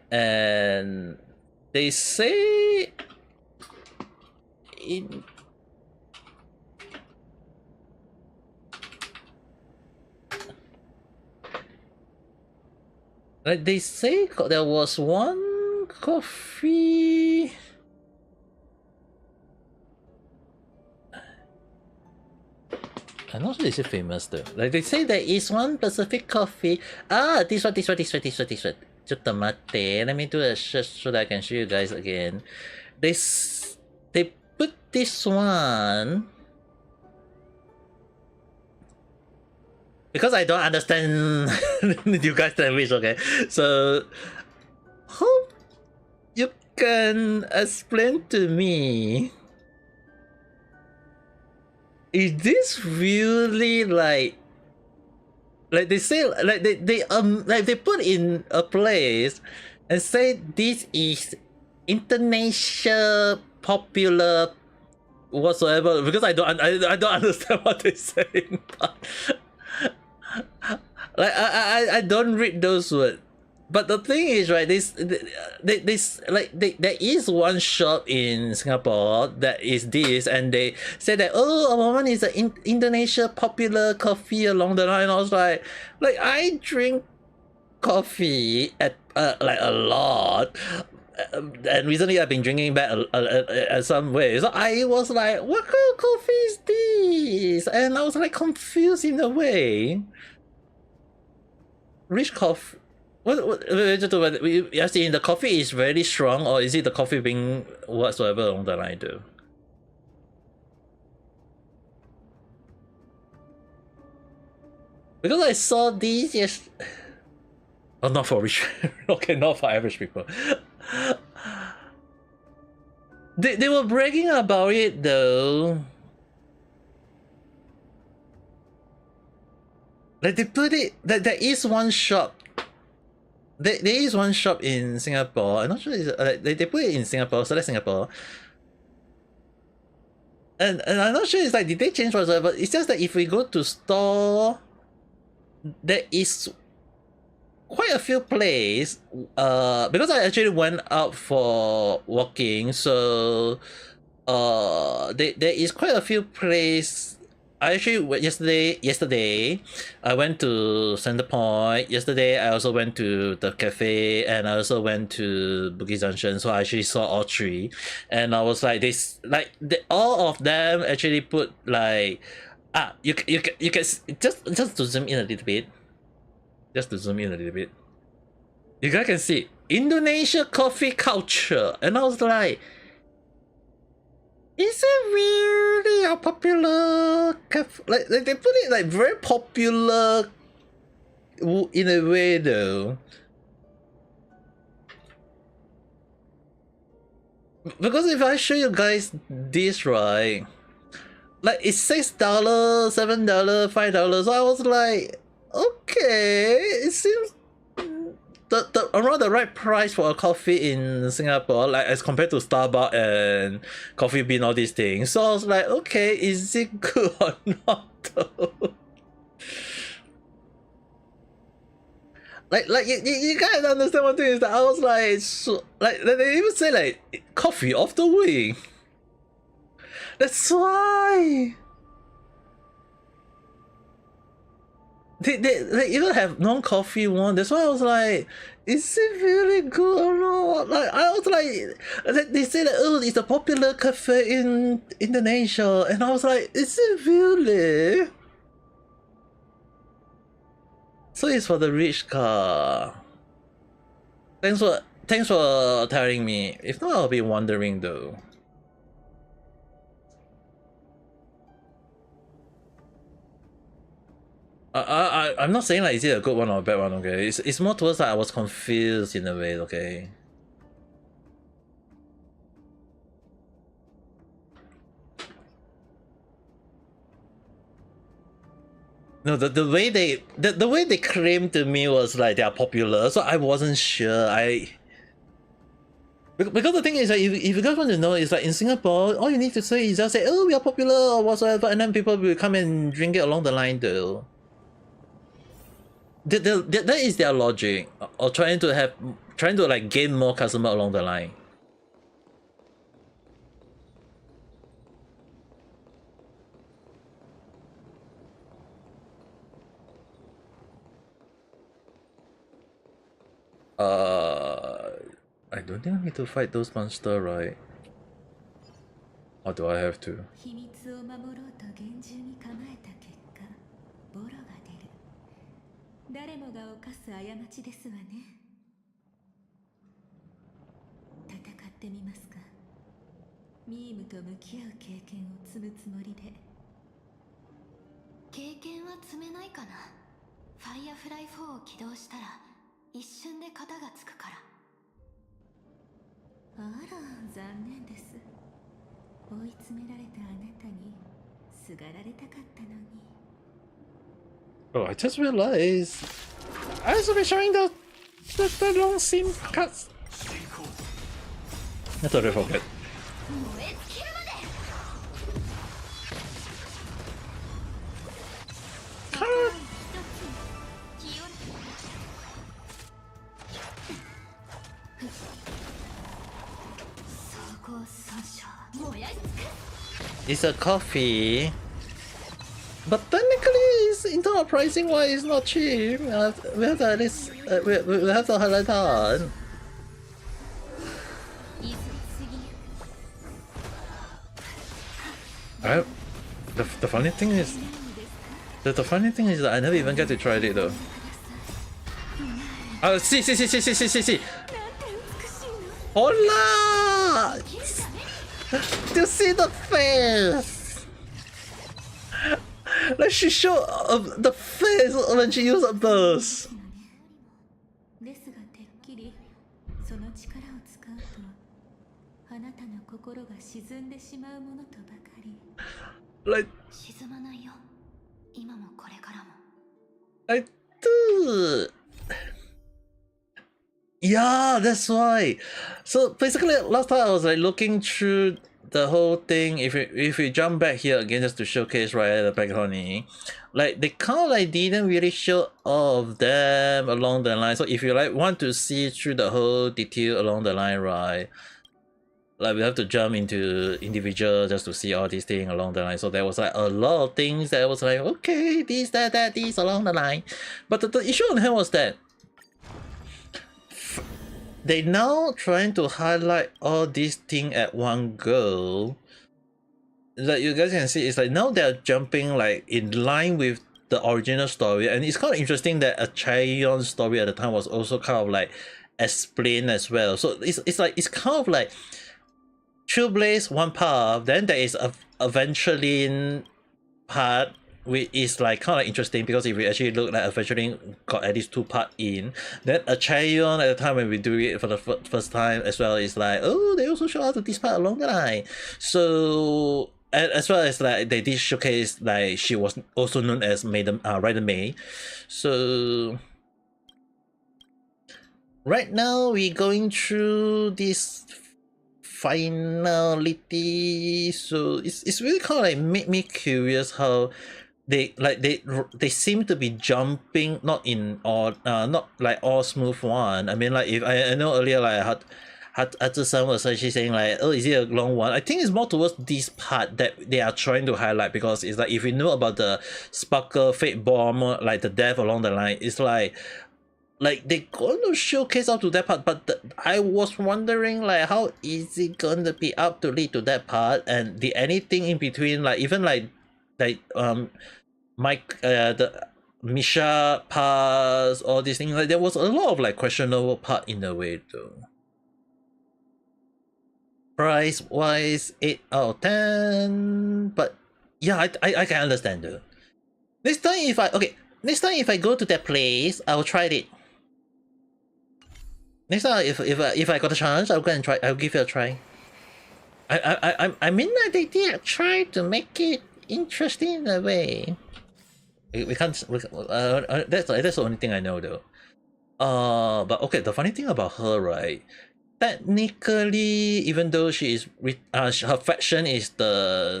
[SPEAKER 1] and they say in like they say there was one coffee. I'm not sure is it famous though. Like they say there is one Pacific coffee. Ah, this one. ちょっと待って. Let me do a search so that I can show you guys again. They put this one. Because I don't understand you guys' language, okay? So, hope you can explain to me. Is this really like they say like they put in a place and say this is international popular whatsoever? Because I don't understand what they're saying. But like I don't read those words. But the thing is, right, there is one shop in Singapore that is this, and they say that, oh, our one is an Indonesia popular coffee along the line. I was like I drink coffee at like a lot, and recently I've been drinking back some way. So I was like, what kind of coffee is this? And I was like confused in a way. Rich coffee. What you asking, the coffee is very strong, or is it the coffee being whatsoever along the line though? Because I saw these yes. Oh, not for rich. Okay, not for average people. They were bragging about it though. Like they put it that there is one shop. There is one shop in Singapore. I'm not sure they put it in Singapore, so that's Singapore. And I'm not sure it's like did they change whatsoever. It's just that if we go to store, there is quite a few places. Because I actually went out for walking, so there is quite a few places. I actually went yesterday I went to Center Point. Yesterday I also went to the cafe, and I also went to Bugis Junction, so I actually saw all three, and I was like all of them actually put like you can just to zoom in a little bit, you guys can see Indonesia coffee culture, and I was like, is it really a popular cafe? Like they put it like very popular in a way though. Because if I show you guys this, right, like it's $6, $7, $5. So I was like, okay, it seems the around the right price for a coffee in Singapore, like as compared to Starbucks and Coffee Bean, all these things. So I was like, okay, is it good or not though? you guys understand one thing is that I was like, so, like they even say like coffee off the way. That's why. They even have non-coffee one. That's why I was like, is it really good or not? Like I was like they say that oh, it's a popular cafe in Indonesia, and I was like, is it really? So it's for the rich car. Thanks for telling me. If not, I'll be wondering though. I'm not saying like is it a good one or a bad one, okay? It's more towards like I was confused in a way, okay? No, the way they claimed to me was like they are popular, so I wasn't sure. Because the thing is like if you guys want to know, it's like in Singapore, all you need to say is just say, oh, we are popular or whatsoever, and then people will come and drink it along the line though. That is their logic, or trying to like gain more customer along the line. I don't think I need to fight those monsters, right? Or do I have to?
[SPEAKER 6] 秘密を守ろうと厳重に構えた結果、ボロが出る。誰もが犯す過ちですわね。戦ってみますか。ミームと向き合う経験を積むつもりで。
[SPEAKER 2] 経験は積めないかな。ファイアフライ4を起動したら一瞬で型がつくから。
[SPEAKER 6] あら、残念です。追い詰められたあなたにすがられたかったのに。
[SPEAKER 1] Oh, I just realized I was be showing the long SIM cuts. I totally forget. It's a coffee, but technically, it's internal pricing wise, it's not cheap. We have to at least we have to highlight that. The funny thing is, the funny thing is that I never even get to try it though. Oh, see. Hola! To see the face! Like she showed the face when she used a burst.
[SPEAKER 6] ですがてっきりその力を使うとあなたの心が沈んでしまうものとばかり。
[SPEAKER 1] Like
[SPEAKER 2] 沈まないよ。今もこれからも。
[SPEAKER 1] I do. Yeah, that's why. So basically, last time I was like looking through the whole thing. If we jump back here again just to showcase right the back honey, like they kind of like didn't really show all of them along the line. So if you like want to see through the whole detail along the line, right? Like we have to jump into individual just to see all these things along the line. So there was like a lot of things that was like okay, this, that, this along the line. But the issue on hand was that they now trying to highlight all these things at one go. Like you guys can see, it's like now they're jumping like in line with the original story, and it's kind of interesting that a Chaeyon story at the time was also kind of like explained as well. So it's kind of like Trailblaze one part, then there is a Evangeline part, which is like kind of interesting because if we actually look like Evangeline got at least 2 parts in, then a Chaeyon at the time when we do it for the first time as well is like, oh, they also show us this part along the line. So and as well as like they did showcase like she was also known as Rider May. So right now we're going through this finality, so it's really kind of like make me curious how they seem to be jumping not in all not like all smooth one. I mean, like, if I know earlier, like, Hatsu-san was actually saying like, oh, is it a long one? I think it's more towards this part that they are trying to highlight, because it's like, if you know about the Sparkle Fate Bomb, like the death along the line, it's like they're going to showcase up to that part, but I was wondering like, how is it going to be up to lead to that part, and the anything in between, like even like Mike the Misha pass, all these things, like there was a lot of like questionable part in a way though. Price wise, 8 out of 10, but yeah, I can understand though. Next time if I go to that place, I will try it. Next time if I got a chance, I'll go and try. I'll give it a try. I mean, like, they did try to make it interesting in a way. We can't. That's the only thing I know though. But okay, the funny thing about her, right? Technically, even though she is her faction is the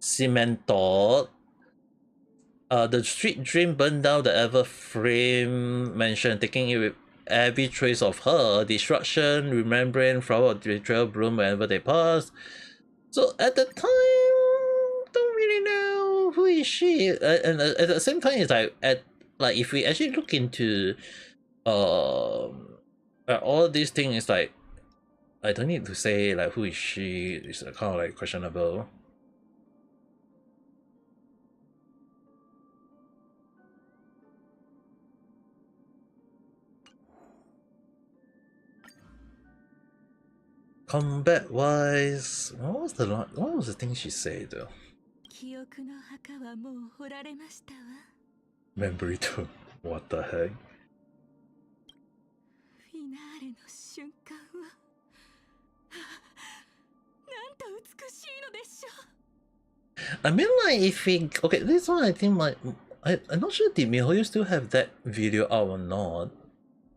[SPEAKER 1] Cementor, the Street Dream burned down the Ever Frame mansion, taking it with every trace of her. Destruction, Remembrance, Flower of Betrayal bloom whenever they pass. So at the time, don't really know who is she. And at the same time, it's like if we actually look into all these things, it's like, I don't need to say like who is she. It's kind of like questionable. Combat wise, what was the thing she said though? Memory too. What the heck? I mean, like, if we okay, this one I think I'm not sure did MiHoYo still have that video out or not.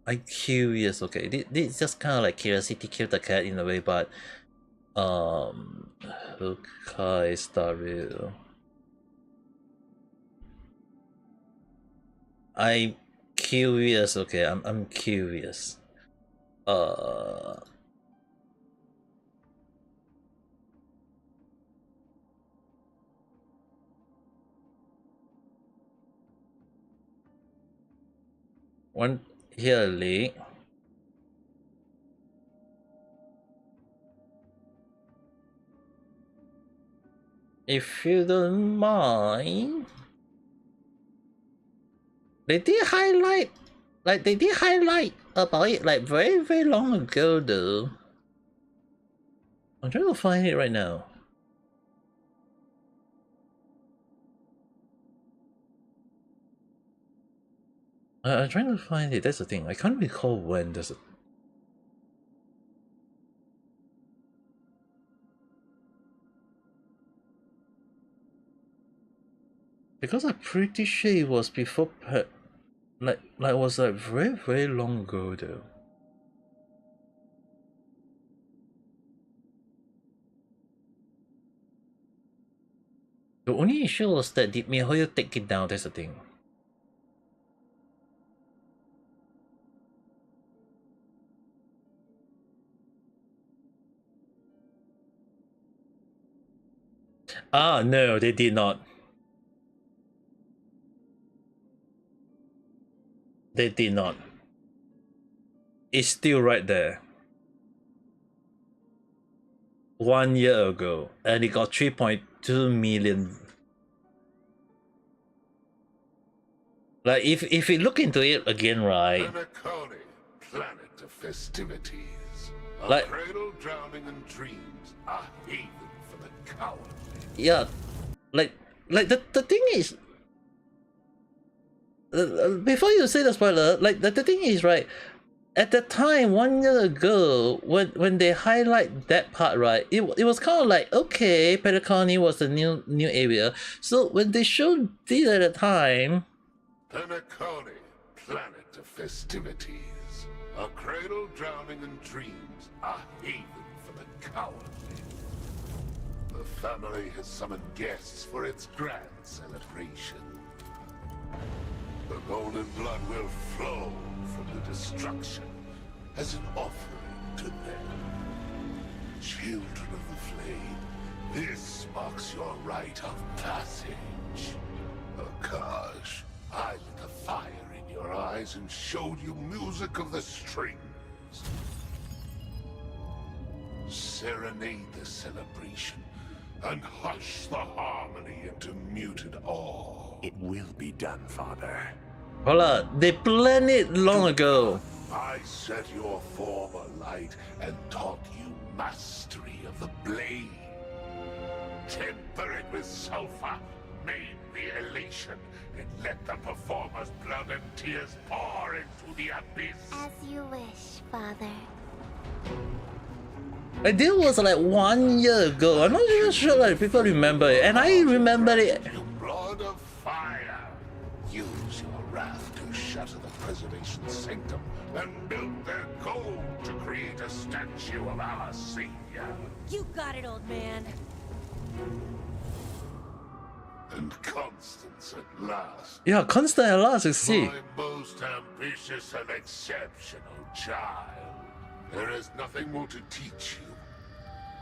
[SPEAKER 1] I'm curious. Okay, this just kind of like curiosity killed the cat in a way, but Honkai Starville. I'm curious. Okay, I'm curious. One here late. If you don't mind, they did highlight about it like very, very long ago though. I'm trying to find it right now. I'm trying to find it. That's the thing. I can't recall when there's a. Because I'm pretty sure it was before like was like very, very long ago though. The only issue was that did MiHoYo take it down? That's the thing. Ah, no, they did not. They did not. It's still right there. 1 year ago, and it got 3.2 million. Like if you look into it again, right?
[SPEAKER 7] Planet of festivities. A
[SPEAKER 1] like
[SPEAKER 7] cradle drowning in dreams, a haven for the cowardly.
[SPEAKER 1] Yeah, like the thing is, before you say the spoiler, like the thing is, right, at the time 1 year ago when they highlight that part, right, it was kind of like, okay, Penacony was the new area. So when they showed this at the time,
[SPEAKER 7] Penacony, planet of festivities. A cradle drowning in dreams, a haven for the cowardly. the family has summoned guests for its grand celebration. The golden blood will flow from the destruction as an offering to them. Children of the flame, this marks your rite of passage. Akash, I lit a fire in your eyes and showed you music of the strings. Serenade the celebration and hush the harmony into muted awe.
[SPEAKER 8] It will be done, Father.
[SPEAKER 1] Hold up, they planned it long ago.
[SPEAKER 7] I set your form alight and taught you mastery of the blade. Temper it with sulfur, made the elation, and let the performer's blood and tears pour into the abyss.
[SPEAKER 2] As you wish, Father.
[SPEAKER 1] Like this was like 1 year ago. I'm not even sure like people remember it, and I remember it.
[SPEAKER 7] You blood of fire, use your wrath to shatter the preservation sanctum and build their gold to create a statue of our savior.
[SPEAKER 9] You got it, old man.
[SPEAKER 7] And Constance at last.
[SPEAKER 1] Yeah, constant at last, you see.
[SPEAKER 7] My most ambitious and exceptional child. There is nothing more to teach you.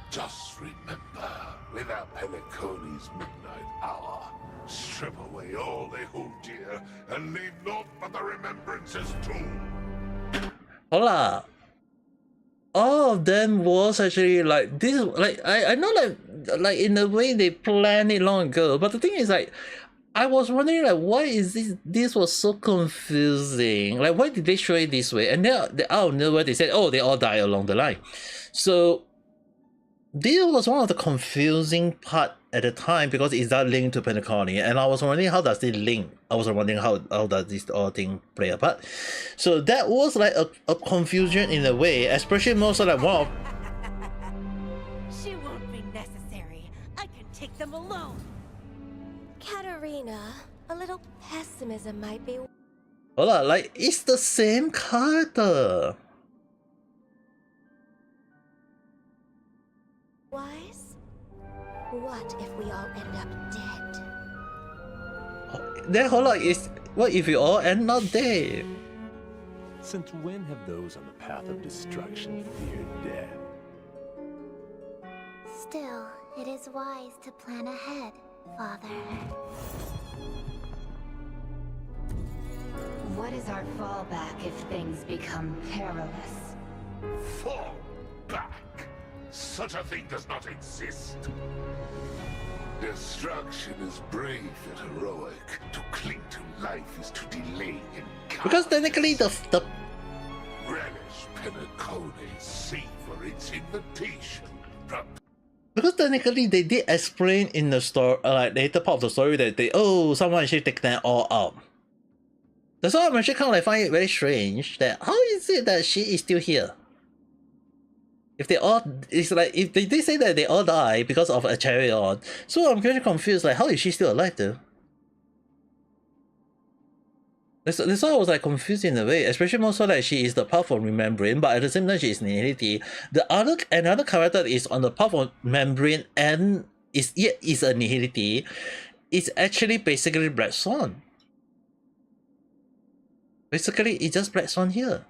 [SPEAKER 7] Just remember, without Peliconi's midnight hour, strip away all they hold dear, and leave naught but the remembrances too.
[SPEAKER 1] Hola. All of them was actually like this. Like I know like in a way they planned it long ago, but the thing is like I was wondering like why is this was so confusing? Like why did they show it this way? And then out of nowhere they said, oh, they all died along the line. So this was one of the confusing part at the time because it's that linked to Pentaconi, and I was wondering how does it link? I was wondering how does this all thing play a part. So that was like a confusion in a way, especially most of like one of
[SPEAKER 9] She won't be necessary. I can take them alone.
[SPEAKER 2] Katarina, a little pessimism might be
[SPEAKER 1] hold on, like it's the same character.
[SPEAKER 2] wise. What if we all end up dead?
[SPEAKER 1] Then hold on, is what if we all end up dead?
[SPEAKER 8] Since when have those on the path of destruction feared death?
[SPEAKER 2] Still, it is wise to plan ahead, Father.
[SPEAKER 10] What is our fallback if things become perilous?
[SPEAKER 7] Fall back. Such a thing does not exist. Destruction is brave and heroic. To cling to life is to delay and
[SPEAKER 1] Because technically the
[SPEAKER 7] relish Penecone's savor its invitation.
[SPEAKER 1] because technically they did explain in the story, like later part of the story that someone actually take them all out. That's why I'm actually kind of like find it very strange that how is it that she is still here? If they all, it's like if they did say that they all die because of a chariot, so I'm very confused. Like, how is she still alive though? That's why I was like confused in a way, especially more so that she is the path of remembering, but at the same time she is nihility. Another character is on the path of remembering and is a nihility. It's actually basically Black Swan. Basically, it's just Black Swan here.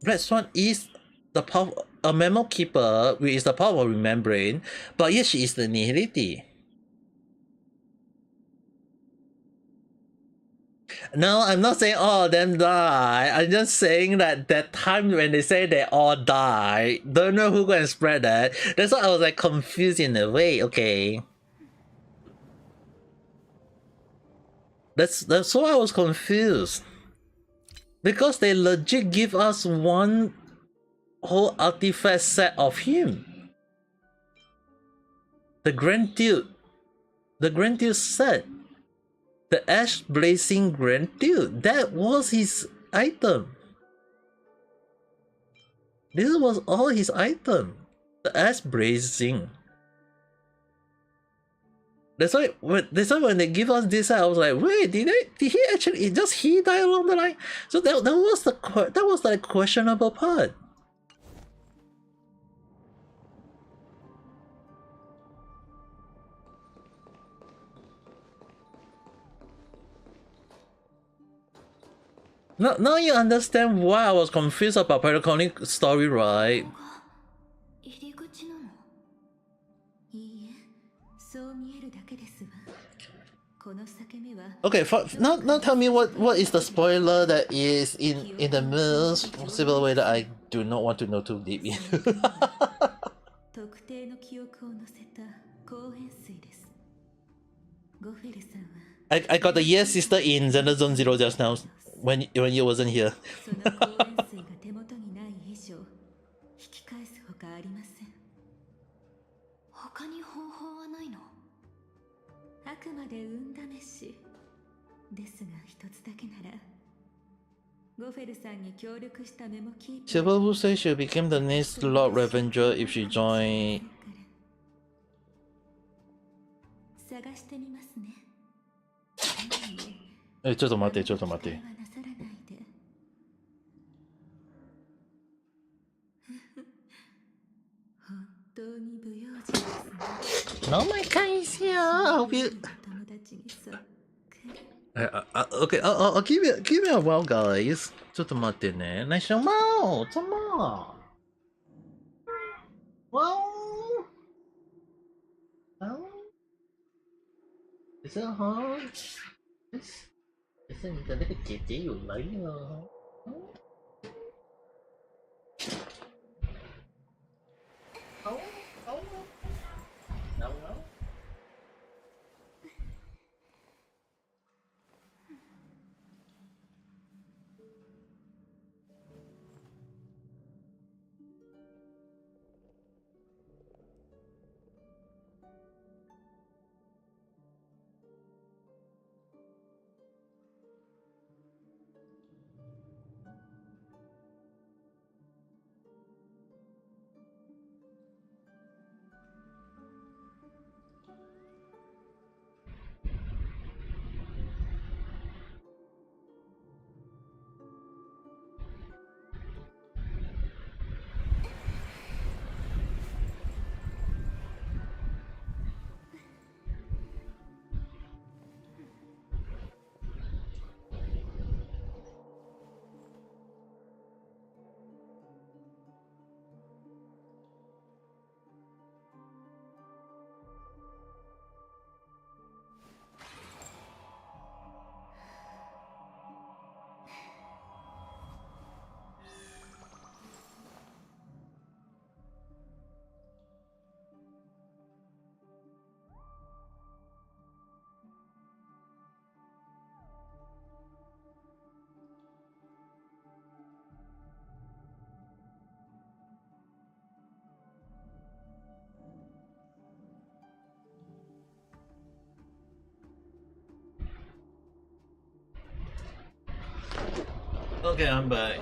[SPEAKER 1] Black Swan is the path, a memo keeper, which is the power of remembering, but yes, she is the nihility. No, I'm not saying all of them die. I'm just saying that time when they say they all die, don't know who gonna spread that. That's why I was like confused in a way. Okay, that's why I was confused, because they legit give us one whole artifact set of him. The Grand Duke set. The Ash Blazing Grand Duke. That was his item. This was all his item. The Ash Blazing. That's why when they give us this, I was like, wait, did he actually he die along the line? So that was the questionable part. Now you understand why I was confused about Paraconic story, right?
[SPEAKER 6] 入り口なの？いいえ、そう見えるだけですわ。この裂け目は
[SPEAKER 1] Okay, now tell me what is the spoiler that is in the most possible way that I do not want to know too deep in.
[SPEAKER 6] 特定の記憶を乗せた光塩水です。ゴフェルさんは
[SPEAKER 1] I got the yes sister in Xander Zone Zero just now when you wasn't here.
[SPEAKER 6] その光塩水が手元にない以上引き返すほかありません。他に方法はないの？あくまで運試しですが、一つだけならゴフェルさんに協力したメモキーパー
[SPEAKER 1] Silver who says she became the next Lord Revenger if she joined.
[SPEAKER 6] 探してみますね。
[SPEAKER 1] ちょっと待って。
[SPEAKER 6] 本当に不用心ですね。
[SPEAKER 1] No, my guys, yeah, I hope you. Okay, I'll give me a while, guys. ちょっと待ってね。来熊猫，怎么？哇哦！ 可是哈，可是你的那个姐姐有来了。好。 Okay, I'm back.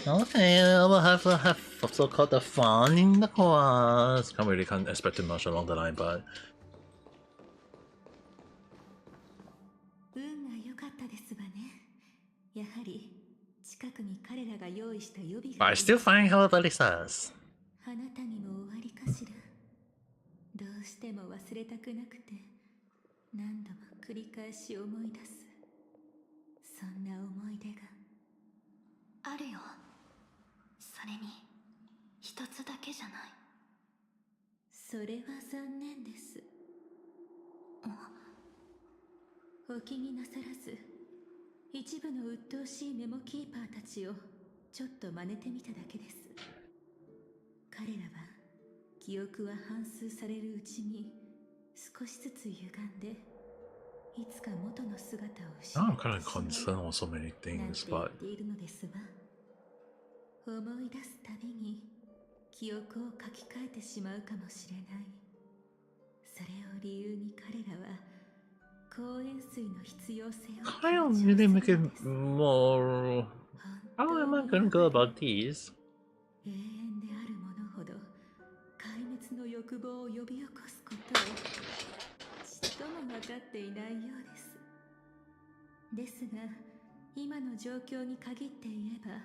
[SPEAKER 1] Okay, I will have so-called the fun in the class. Can't expect too much along the line, but
[SPEAKER 6] 運が良かったですわね。やはり近くに彼らが用意した予備が
[SPEAKER 1] I still find how about this.
[SPEAKER 6] あなたにも終わりかしら。どうしても忘れたくなくて何度も繰り返し思い出す。そんな思い出があるよ。それに一つだけじゃない。それは残念です。お気になさらず、一部の鬱陶しいメモキーパーたちをちょっと真似てみただけです。彼らは記憶は反芻されるうちに少しずつ歪んで、いつか元の姿を失
[SPEAKER 1] I'm
[SPEAKER 6] って
[SPEAKER 1] kind of concerned on so many
[SPEAKER 6] なん
[SPEAKER 1] things,
[SPEAKER 6] て言っ
[SPEAKER 1] but
[SPEAKER 6] ているのですわ。思い出すたびに記憶を書き換えてしまうかもしれない。それを理由に彼らは光塩水の必要性を
[SPEAKER 1] I don't really make it more. How am I gonna go about these?
[SPEAKER 6] 永遠であるものほど壊滅の欲望を呼び起こすことをちっとも分かっていないようです。ですが、今の状況に限って言えば、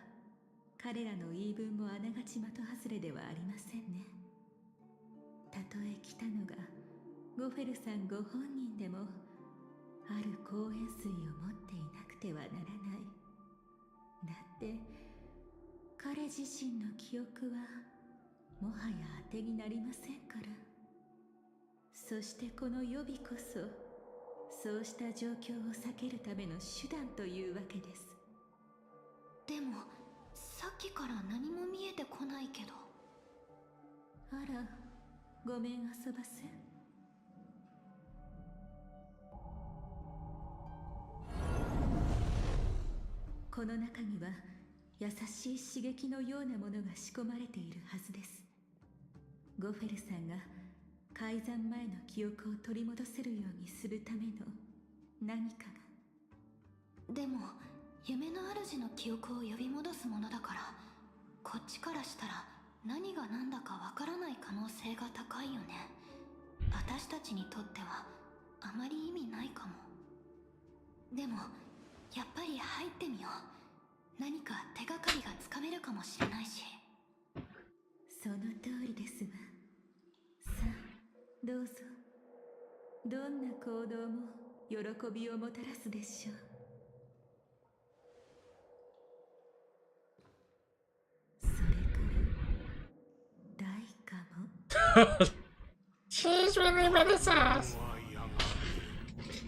[SPEAKER 6] 彼らの言い分もあながち的外れではありませんね。たとえ来たのがゴフェルさんご本人でも、ある公園水を持っていなくてはならない。だって彼自身の記憶はもはや当てになりませんから。そしてこの予備こそ、そうした状況を避けるための手段というわけです。
[SPEAKER 2] でもさっきから何も見えてこないけど。
[SPEAKER 6] あら、ごめんあそばせ。この中には優しい刺激のようなものが仕込まれているはずです。ゴフェルさんが改ざん前の記憶を取り戻せるようにするための何かが。
[SPEAKER 2] でも夢の主の記憶を呼び戻すものだから、こっちからしたら何が何だかわからない可能性が高いよね。私たちにとってはあまり意味ないかも。でもやっぱり入ってみよう。何か手がかりがつかめるかもしれないし。
[SPEAKER 6] その通りですわ。さあどうぞ。どんな行動も喜びをもたらすでしょう。それから代価も。
[SPEAKER 11] She's really really sass.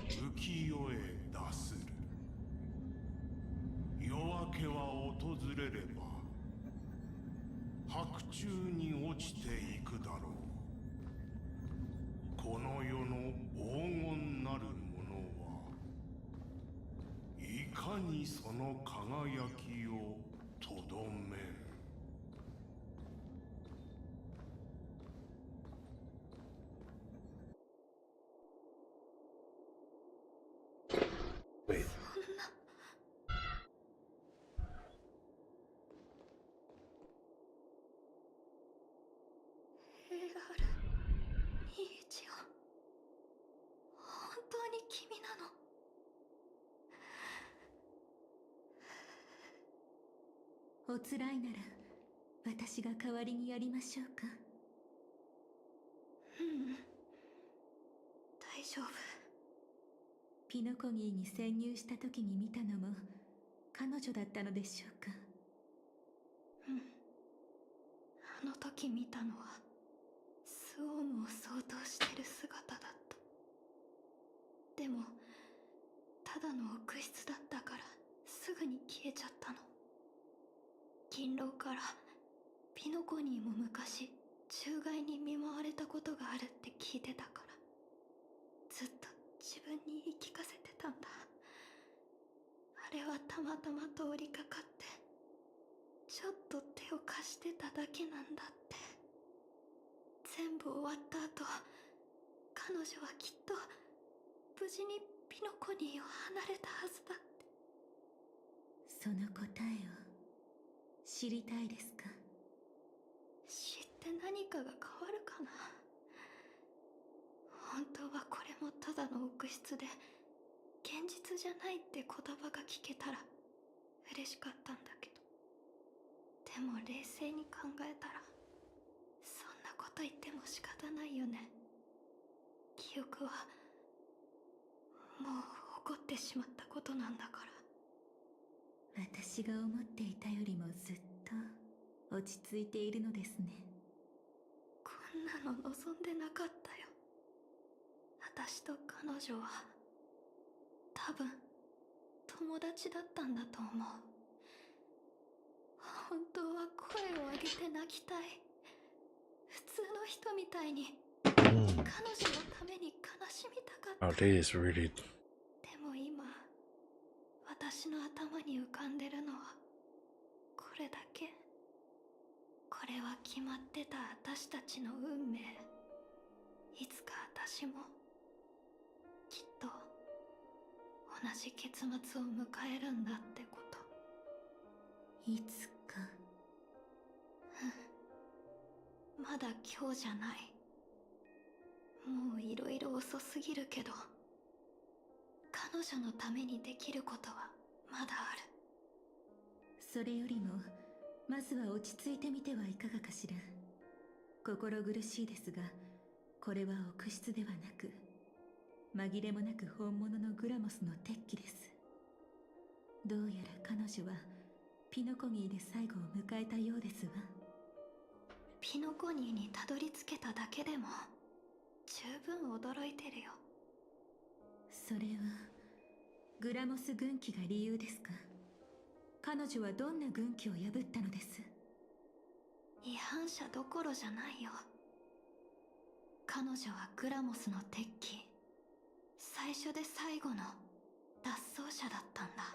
[SPEAKER 3] 浮世へ出する。夜明けは訪れれば白昼に落ちていくだろう。この世の黄金なるものはいかにその輝きをとどめる。
[SPEAKER 1] Wait.
[SPEAKER 2] 本当に君なの？
[SPEAKER 6] おつらいなら私が代わりにやりましょうか。
[SPEAKER 2] 大丈夫。
[SPEAKER 6] ピノコギーに潜入した時に見たのも彼女だったのでしょうか。
[SPEAKER 2] あの時見たのはスオームを相当してる姿だった。でもただの臆室だったからすぐに消えちゃったの。勤労からピノコニーも昔虫害に見舞われたことがあるって聞いてたから、ずっと自分に言い聞かせてたんだ。あれはたまたま通りかかってちょっと手を貸してただけなんだって。全部終わった後、彼女はきっと無事にピノコニーを離れたはずだって。
[SPEAKER 6] その答えを知りたいですか？
[SPEAKER 2] 知って何かが変わるかな。本当はこれもただの臆室で現実じゃないって言葉が聞けたら嬉しかったんだけど、でも冷静に考えたらそんなこと言っても仕方ないよね。記憶はもう起こってしまったことなんだから。
[SPEAKER 6] 私が思っていたよりもずっと落ち着いているのですね。
[SPEAKER 2] こんなの望んでなかったよ。私と彼女は多分友達だったんだと思う。本当は声を上げて泣きたい。普通の人みたいに彼女のために悲しみたかった。
[SPEAKER 1] Oh, this is really.
[SPEAKER 2] でも今私の頭に浮かんでるのはこれだけ。これは決まってた私たちの運命。いつか私もきっと同じ結末を迎えるんだってこと。
[SPEAKER 6] いつか。
[SPEAKER 2] まだ今日じゃない。もういろいろ遅すぎるけど、
[SPEAKER 6] 彼女のためにできることはまだある。それよりもまずは落ち着いてみてはいかがかしら。心苦しいですが、これは臆室ではなく紛れもなく本物のグラモスの鉄器です。どうやら彼女はピノコニーで最後を迎えたようですわ。ピノコニーにたどり着けただけでも十分驚いてるよ。それはグラモス軍旗が理由ですか？彼女はどんな軍旗を破ったのです？違反者どころじゃないよ。彼女はグラモスの鉄器、最初で最後の脱走者だったんだ。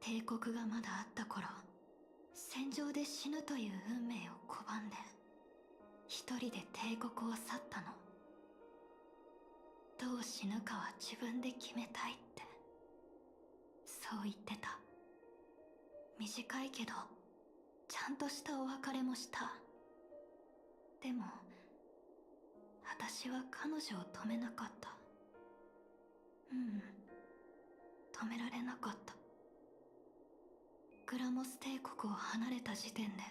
[SPEAKER 6] 帝国がまだあった頃、戦場で死ぬという運命を拒んで一人で帝国を去ったの。どう死ぬかは自分で決めたいって、そう言ってた。短いけどちゃんとしたお別れもした。でも私は彼女を止めなかった。止められなかった。グラモス帝国を離れた時点で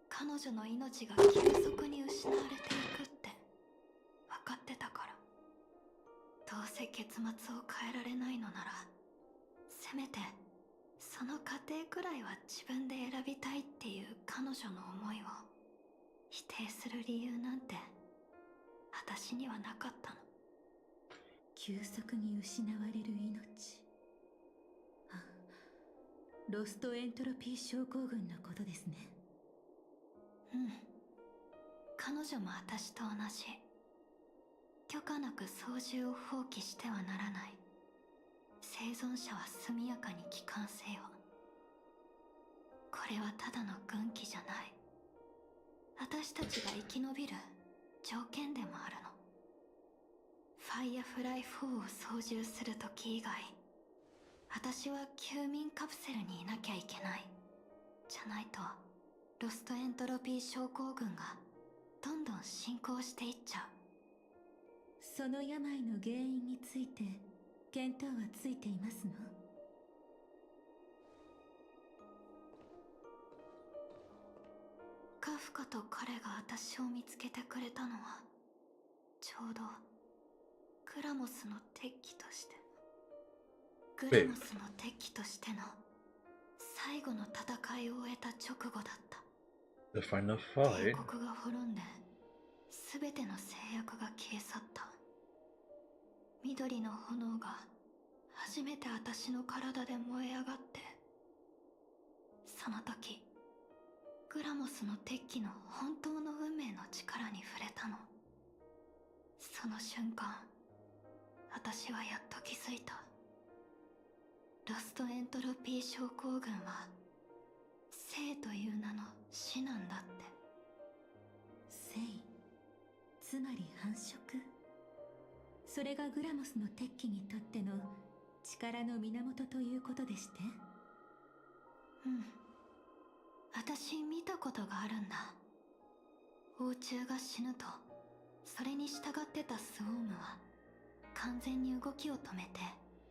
[SPEAKER 6] 彼女の命が急速に失われていくって分かってたから。どうせ結末を変えられないのなら、せめてその過程くらいは自分で選びたいっていう彼女の思いを否定する理由なんて私にはなかったの。急速に失われる命。ロストエントロピー症候群のことですね。彼女も私と同じ。許可なく操縦を放棄してはならない。生存者は速やかに帰還せよ。これはただの軍旗じゃない。私たちが生き延びる条件でもあるの。ファイアフライ4を操縦するとき以外、私は休眠カプセルにいなきゃいけない。じゃないとロストエントロピー症候群がどんどん進行していっちゃう。その病の原因について見当はついていますの？カフカと彼が私を見つけてくれたのはちょうどグラモスの鉄器として、グラモスの鉄器としての最後の戦いを終えた直後だった。
[SPEAKER 1] The final
[SPEAKER 6] 帝
[SPEAKER 1] fight?
[SPEAKER 6] 国が滅んで全ての制約が消え去った。緑の炎が初めて私の体で燃え上がって、その時グラモスの鉄器の本当の運命の力に触れたの。その瞬間、私はやっと気づいた。ロストエントロピー症候群は生という名の死なんだって。生、つまり繁殖。それがグラモスの鉄器にとっての力の源ということでして。私見たことがあるんだ。王虫が死ぬとそれに従ってたスウォームは完全に動きを止めて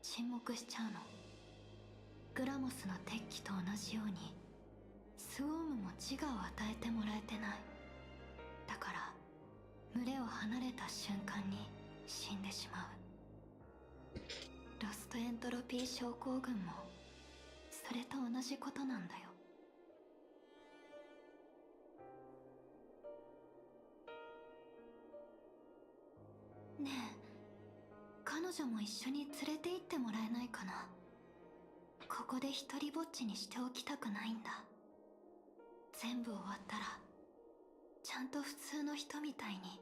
[SPEAKER 6] 沈黙しちゃうの。グラモスの鉄器と同じようにスウォームも自我を与えてもらえてない。だから群れを離れた瞬間に死んでしまう。ロストエントロピー症候群もそれと同じことなんだよ。ねえ、彼女も一緒に連れて行ってもらえないかな。ここで一人ぼっちにしておきたくないんだ。全部終わったらちゃんと普通の人みたいに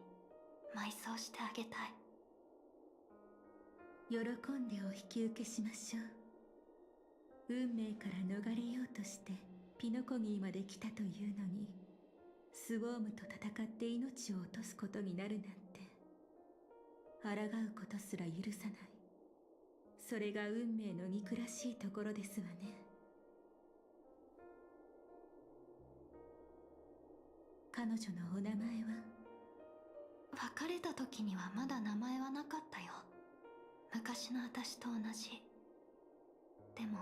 [SPEAKER 6] 埋葬してあげたい。喜んでお引き受けしましょう。運命から逃れようとしてピノコギーまで来たというのに、スウォームと戦って命を落とすことになるなんて、抗うことすら許さない。それが運命の憎らしいところですわね。彼女のお名前は？別れた時にはまだ名前はなかったよ。昔の私と同じ。でも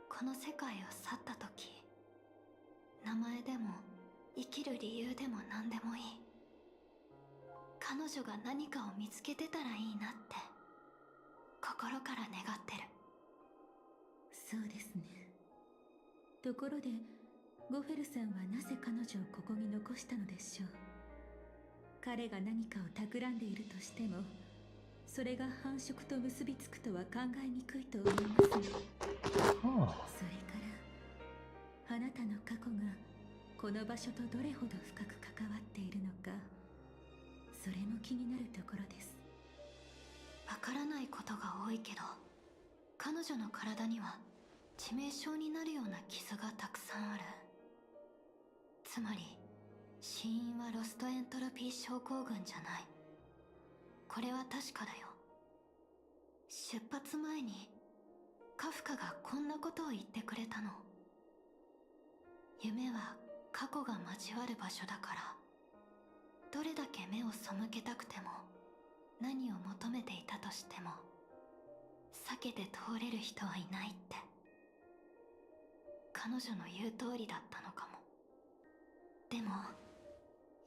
[SPEAKER 6] この世界を去った時、名前でも生きる理由でも何でもいい。彼女が何かを見つけてたらいいなって心から願ってる。そうですね。ところでゴフェルさんはなぜ彼女をここに残したのでしょう。彼が何かを企んでいるとしても、それが繁殖と結びつくとは考えにくいと思いますね。それからあなたの過去がこの場所とどれほど深く関わっているのか、それも気になるところです。わからないことが多いけど、彼女の体には致命傷になるような傷がたくさんある。つまり死因はロストエントロピー症候群じゃない。これは確かだよ。出発前にカフカがこんなことを言ってくれたの。夢は過去が交わる場所だから、どれだけ目を背けたくても何を求めていたとしても避けて通れる人はいないって。彼女の言う通りだったのかも。でも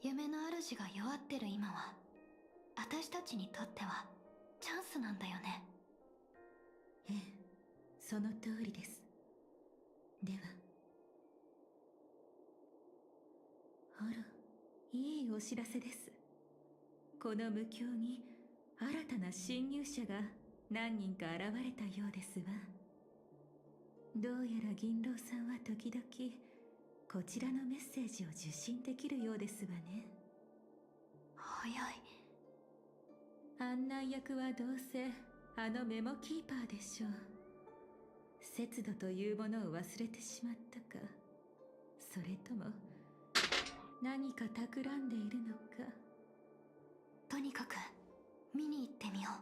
[SPEAKER 6] 夢の主が弱ってる今は、私たちにとってはチャンスなんだよね。ええ、その通りです。では。あら、いいお知らせです。この無境に新たな侵入者が何人か現れたようですわ。どうやら銀狼さんは時々こちらのメッセージを受信できるようですわね。早い。案内役はどうせあのメモキーパーでしょう。節度というものを忘れてしまったか、それとも何か企んでいるのか。とにかく見に行ってみよう。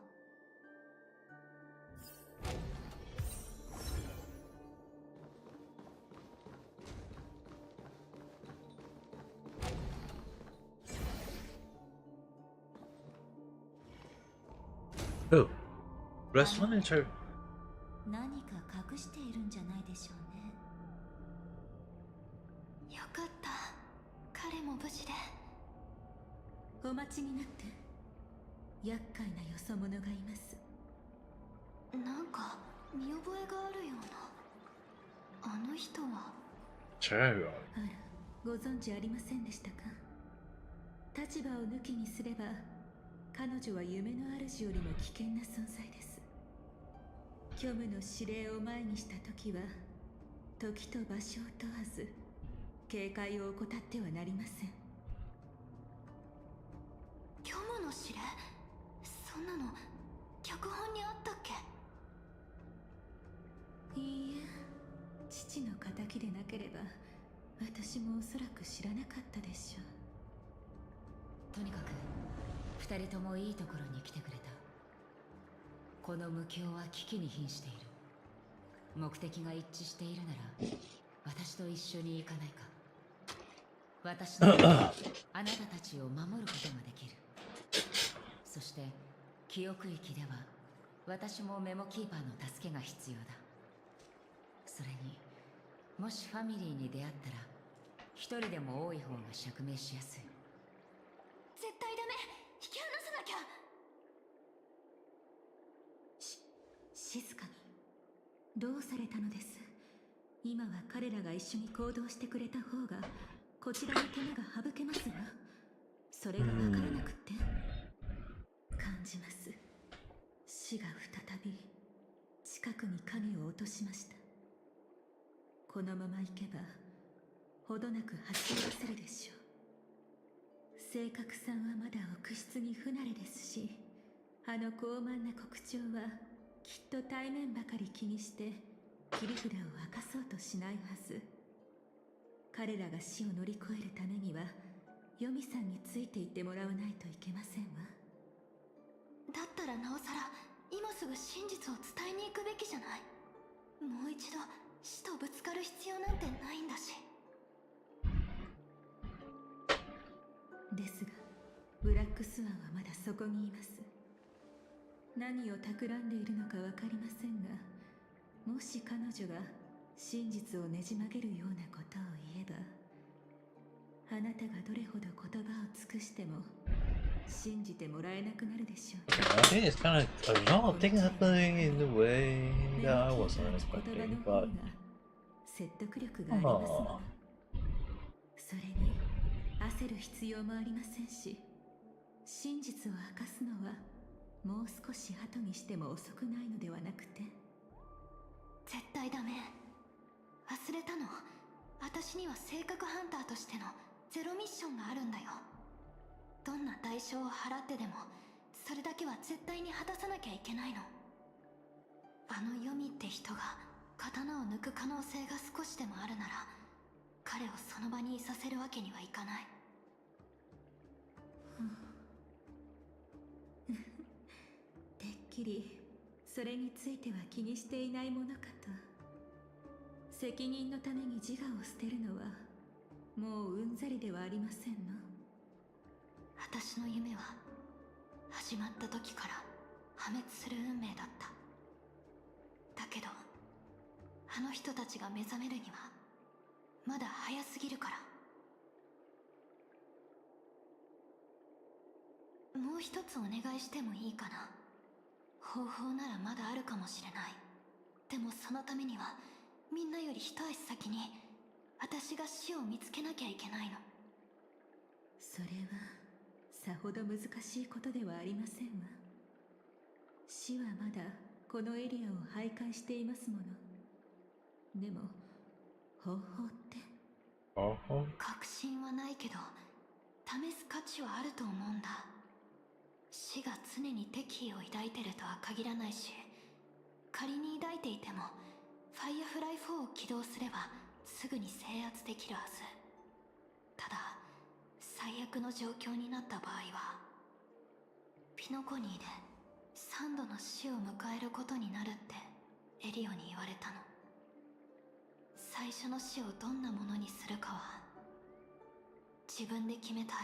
[SPEAKER 1] Oh, restaurant in China.
[SPEAKER 6] 何か隠しているんじゃないでしょうね。よかった、彼も無事で。お待ちになって。厄介なよそ者がいます。なんか見覚えがあるような。あの人は
[SPEAKER 1] China.
[SPEAKER 6] あら、ご存知ありませんでしたか。立場を抜きにすれば彼女は夢の主よりも危険な存在です。虚無の指令を前にした時は、時と場所を問わず警戒を怠ってはなりません。虚無の指令？そんなの脚本にあったっけ？いいえ、父の仇でなければ私もおそらく知らなかったでしょう。とにかく二人ともいいところに来てくれた。この無境は危機に瀕している。目的が一致しているなら私と一緒に行かないか。私のあなたたちを守ることができる。そして記憶域では私もメモキーパーの助けが必要だ。それにもしファミリーに出会ったら一人でも多い方が釈明しやすい。絶対ダメ、引き離さなきゃ。静かに。どうされたのです。今は彼らが一緒に行動してくれた方がこちらの手間が省けますわ。それが分からなくって感じます。死が再び近くに影を落としました。このまま行けばほどなく走り出せるでしょう。正確さんはまだ奥室に不慣れですし、あの高慢な国長はきっと対面ばかり気にして切り札を明かそうとしないはず。彼らが死を乗り越えるためにはヨミさんについていってもらわないといけませんわ。だったらなおさら今すぐ真実を伝えに行くべきじゃない。もう一度死とぶつかる必要なんてないんだし。ですがブラックスワンはまだそこにいます。何を企んでいるのかわかりませんが、もし彼女が真実をねじ曲げるようなことを言えば、あなたがどれほど言葉を尽くしても信じてもらえなくなるでしょう。
[SPEAKER 1] I think it's kind of a lot of things happening in the way that I wasn't expecting, but
[SPEAKER 6] 説得力がありますわ。それに焦る必要もありませんし、真実を明かすのはもう少し後にしても遅くないのではなくて。
[SPEAKER 2] 絶対ダメ。忘れたの。私には性格ハンターとしてのゼロミッションがあるんだよ。どんな代償を払ってでもそれだけは絶対に果たさなきゃいけないの。あのヨミって人が刀を抜く可能性が少しでもあるなら、彼をその場にいさせるわけにはいかない。
[SPEAKER 6] てっきりそれについては気にしていないものかと。責任のために自我を捨てるのはもううんざりではありませんの。
[SPEAKER 2] 私の夢は始まった時から破滅する運命だった。だけどあの人たちが目覚めるにはまだ早すぎるから。もう一つお願いしてもいいかな。方法ならまだあるかもしれない。でもそのためにはみんなより一足先に私が死を見つけなきゃいけないの。
[SPEAKER 6] それはさほど難しいことではありませんわ。死はまだこのエリアを徘徊していますもの。でも方法って
[SPEAKER 2] 確信はないけど試す価値はあると思うんだ。死が常に敵意を抱いてるとは限らないし、仮に抱いていてもファイアフライ4を起動すればすぐに制圧できるはず。ただ最悪の状況になった場合はピノコニーで3度の死を迎えることになるってエリオに言われたの。最初の死をどんなものにするかは自分で決めたい。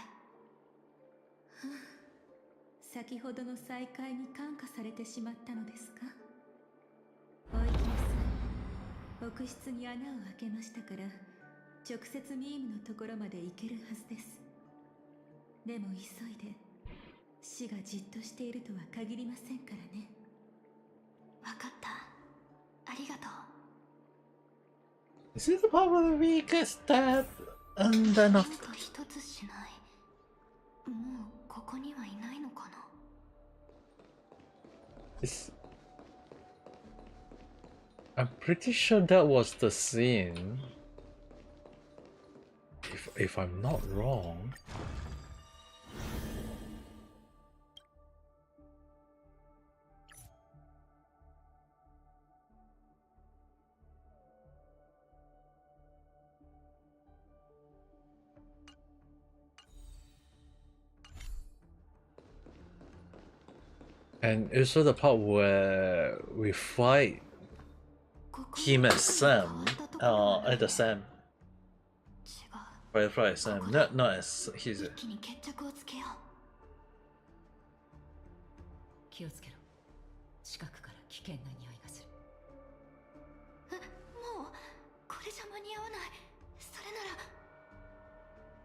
[SPEAKER 6] 先ほどの再会に感化されてしまったのですか。お行きなさい。奥室に穴を開けましたから直接ミームのところまで行けるはずです。でも急いで。死がじっとしているとは限りませんからね。
[SPEAKER 2] わかった。ありがとう。
[SPEAKER 1] Is it the part where we get stabbed and then
[SPEAKER 2] なんか一つしない。もうここにはいないのかな。
[SPEAKER 1] I'm pretty sure that was the scene. If I'm not wrong. And also the part where we fight him and Sam, at the Sam. Firefly Sam, not as he's a...
[SPEAKER 6] 気をつけろ。近くから危険な匂いがする。
[SPEAKER 2] もうこれじゃ間に合わない。それなら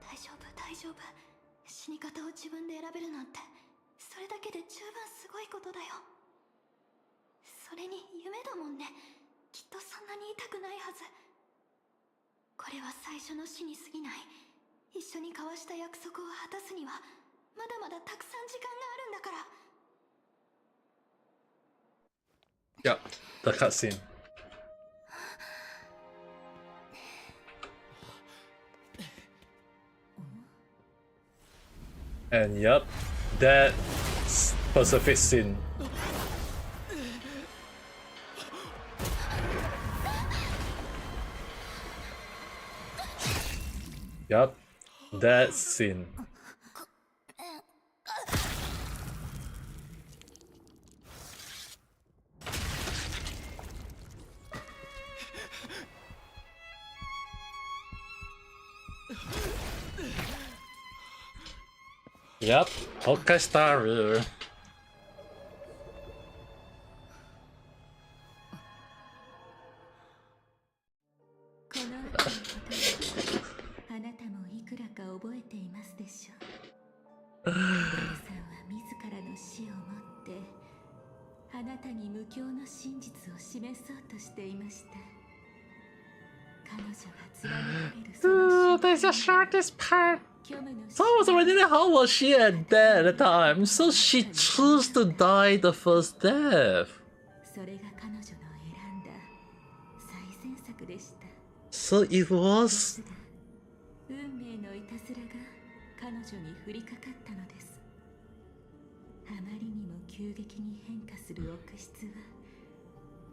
[SPEAKER 2] 大丈夫大丈夫。死に方を自分で選べるなんてそれだけで十分すごいことだよ。それに夢だもんね。きっとそんなに痛くないはず。これは最初の死に過ぎない。一緒に交わした約束を果たすにはまだまだたくさん時間があるんだから。
[SPEAKER 1] Yep, the cutscene. And yep, that's Pacific scene. Yep, that scene. Yep, Honkai Star.
[SPEAKER 6] あなたもいくらか覚えていますでしょう。ホタルさんは自らの死をもってあなたに無境の真実を示そうとしていました。彼女が貫かれるその
[SPEAKER 1] There's the shortest part. So I was already there. How was she at that at the time? So she chose to die the first death.
[SPEAKER 6] それが彼女の選んだ最善策でした。
[SPEAKER 1] So it was.
[SPEAKER 6] 運命のいたずらが彼女に降りかかったのです。あまりにも急激に変化する奥室は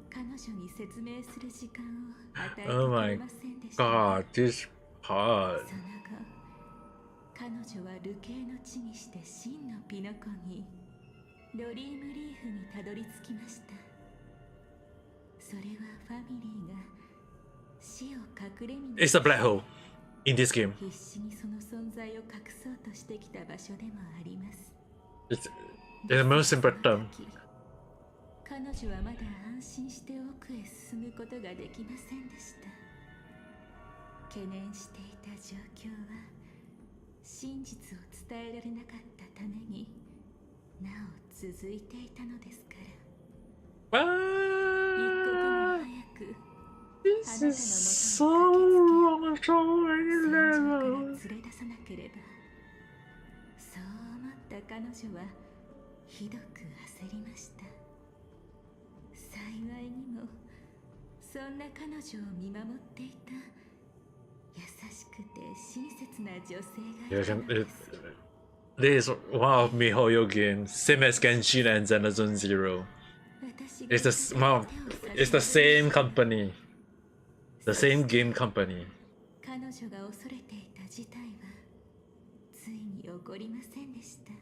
[SPEAKER 6] 彼女に説明する時間を与えてくれませんでした。
[SPEAKER 1] God, this part.
[SPEAKER 6] その後、彼女は流刑の地にして真のピノコにドリームリーフにたどり着きました。それはファミリーが死を隠れみに
[SPEAKER 1] It's a black hole in this game.
[SPEAKER 6] 必死にその存在を隠そうとしてきた場所でもあります。
[SPEAKER 1] It's the most important.
[SPEAKER 6] 彼女はまだ安心して奥へ進むことができませんでした。懸念していた状況は真実を伝えられなかったためになお続いていたのですから。一刻も早く
[SPEAKER 1] This is so wrong on so many levels.
[SPEAKER 6] 連れ出さなければ。そう思った彼女はひどく焦りました。幸いにもそんな彼女を見守っていた優しくて親切な女性がいたのです。
[SPEAKER 1] This is one of Mihoyo games, same as Genshin and Zenazone Zero. It's the same company, the same game company.
[SPEAKER 6] 彼女が恐れていた事態はついに起こりませんでした。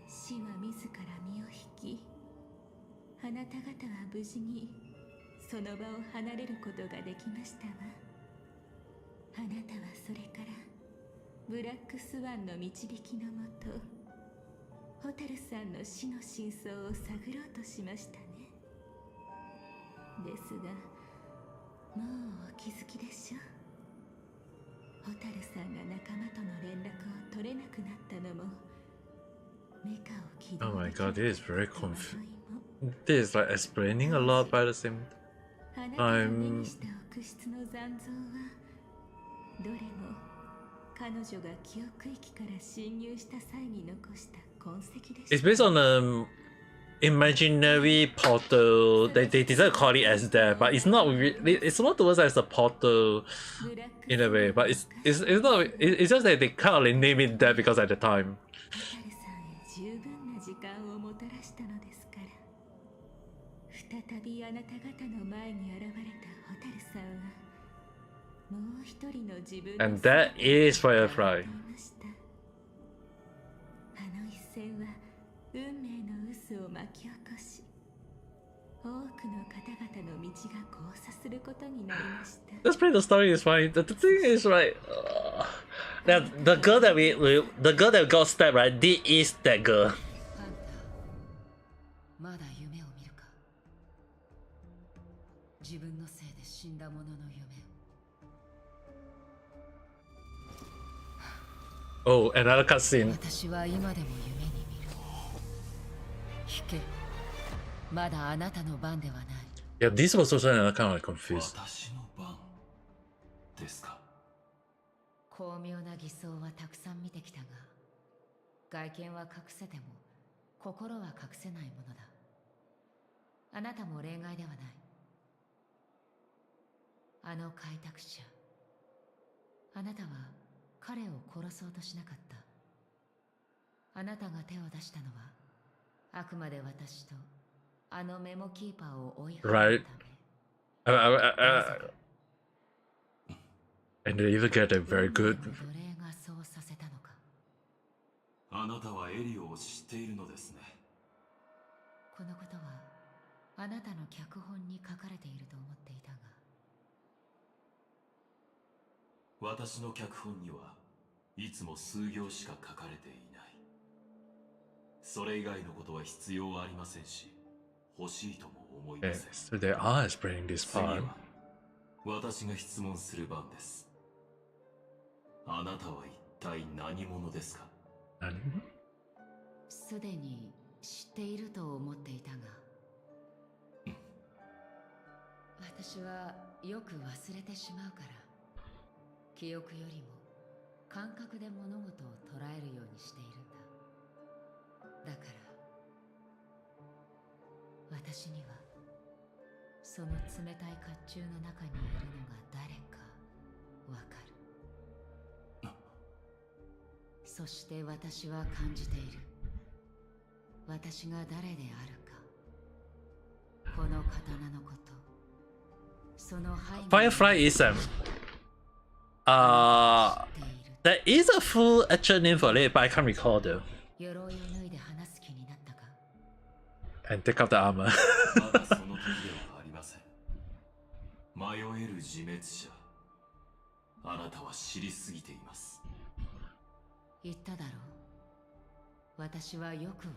[SPEAKER 6] 死は自ら身を引き、あなた方は無事にその場を離れることができましたわ。あなたはそれからブラックスワンの導きのもとホタルさんの死の真相を探ろうとしましたね。ですがもうお気づきでしょう。ホタルさんが仲間との連絡を取れなくなったのもメカを起動
[SPEAKER 1] Oh my god, this is very confusing. This is like explaining a lot by the same
[SPEAKER 6] あなたが目
[SPEAKER 1] time.
[SPEAKER 6] にした奥室の残像はどれも彼女が記憶域から侵入した際に残した痕跡でした。
[SPEAKER 1] It's based on imaginary portal. They decided to call it as that, but it's not really. It's not towards as a portal in a way, but it's not. It's just that they kind of like name it that because at the time.
[SPEAKER 6] ホタルさんへ十分な時間をもたらしたのですから。再びあなた方の前に現れたホタルさんはもう一人の自分の
[SPEAKER 1] And that is Firefly.
[SPEAKER 6] あの一戦は運命の渦を巻き起こし多くの方々の道が交差することになりました。
[SPEAKER 1] This part of the story is fine. The thing is right. The girl that the girl that got stabbed, right? This is that girl.
[SPEAKER 12] まだ夢を見るか。自分のせいで死んだ者の夢。
[SPEAKER 1] Oh, another cutscene.
[SPEAKER 12] 私は今でも夢に見る。引け。まだあなたの番ではない。
[SPEAKER 1] Yeah, this was also another kind of like confused.
[SPEAKER 3] 私の番ですか。
[SPEAKER 12] 巧妙な偽装はたくさん見てきたが、外見は隠せても心は隠せないものだ。あなたも例外ではない。あの開拓者、あなたは彼を殺そうとしなかった。あなたが手を出したのはあくまで私とあのメモキーパーを追い払うため。
[SPEAKER 1] And they even get a very good.
[SPEAKER 12] 奴隷がそうさせたのか。
[SPEAKER 3] あなたはエリオを知っているのですね。
[SPEAKER 12] このことはあなたの脚本に書かれていると思っていたが。
[SPEAKER 3] 私の脚本にはいつも数行しか書かれていない。それ以外のことは必要ありませんし、欲しいとも思いません。
[SPEAKER 1] So they are explaining this part.
[SPEAKER 13] 私が質問する番です。あなたは一体何者ですか？
[SPEAKER 1] 何？
[SPEAKER 12] すでに知っていると思っていたが、私はよく忘れてしまうから、記憶よりも感覚で物事を捉えるようにしているんだ。だから私にはその冷たい甲冑の中にいるのが誰かわかる。そして私は感じている。私が誰であるか、この刀のこと、その背後
[SPEAKER 1] Firefly is there is a full actual name for it, but I can't recall though.
[SPEAKER 12] 鎧を脱いで話す気になったか?
[SPEAKER 1] And take out the armor.
[SPEAKER 13] まだその時ではありません。迷える自滅者。あなたは知りすぎています。
[SPEAKER 12] 言っただろう。私はよく忘れる。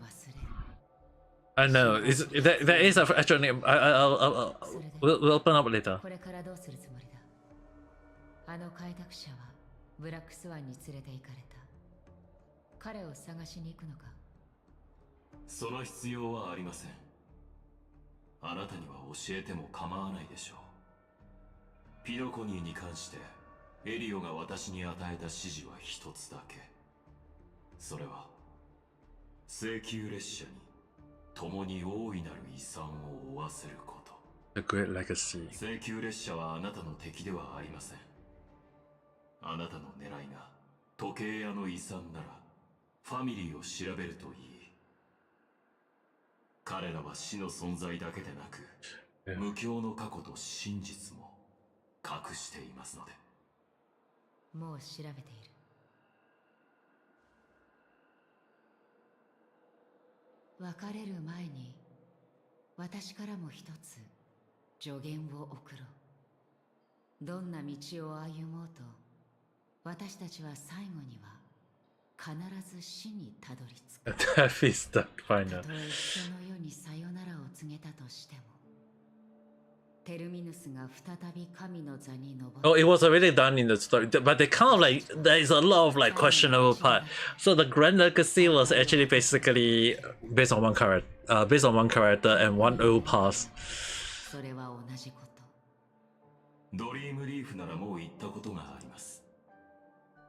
[SPEAKER 1] I know. There is an actual name. We'll open up later.
[SPEAKER 12] これからどうするつもりだ？あの開拓者はブラックスワンに連れて行かれた。彼を探しに行くのか？
[SPEAKER 13] その必要はありません。あなたには教えても構わないでしょう。ピノコニーに関してエリオが私に与えた指示は一つだけ。それは請求列車に共に大いなる遺産を負わせること。
[SPEAKER 1] The Great Legacy.
[SPEAKER 13] 請求列車はあなたの敵ではありません。あなたの狙いが時計屋の遺産ならファミリーを調べるといい。彼らは死の存在だけでなく、無境の過去と真実も隠していますので。
[SPEAKER 12] もう調べている。別れる前に私からも一つ助言を送ろう。どんな道を歩もうと、私たちは最後には必ず死にたどり着く。
[SPEAKER 1] Death is the final.
[SPEAKER 12] たとえ人の世にさよならを告げたとしても、テルミヌスが再び神の座に登る。
[SPEAKER 1] Oh, it was already done in the story, but they kind of like there is a lot of like questionable part. So the Grand Legacy was actually basically based on one character and one old past.
[SPEAKER 12] それは同じこと。
[SPEAKER 13] ドリームリーフならもう言ったことがあります。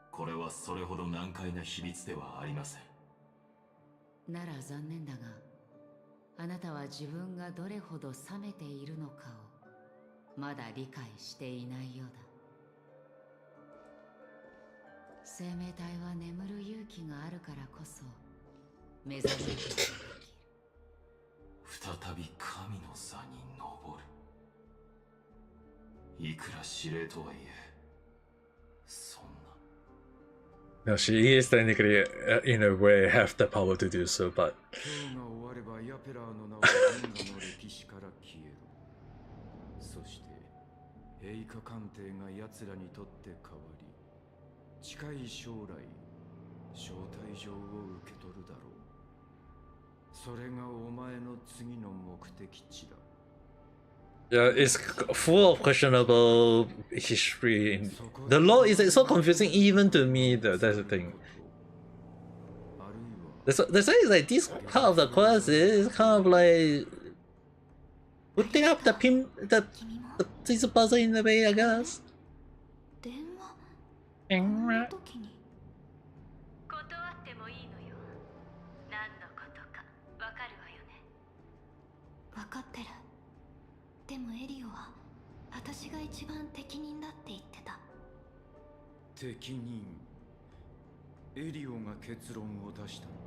[SPEAKER 13] これはそれほど難解な秘密ではありません。
[SPEAKER 12] なら残念だが、あなたは自分がどれほど冷めているのかをまだ理解していないようだ。生命体は眠る勇気があるからこそ目覚めることができる。
[SPEAKER 13] 再び神の座に登る。いくら司令とはいえ、そんな。
[SPEAKER 1] No, she is technically, in a way, have the power to do so, but
[SPEAKER 14] 今日が終わればヤペラーの名は銀河の歴史から消える。そして陛下官邸が奴らにとって変わり、近い将来招待状を受け取るだろう。それがお前の次の目的地だ。
[SPEAKER 1] yeah, it's full of questionable history. The law is so confusing even to me, though. That's the thing. That's why it's like this part of the quest is kind of like putting up the this puzzle in a way, I guess.
[SPEAKER 6] 電話この時に断ってもいいのよ。何のことかわかるわよね。わかってる。でもエリオは私が一番適任だって言ってた。
[SPEAKER 14] 適任。エリオが結論を出したのか。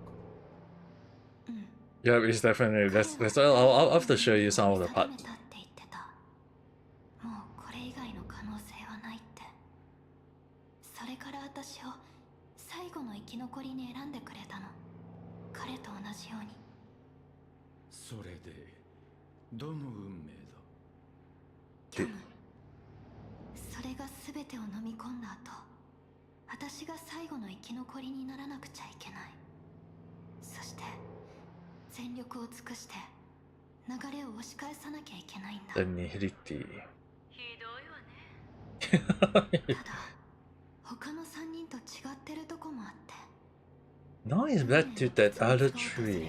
[SPEAKER 1] Yeah, it's definitely. I'll have to show you some of the parts.
[SPEAKER 6] もうこれ以外の可能性はないって。それから私を最後の生き残りに選んでくれたの。彼と同じように。
[SPEAKER 14] それでどの運命だ？
[SPEAKER 6] キャム。それが全てを飲み込んだ後、私が最後の生き残りにならなくちゃいけない。そして全力を尽くして流れを押し返さなきゃいけないんだ。
[SPEAKER 1] The nihility.
[SPEAKER 6] ひどいわね。
[SPEAKER 1] Now he's back to that other tree.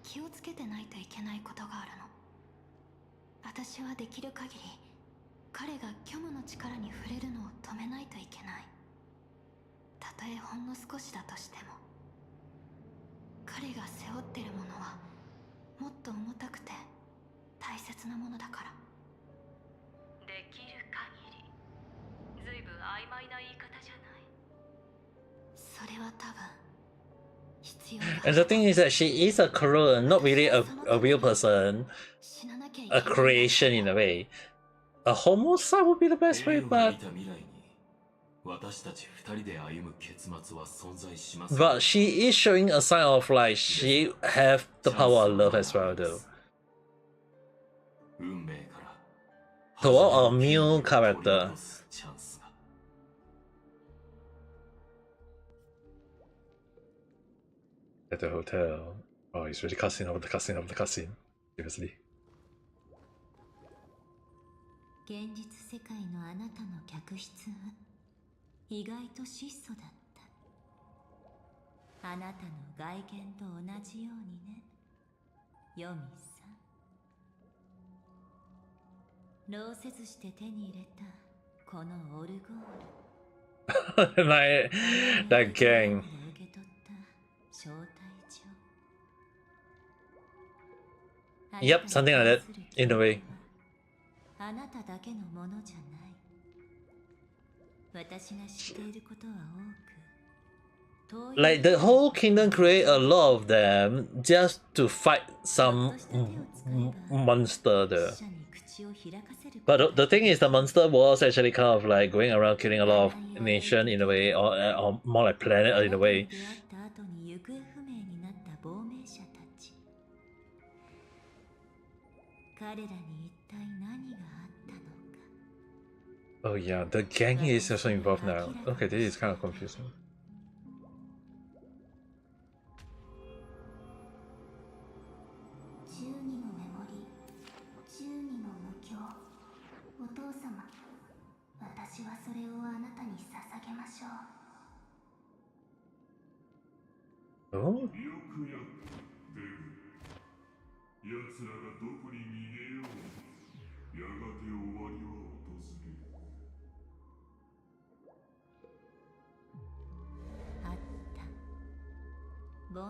[SPEAKER 2] 気をつけてないといけないことがあるの。私はできる限り彼が虚無の力に触れるのを止めないといけない。たとえほんの少しだとしても。彼が背負ってるものはもっと重たくて大切なものだから。
[SPEAKER 6] できる限り。ずいぶん曖昧な言い方じゃない。
[SPEAKER 2] それは多分。
[SPEAKER 1] And the thing is that she is a clone, not really a real person, a creation in a way. A homicide would be the best way, but she is showing a sign of like she have the power of love as well, though. Toward a new character. At the hotel. Oh, he's really cussing over the cussing over the cussing. Seriously.
[SPEAKER 6] 現実世界のあなたの客室は意外と質素だった。あなたの外見と同じようにね、ヨミさん。労せずして手に入れたこのオルゴール。
[SPEAKER 1] Like that gang. Yep, something like that, in a way.
[SPEAKER 6] あなただけのものじゃない。私が知っていることは多く。
[SPEAKER 1] Like the whole kingdom create a lot of them just to fight some monster there. But the thing is, the monster was actually kind of like going around killing a lot of nation in a way, or more like planet in a way. Oh yeah, the gang is also involved now. Okay, this is kind of confusing. Oh?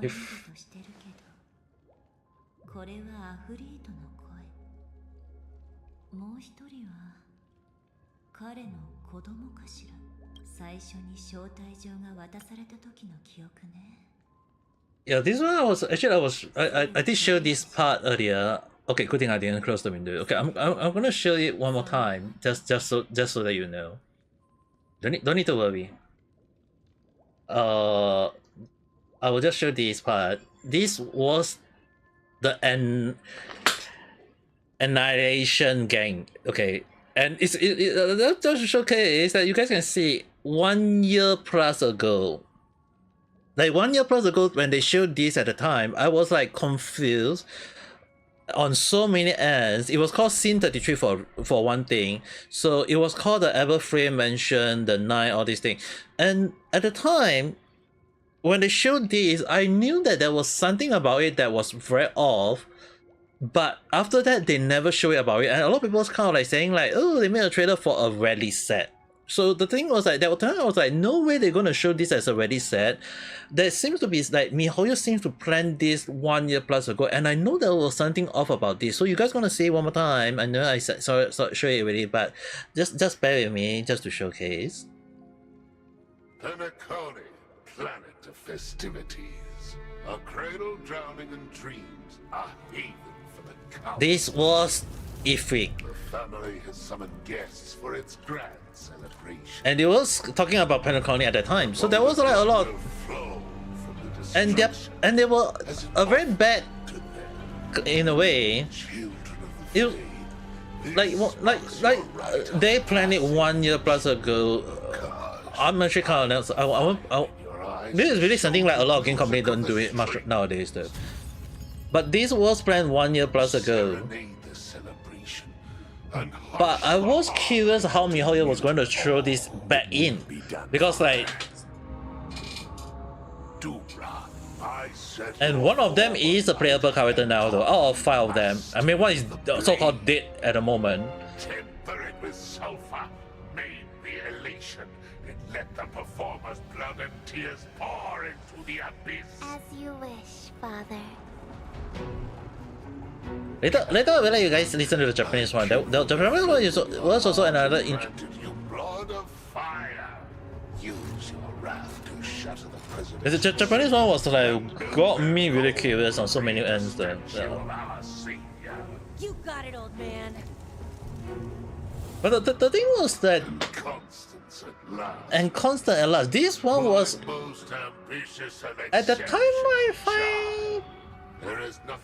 [SPEAKER 1] If...
[SPEAKER 6] これはアフリートの声。もう一人は彼の子供かしら。最初に招待状が渡された時の記憶ね。
[SPEAKER 1] Yeah, this one I did show this part earlier. Okay, good thing I didn't close the window. Okay, I'm gonna show it one more time, just so that you know. Don't need to worry. I will just show this part. This was the Annihilation gang. Okay, and it's just to showcase that you guys can see 1 year plus ago. Like 1 year plus ago, when they showed this at the time, I was like confused on so many ends. It was called Scene 33 for one thing. So it was called the Everframe Mansion, the Nine, all these things. And at the time, when they showed this, I knew that there was something about it that was very off. But after that, they never show it about it. And a lot of people was kind of like saying like, oh, they made a trailer for a rally set. So the thing was like, that time I was like, no way they're gonna show this as a ready set. There seems to be like MiHoYo seems to plan this 1 year plus ago, and I know there was something off about this. So you guys gonna see it one more time. I know I saw it already, but just bear with me just to showcase.
[SPEAKER 7] Penacony, planet of festivities, a cradle drowning in dreams, a haven for the coward.
[SPEAKER 1] This was E3.
[SPEAKER 7] The family has summoned guests for its grand celebration.
[SPEAKER 1] And it was talking about Penacony at that time, so there was like a lot. And they were a very bad, in a way. It like they planned it 1 year plus ago. I'm actually kind of this is really something like a lot of game companies don't do it much nowadays though. But this was planned 1 year plus ago. But I was curious how MiHoYo was going to throw this back in, because like, and one of them is a playable character now though, out of 5 of them. I mean, one is so-called dead at the moment.
[SPEAKER 7] Temper it with sulfur, made the elation, and let the performer's blood and tears pour into the abyss.
[SPEAKER 2] As you wish, Father.
[SPEAKER 1] Later I will let you guys listen to the Japanese one. The Japanese one was also another
[SPEAKER 7] Lord of fire, use your wrath to shatter the president.
[SPEAKER 1] The Japanese one was like got me really curious on so many ends there.
[SPEAKER 9] You got it, old man.
[SPEAKER 1] But the thing was that Constant at last. This one was at the time I find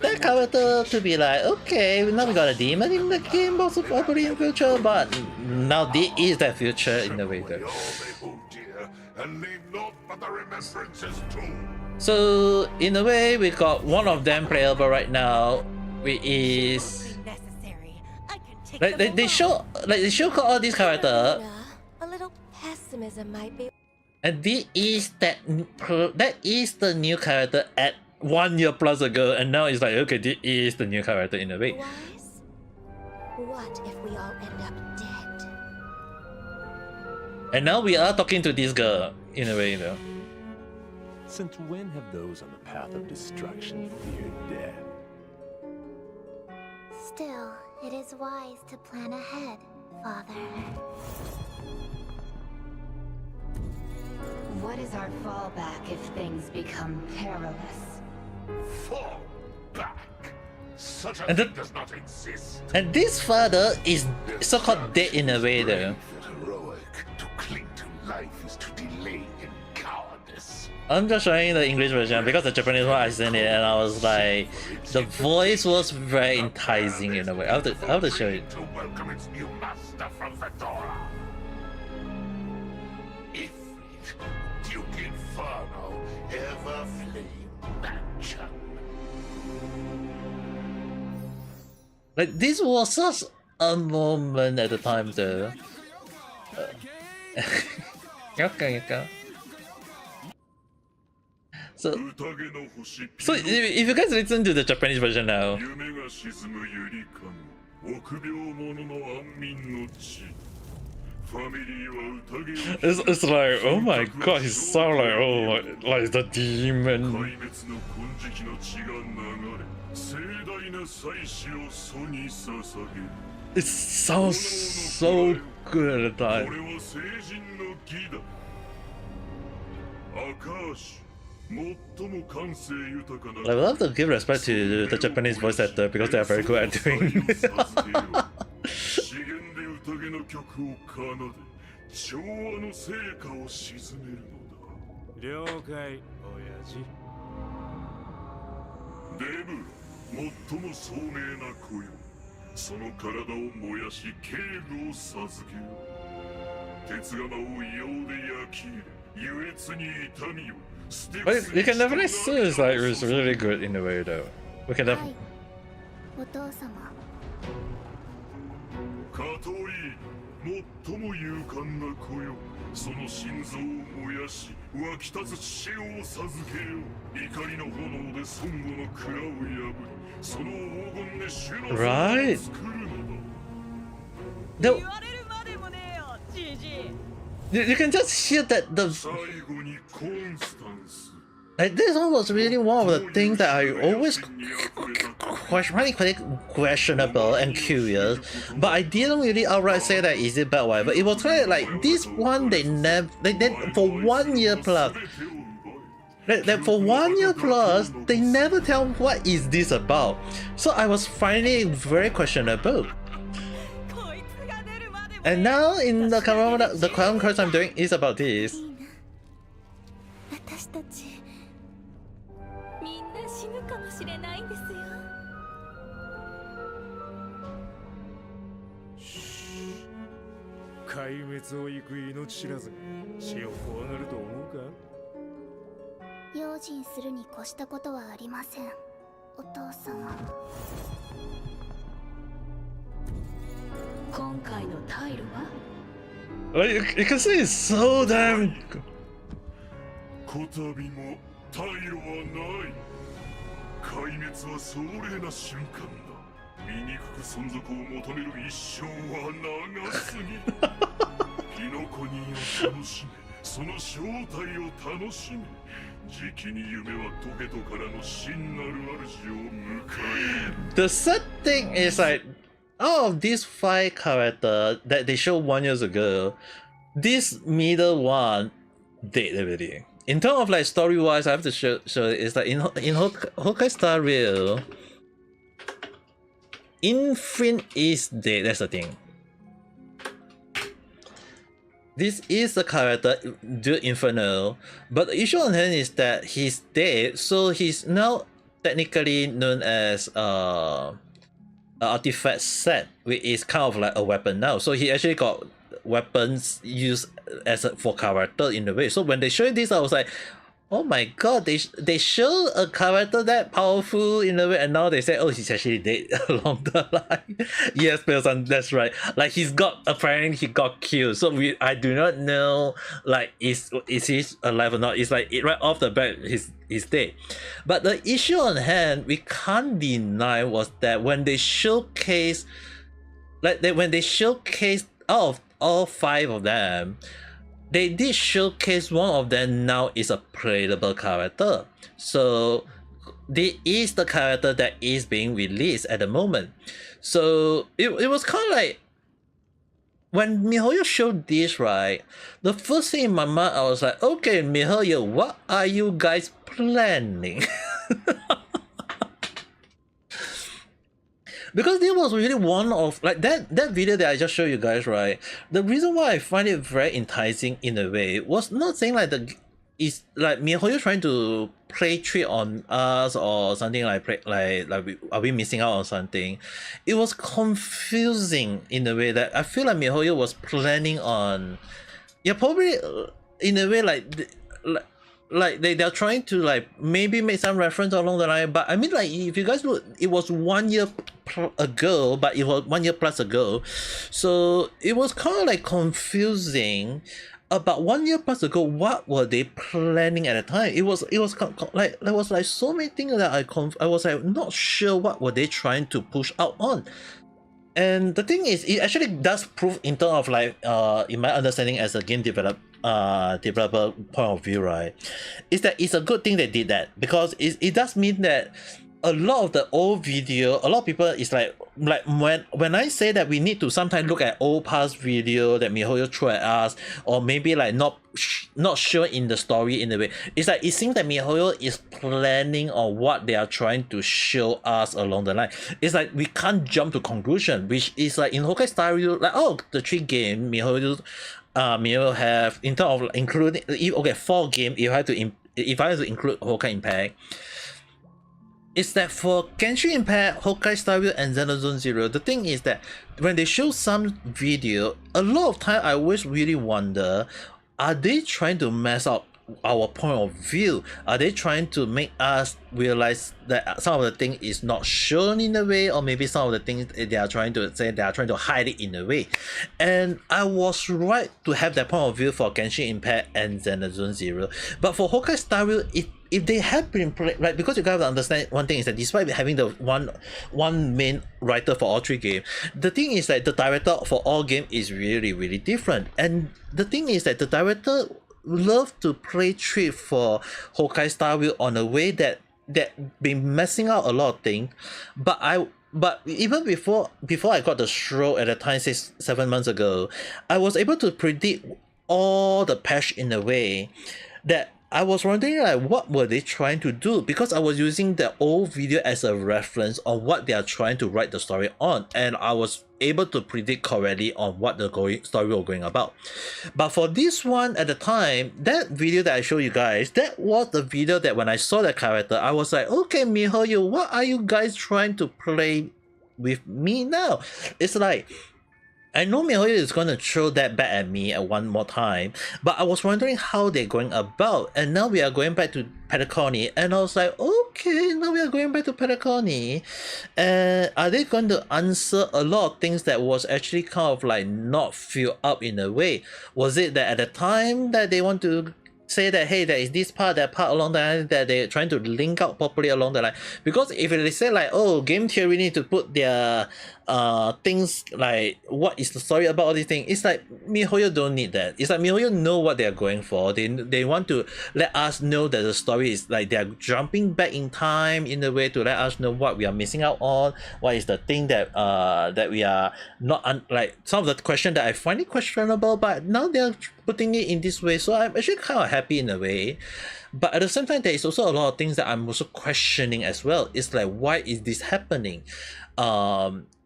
[SPEAKER 1] that character to be like, okay, now we got a demon in the game, possibly in future, but now this is that future in a way though. So in a way, we got one of them playable right now, which is like they show all these characters.
[SPEAKER 9] A little pessimism might be.
[SPEAKER 1] And this is that is the new character at 1 year plus ago, and now it's like, okay, this is the new character in a way.
[SPEAKER 9] Wise? What if we all end up dead?
[SPEAKER 1] And now we are talking to this girl in a way, you know.
[SPEAKER 8] Since when have those on the path of destruction feared death?
[SPEAKER 2] Still, it is wise to plan ahead, Father.
[SPEAKER 10] What is our fallback if things become perilous?
[SPEAKER 7] Fall back. Such a
[SPEAKER 1] And
[SPEAKER 7] thing does not exist.
[SPEAKER 1] And this father is so-called dead in a way though.
[SPEAKER 7] Heroic. To cling to life is to delay in cowardice.
[SPEAKER 1] I'm just showing the English version because the Japanese one I seen it and I was like, the voice was very enticing in a way. I have to show it.
[SPEAKER 7] To welcome its new master from Fedora. Ifrit, Duke Inferno, ever flame mansion.
[SPEAKER 1] Like this was such a moment at the time though. Okay. So if you guys listen to the Japanese version now, it's like, oh my god, he sounds like, oh, like the demon. It sounds so good at the time. I would love to give respect to the Japanese voice actor because they are very good at doing it. But you can definitely see it's like it's really good in a way though. We can definitely. Right. You can just hear that like this one was really one of the things that I always find quite questionable and curious, but I didn't really outright say that is it bad or whatever. It was kind of like this one they for 1 year plus. For 1 year plus, they never tell what is this about. So I was finding it very questionable. And now in the current course I'm doing is about this. Like, you can see it's so damn.
[SPEAKER 3] こたびも退路はない。壊滅は壮麗な瞬間だ。醜く存続を求める一生は長すぎる。キノコニーを楽しめ、その正体を楽しめ。じきに夢はトゲトからの真なる主を迎える。
[SPEAKER 1] The sad thing is like, out of these 5 characters that they showed 1 year ago, this middle one dead already. In terms of like story wise, I have to show it's like in Honkai Star Rail, Infin is dead. That's the thing. This is the character, Dude Inferno, but the issue on hand is that he's dead, so he's now technically known as an artifact set, which is kind of like a weapon now. So he actually got weapons used as for character in a way. So when they showed this, I was like, oh my god, they show a character that powerful in a way, and now they say, oh, he's actually dead along the line. Yes, Pilson, that's right. Like apparently he got killed. So I do not know like is he alive or not. It's like right off the bat he's dead. But the issue on hand we can't deny was that when they showcase out of all 5 of them, they did showcase one of them now is a playable character. So this is the character that is being released at the moment. So it was kind of like when MiHoYo showed this, right? The first thing in my mind, I was like, okay, MiHoYo, what are you guys planning? Because there was really one of like that video that I just showed you guys, right? The reason why I find it very enticing in a way was not saying like it's like MiHoYo trying to play trick on us or something like are we missing out on something? It was confusing in a way that I feel like MiHoYo was planning on, yeah, probably in a way like they're trying to like maybe make some reference along the line, but I mean like if you guys look, it was 1 year ago, but it was 1 year plus ago, so it was kind of like confusing about 1 year plus ago. What were they planning at the time? It was like there was like so many things that I was like not sure what were they trying to push out on. And the thing is, it actually does prove in terms of like in my understanding as a game developer point of view, right, is that it's a good thing they did that, because it does mean that a lot of the old video, a lot of people is like when I say that we need to sometimes look at old past video that MiHoYo threw at us, or maybe like not sure in the story in a way, it's like it seems that MiHoYo is planning on what they are trying to show us along the line. It's like we can't jump to conclusion, which is like in Honkai Star Rail, like the 3 game MiHoYo have in terms of including 4 game if I have to include Honkai Impact. Is that for Genshin Impact, Honkai Star Rail, and Xenoblade Zero, the thing is that when they show some video, a lot of time I always really wonder, are they trying to mess up our point of view? Are they trying to make us realize that some of the things is not shown in a way, or maybe some of the things they are trying to say, they are trying to hide it in a way? And I was right to have that point of view for Genshin Impact and Xenoblade Zero, but for Honkai Star Rail, if they have been right, because you guys have to understand one thing is that despite having the one main writer for all 3 games, the thing is that the director for all games is really, really different. And the thing is that the director love to play trick for Honkai Star Rail on a way that been messing out a lot of things. But even before I got the Sharou at the time, 6-7 months ago, I was able to predict all the patch in a way that I was wondering like what were they trying to do, because I was using the old video as a reference on what they are trying to write the story on, and I was able to predict correctly on what the story was going about. But for this one at the time, that video that I showed you guys, that was the video that when I saw the character, I was like, okay, MiHoYo, what are you guys trying to play with me now? It's like, I know MiHoYo is going to throw that back at me at one more time, but I was wondering how they're going about, and now we are going back to Petaconi, and I was like, okay, now we are going back to Petaconi, and are they going to answer a lot of things that was actually kind of like not filled up in a way? Was it that at the time that they want to say that, hey, there is this part, that part along the line that they're trying to link out properly along the line? Because if they say like, oh, game theory need to put their things like what is the story about all these things, it's like MiHoYo don't need that. It's like MiHoYo know what they're going for. They want to let us know that the story is like they're jumping back in time in a way to let us know what we are missing out on, what is the thing that that we are not like some of the question that I find it questionable, but now they're putting it in this way, so I'm actually kind of happy in a way. But at the same time, there is also a lot of things that I'm also questioning as well. It's like, why is this happening?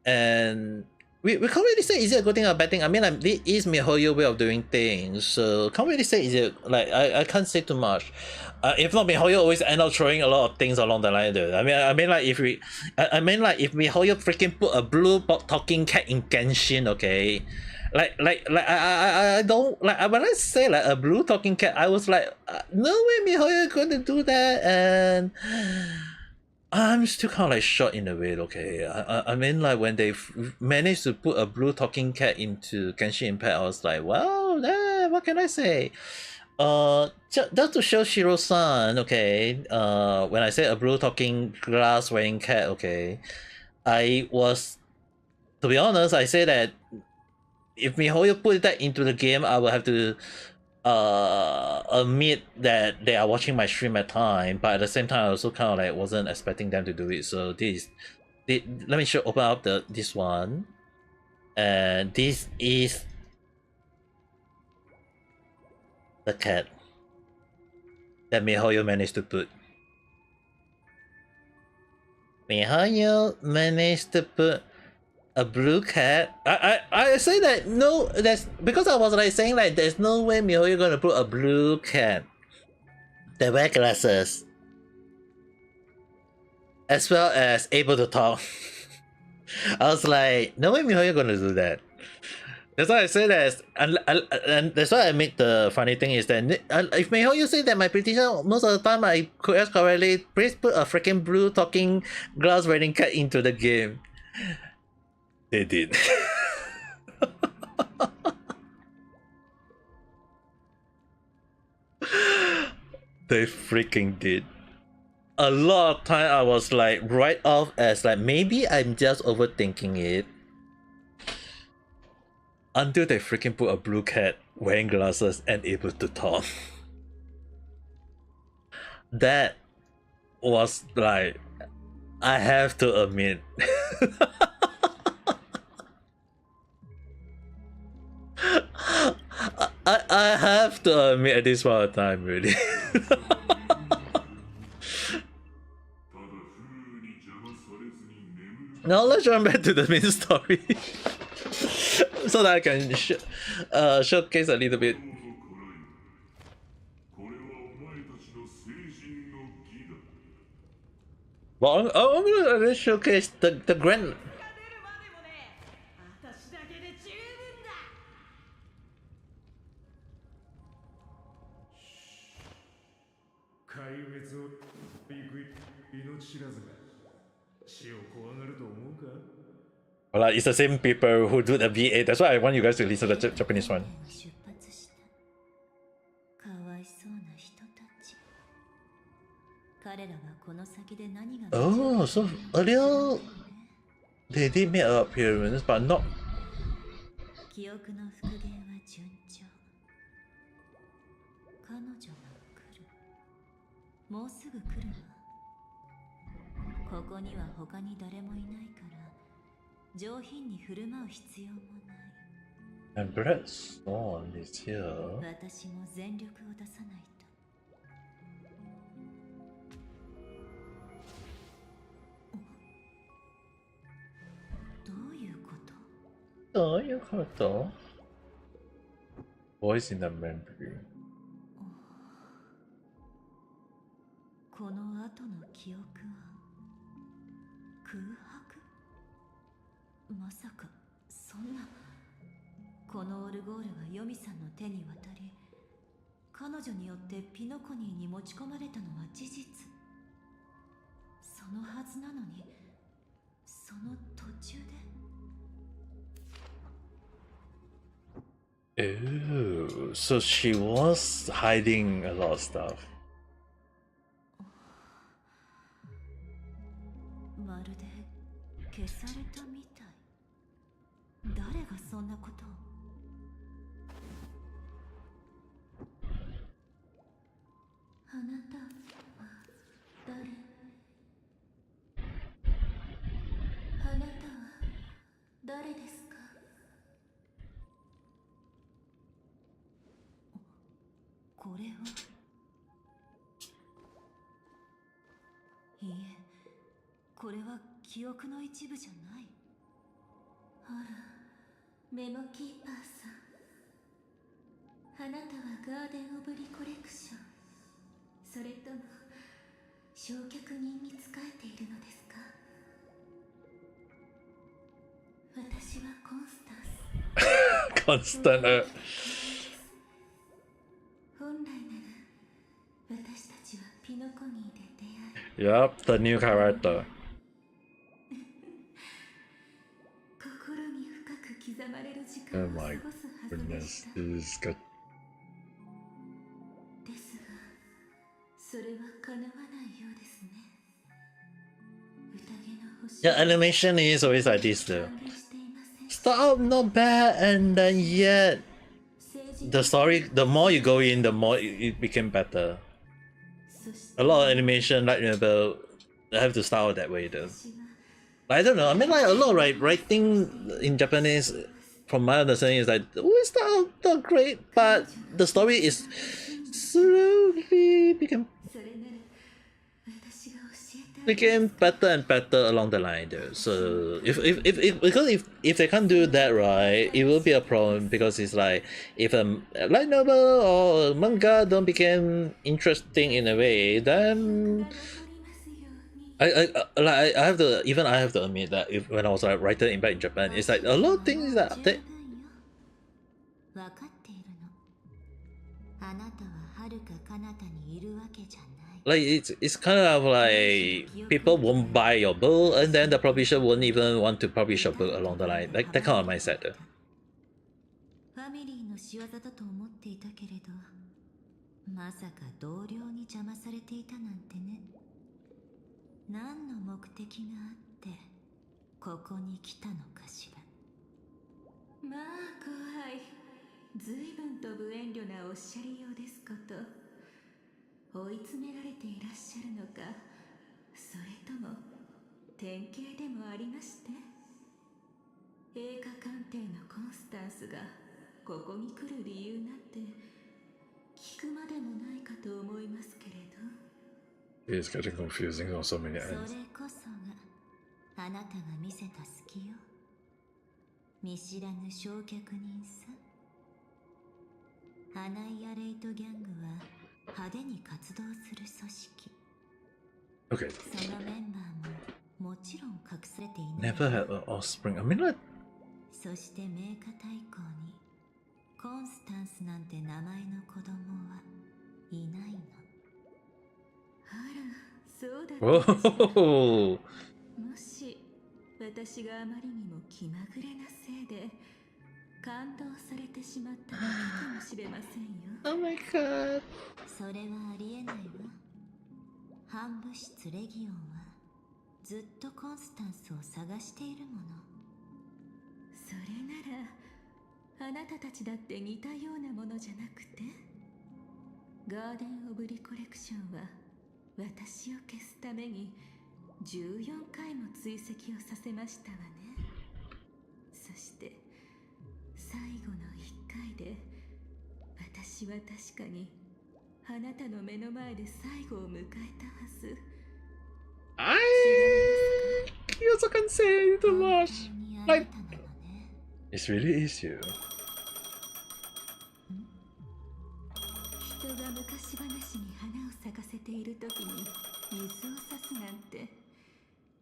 [SPEAKER 1] And we can't really say is it a good thing or a bad thing. I mean, like, this is MiHoYo way of doing things, so can't really say is it like I can't say too much. If not, MiHoYo always end up throwing a lot of things along the line though. I mean like if if MiHoYo freaking put a blue talking cat in Genshin, okay. I don't like when I say like a blue talking cat, I was like, no way MiHoYo going to do that, and I'm still kind of like shocked in a way. Okay, I mean like when they managed to put a blue talking cat into Genshin Impact, I was like, wow, what can I say? Just to show Shiro-san, okay. When I say a blue talking glass wearing cat, okay, I was, to be honest, I say that if MiHoYo put that into the game, I will have to admit that they are watching my stream at time, but at the same time I also kind of like wasn't expecting them to do it. So let me open up this one, and this is the cat that MiHoYo managed to put. MiHoYo managed to put a blue cat. I say that no, that's because I was like saying like there's no way MiHoYo gonna put a blue cat that wear glasses as well as able to talk. I was like, no way MiHoYo gonna do that. That's why I say that, and that's why I make the funny thing is that if MiHoYo say that my prediction most of the time I could ask correctly, please put a freaking blue talking glass wearing cat into the game. They did. They freaking did. A lot of time I was like right off as like maybe I'm just overthinking it, until they freaking put a blue cat wearing glasses and able to talk. That was like, I have to admit. I have to admit at this point of time, really. Now let's jump back to the main story. So that I can showcase a little bit. Well, I'm gonna showcase the grand. Well, it's the same people who do the VA. That's why I want you guys to listen to the Japanese one. Oh, so earlier they did make an appearance, but not. And Brett Swan is here. Voice in the memory.
[SPEAKER 6] この後の記憶は空白？まさかそんな。このオルゴールがヨミさんの手に渡り彼女によってピノコニーに持ち込まれたのは事実。そのはずなのに、その途中で。
[SPEAKER 1] Oh, so she was hiding a lot of stuff.
[SPEAKER 6] まるで消されたみたい。誰がそんなことを。あなたは誰？あなたは誰ですか？これは。いいえ、これは記憶の一部じゃない。あら、メモキーパーさん。あなたはガーデン・オブ・リコレクション、それとも焼却人に仕えているのですか？私はコンスタンス。
[SPEAKER 1] コンスタンス。
[SPEAKER 6] 本来なら私たちはピノコニーで出会い。
[SPEAKER 1] Yup, the new character.
[SPEAKER 6] 心に深く刻まれる時
[SPEAKER 1] Oh
[SPEAKER 6] 間を過
[SPEAKER 1] my
[SPEAKER 6] ごすはずで
[SPEAKER 1] goodness,
[SPEAKER 6] した。
[SPEAKER 1] this is good.
[SPEAKER 6] ですが、それは叶わないようですね。宴の星
[SPEAKER 1] Yeah, animation is always like this though. Start out not bad, and then yet the story, the more you go in, the more it became better. A lot of animation, like remember, I have to start out that way though. I don't know. I mean, like a lot of writing in Japanese, from my understanding, is like we start out not great, but the story is slowly became better and better along the line though. So if they can't do that right, it will be a problem, because it's like if a light novel or a manga don't become interesting in a way, then I have to admit that when I was a writer back in Japan, it's like a lot of things that
[SPEAKER 6] 分かっているの。あなたは遥か彼方にいるわけじゃない。
[SPEAKER 1] like it's kind of like people won't buy your book, and then the publisher won't even want to publish your book along the line, like that kind of mindset though.
[SPEAKER 6] ファミリーの仕業だと思っていたけれど、まさか同僚に邪魔されていたなんてね。何の目的があってここに来たのかしら。まあ怖い。随分と無遠慮なおっしゃりようですこと。追い詰められていらっしゃるのか、それとも典型でもありまして。映画鑑定のコンスタンスがここに来る理由なんて聞くまでもないかと思いますけれど。
[SPEAKER 1] It's getting confusing on so many
[SPEAKER 6] それ
[SPEAKER 1] ends.
[SPEAKER 6] こそがあなたが見せた隙よ。見知らぬ焼却人さ。アナイアレイトギャングは派手に活動する組織。
[SPEAKER 1] Okay.
[SPEAKER 6] そのメンバーももちろん隠されていない。
[SPEAKER 1] Never had an offspring. I mean, like
[SPEAKER 6] そして名家大公にコンスタンスなんて名前の子供はいないの。あら、そうだったかしら。
[SPEAKER 1] whoa.
[SPEAKER 6] もし私があまりにも気まぐれなせいで感動されてしまっただけかもしれませんよ。
[SPEAKER 1] Oh my god.
[SPEAKER 6] それはありえないわ。反物質レギオンはずっとコンスタンスを探しているもの。それならあなたたちだって似たようなものじゃなくて、ガーデン・オブ・リコレクションは私を消すために14回も追跡をさせましたわね。そして最後の1回で私は確かにあなたの目の前で最後を迎えたはず。
[SPEAKER 1] You also can say too much. Like, it really is you.
[SPEAKER 6] 人が昔話に花を咲かせている時に水を差すなんて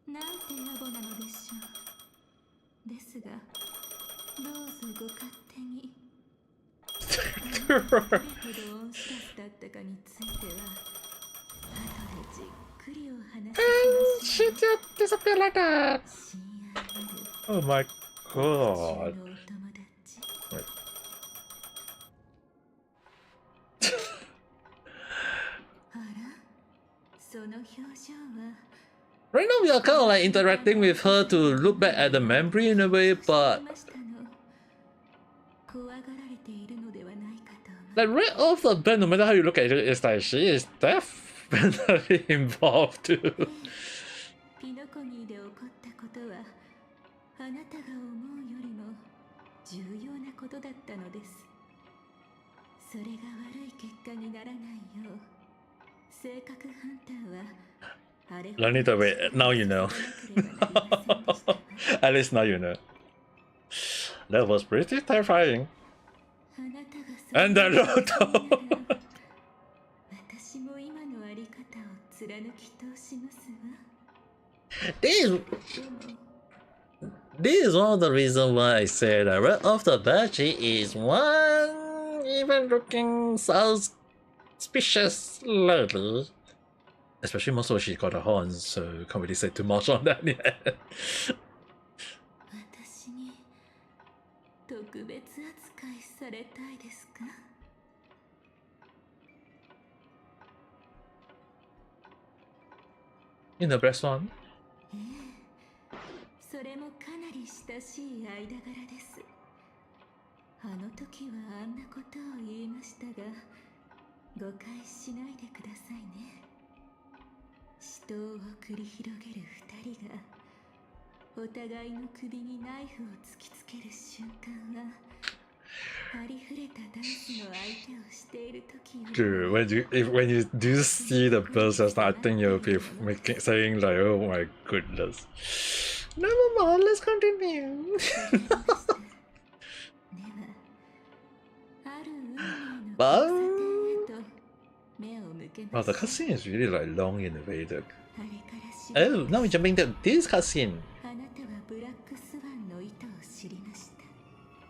[SPEAKER 6] なんて野暮なのでしょう。ですがどうぞご勝手に。
[SPEAKER 1] She just disappeared like that. Oh my god. Wait. Right now we are kind of like interacting with her to look back at the memory in a way, but like right off the bat, no matter how you look at it, it's like she is definitely involved too.
[SPEAKER 6] ピノコニーで起こったことはあなたが思うよりも重要なことだったのです。それが悪い結果にならないよう性格ハンターは
[SPEAKER 1] Lanita, wait, now you know. At least now you know. That was pretty terrifying. And the Roto! This is one of the reasons why I said that right off the bat she is one even looking suspicious lady. Especially more so she got a horn, so can't really say too much on that yet. In the breast one?
[SPEAKER 6] それもかなり親しい間柄です。あの時はあんなことを言いましたが、誤解しないでくださいね。死闘を繰り広げる二人がお互いの首にナイフを突きつける瞬間はありふれたダンスの相手をしている時より
[SPEAKER 1] Dude, when you do see the burst just now, I think you'll be saying like, oh my goodness. Never mind, let's continue. But oh, the cutscene is really like long in a way. Oh, now we're jumping to this cutscene.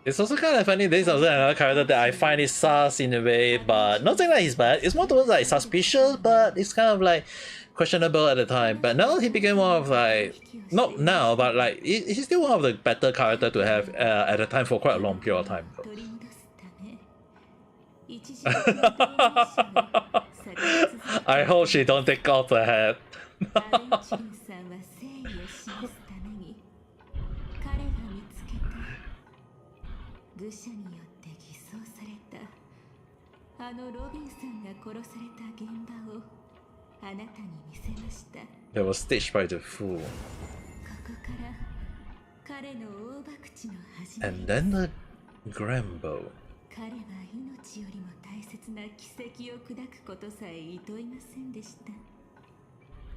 [SPEAKER 1] It's also kind of funny. There's also another character that I find is sus in a way, but not saying that he's bad. It's more towards like suspicious, but it's kind of like questionable at the time. But now he became one of like, not now, but like he's still one of the better character to have at the time for quite a long period of time. I hope she don't take off her head.
[SPEAKER 6] 愚者によって偽装されたあのロビンさんが殺された現場をあなたに見せました。
[SPEAKER 1] That was staged by the fool.
[SPEAKER 6] ここから彼の大博打の始まり
[SPEAKER 1] And then the Grambo.
[SPEAKER 6] 彼は命よりも大切な奇跡を砕くことさえ厭いませんでした。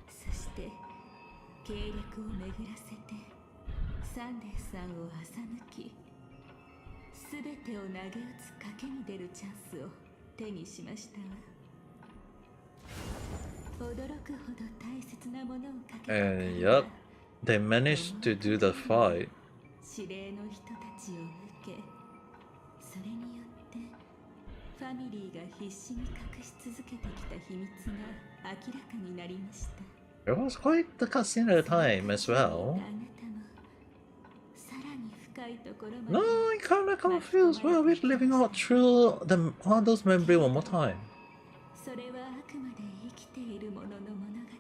[SPEAKER 6] そして計略を巡らせてサンデーさんを欺きすべてを投げ打つ賭けに出るチャンスを手にしましたわ。驚くほど大切なものをかけた。
[SPEAKER 1] And yup, they managed to do the fight.
[SPEAKER 6] 指令の人たちを受け、それによってファミリーが必死に隠し続けてきた秘密が明らかになりました。
[SPEAKER 1] It was quite the cutscene at the time as well. No, I kinda confused. Well, we're living out through all those memories one more time.
[SPEAKER 6] それはあくまで生きている者の物語。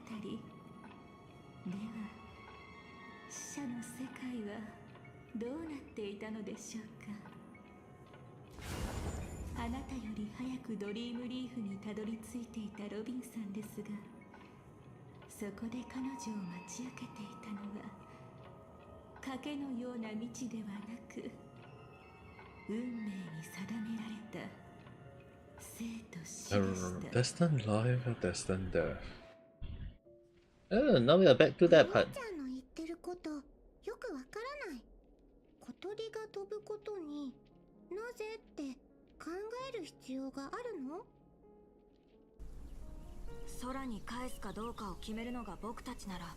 [SPEAKER 6] では、死者の世界はどうなっていたのでしょうか。あなたより早くドリームリーフにたどり着いていたロビンさんですが、そこで彼女を待ち受けていたのは賭けのような道ではなく運命に定められた生と死でした。
[SPEAKER 1] Destined life or destined death. Oh, now we are back to that part.
[SPEAKER 2] ちゃんの言ってることよくわからない。小鳥が飛ぶことになぜって考える必要があるの？
[SPEAKER 15] 空に返すかどうかを決めるのが僕たちなら、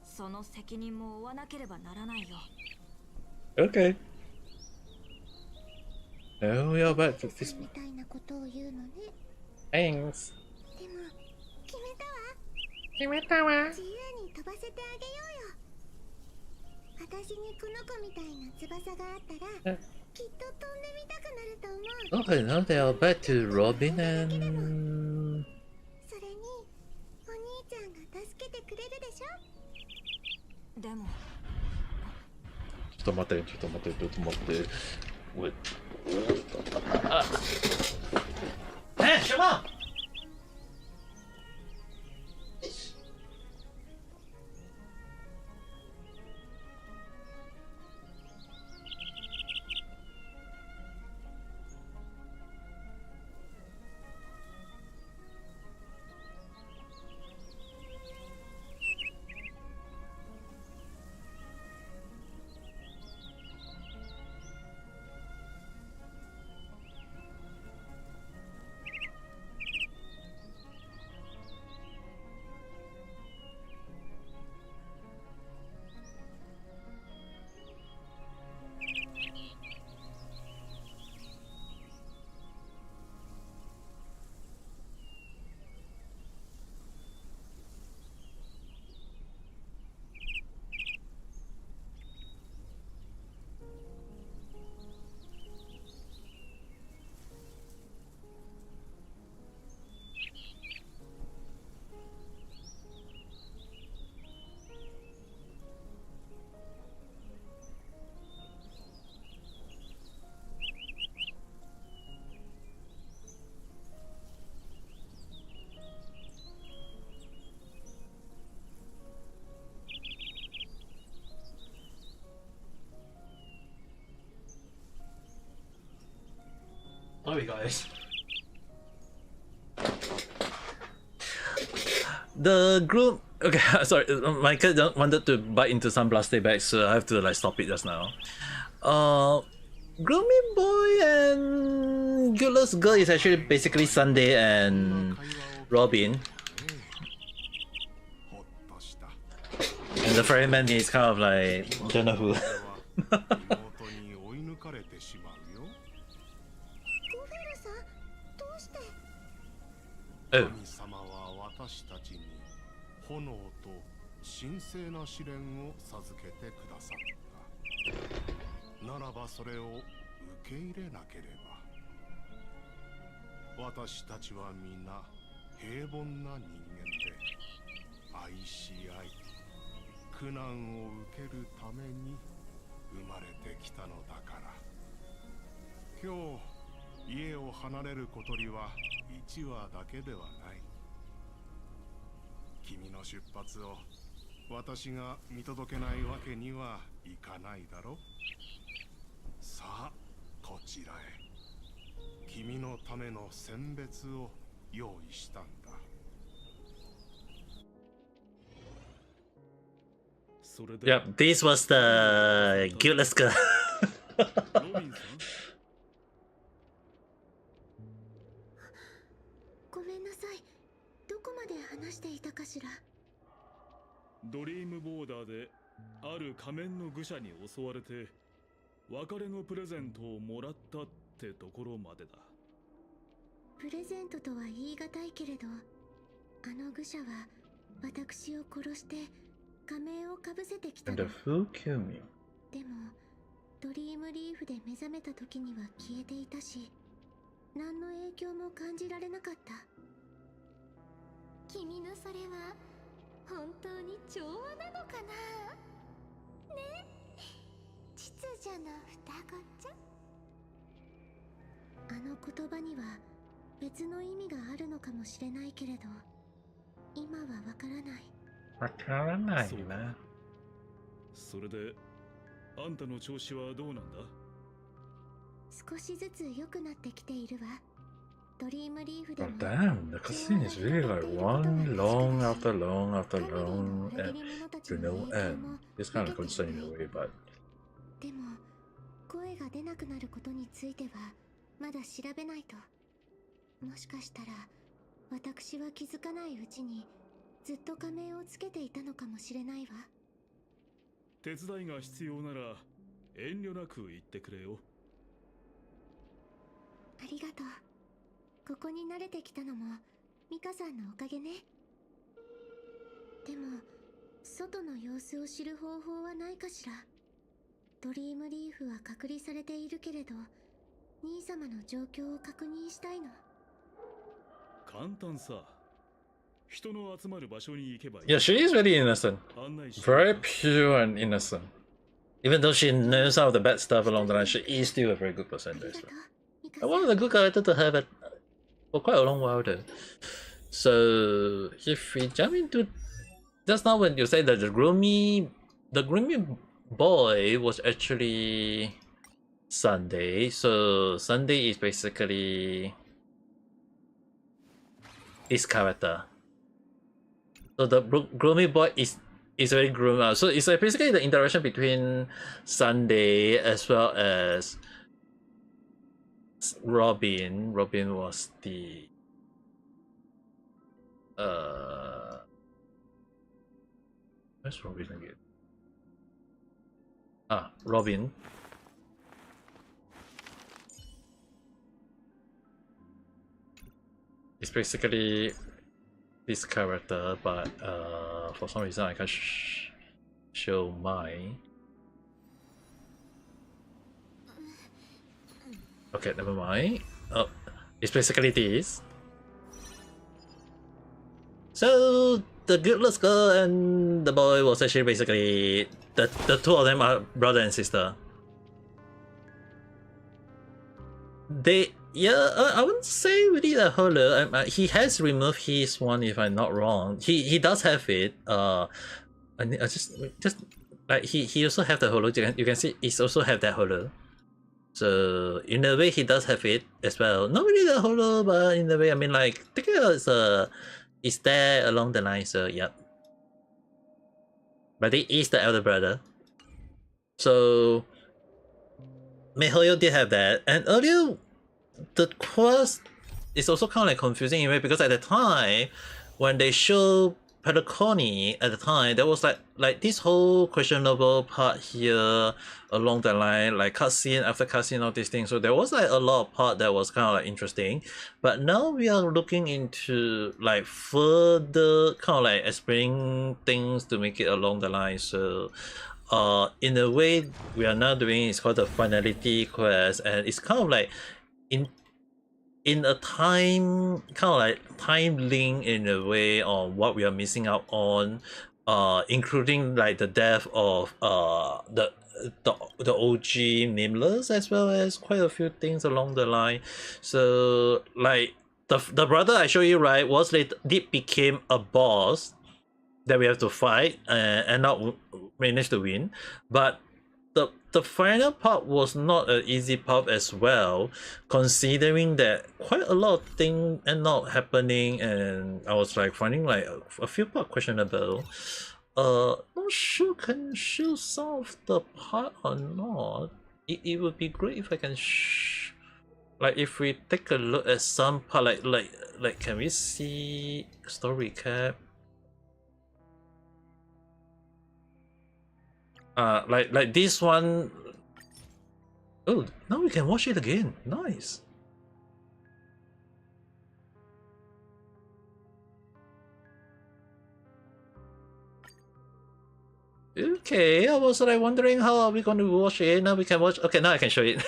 [SPEAKER 15] その責任も負わなければならないよ。
[SPEAKER 1] Okay. Oh, you're back to this.
[SPEAKER 2] みたいなことを言うのね。
[SPEAKER 1] Thanks.
[SPEAKER 2] でも決めたわ。
[SPEAKER 11] 決めたわ。
[SPEAKER 2] 自由に飛ばせてあげようよ。私にこの子みたいな翼があったらきっと飛んでみたくなると思う。
[SPEAKER 1] Okay, now they are back to Robin and...
[SPEAKER 2] それにお兄ちゃんが助けてくれるでしょ。
[SPEAKER 15] でも
[SPEAKER 1] ちょっと待って。Wait. 什么？ Sorry guys. The group... Okay, sorry, Michael wanted to bite into some plastic bags, so I have to like stop it just now. Gloomy Boy and Gutless Girl is actually basically Sunday and Robin. And the ferryman is kind of like... don't know who. Oh.
[SPEAKER 3] 炎と神聖な試練を授けてくださった。ならばそれを受け入れなければ。私たちは皆平凡な人間で愛し合い、苦難を受けるために生まれてきたのだから。今日家を離れる小鳥は1羽だけではない。君の出発を私が見届けないわけにはいかないだろう。さあこちらへ。君のための選別を用意したんだ。
[SPEAKER 1] Yep, this was the Gutless Girl.
[SPEAKER 2] ごめんなさい。どこまで話していたかしら。
[SPEAKER 16] ドリームボーダーである仮面の愚者に襲われて別れのプレゼントをもらったってところまでだ。
[SPEAKER 2] プレゼントとは言い難いけれど、あの愚者は私を殺して仮面をかぶせてきたの。
[SPEAKER 1] And who killed me?
[SPEAKER 2] でもドリームリーフで目覚めた時には消えていたし、何の影響も感じられなかった。君のそれは本当に調和なのかなね。秩序の双子ちゃん。あの言葉には別の意味があるのかもしれないけれど、今はわからない。
[SPEAKER 1] わからないな。
[SPEAKER 16] それであんたの調子はどうなんだ？
[SPEAKER 2] 少しずつ良くなってきているわ。ドリームリーフでも
[SPEAKER 1] Oh damn, the cutscene is really like one long after long after long and to no end. It's kind of concerning in a way, but
[SPEAKER 2] でも声が出なくなることについてはまだ調べないと。もしかしたら私は気づかないうちにずっと仮面をつけていたのかもしれないわ。
[SPEAKER 16] 手伝いが必要なら遠慮なく言ってくれよ。
[SPEAKER 2] ありがとう。ここに慣れてきたのもミカさんのおかげね。でも外の様子を知る方法はないかしら。ドリームリーフは隔離されているけれど、兄様の状況を確認したいの。
[SPEAKER 16] 簡単さ。人の集まる場所に行けばいい。
[SPEAKER 1] Yeah, she is really innocent. Very pure and innocent. Even though she knows some of the bad stuff along the line, she is still a very good person. Though, so. And one of the good characters to have it for quite a long while though. So if we jump into just now when you say that the groomy boy was actually Sunday. So Sunday is basically his character. So the groomy boy is very groomed. So it's like basically the interaction between Sunday as well as Robin. Robin was the where's Robin again? Robin. It's basically this character, but for some reason I can't show mine. Okay, never mind. Oh, it's basically this. So the guiltless girl and the boy was actually basically the two of them are brother and sister. I wouldn't say really the holo. He has removed his one if I'm not wrong. He does have it. I just like he also have the holo. You can see he's also have that holo. So in a way he does have it as well. Not really the holo, but in a way I mean like take it is there along the line. So yep. But he is the elder brother. So Mihoyo did have that, and earlier the quest is also kind of like confusing in a way because at the time when they show Pelaconi at the time there was like this whole questionable part here along the line, like cutscene after cutscene, all these things. So there was like a lot of part that was kind of like interesting, but now we are looking into like further kind of like explaining things to make it along the line. So in a way we are now doing it's called the finality quest, and it's kind of like in a time kind of like time link in a way on what we are missing out on, including like the death of the OG Nameless as well as quite a few things along the line. So like the brother I show you right was did became a boss that we have to fight and not manage to win, but the final part was not an easy part as well, considering that quite a lot of things end up happening, and I was like finding like a few part questionable. Not sure can show some of the part or not. It would be great if I can like if we take a look at some part like can we see story recap? Like this one. Oh, now we can watch it again. Nice. Okay, I was like wondering how are we going to watch it. Now we can watch. Okay, now I can show it.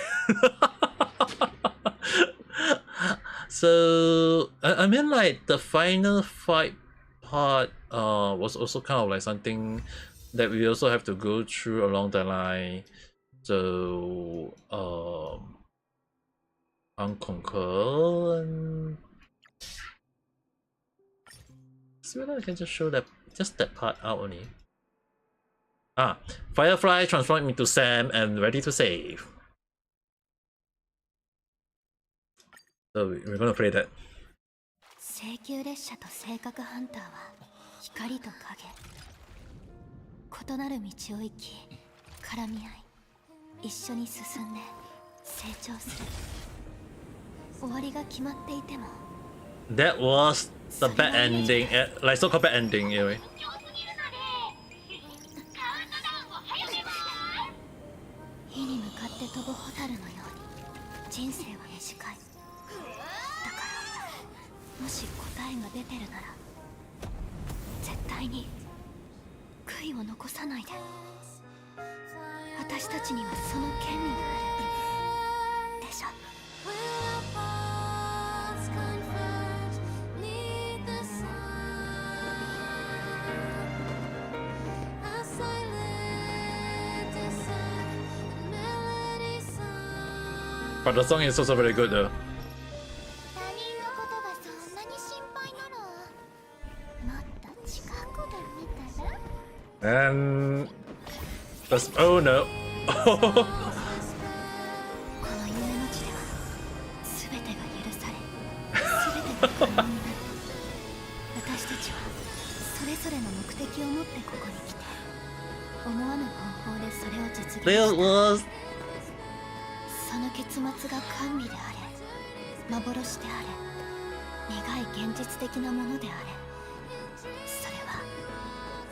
[SPEAKER 1] So I mean like the final fight part was also kind of like something that we also have to go through along the line. So Unconquer and see whether I can just show that that part out only. Firefly transformed into Sam and ready to save. So we're gonna play that.
[SPEAKER 2] 聖級列車と性格ハンターは光と影、異なる道を行き絡み合い一緒に進んで成長する。終わりが決まっていても
[SPEAKER 1] That was the bad ending, like so-called bad ending anyway.
[SPEAKER 2] 火に向かって飛ぶ蛍のように人生は短い。もし答えが出てるなら絶対に悔いを残さないで。私たちにはその権利があるでしょ。
[SPEAKER 1] But the song is also very good though. And that's oh no.
[SPEAKER 2] この夢の地では全てが許され全てが可能になる。私たちはそれぞれの目的を持ってここに来て思わぬ方法でそれを実現した。
[SPEAKER 1] There was
[SPEAKER 2] その結末が甘美であれ幻であれ苦い現実的なものであれ、それは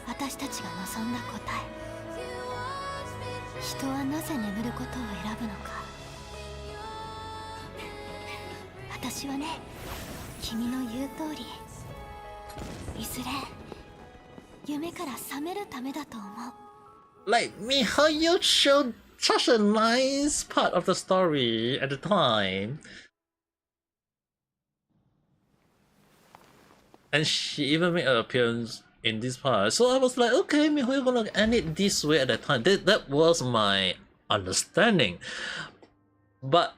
[SPEAKER 2] 私たちが望んだ答え。人はなぜ眠ることを選ぶのか。私はね、君の言う通りいずれ夢から覚めるためだと思う。
[SPEAKER 1] like Mihoyo showed such a nice part of the story at the time. And she even made an appearance in this part. So I was like, okay, Mihoyo gonna end it this way at that time. That was my understanding. But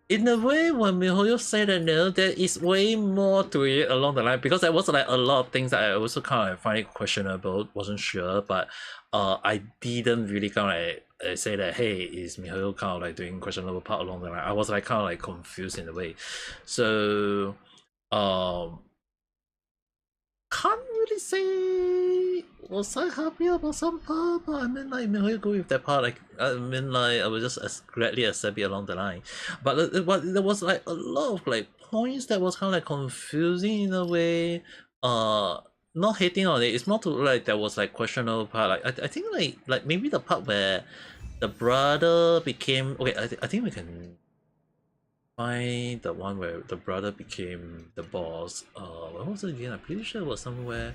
[SPEAKER 1] in a way, when Mihoyo said that no, there is way more to it along the line, because there was like a lot of things that I also kind of find it questionable, wasn't sure, but I didn't really kind of like say that, hey, is Mihoyo kind of like doing questionable part along the line. I was like kind of like confused in a way. So can't really say was I happy about some part, but I mean like Mihoyo go with that part. Like I mean like I was just gladly accept it along the line. But there was like a lot of like points that was kind of like confusing in a way. Not hating on it. It's more to like there was like questionable part. Like I think like maybe the part where the brother became okay. I think we can find the one where the brother became the boss. Where was it again? I'm pretty sure it was somewhere.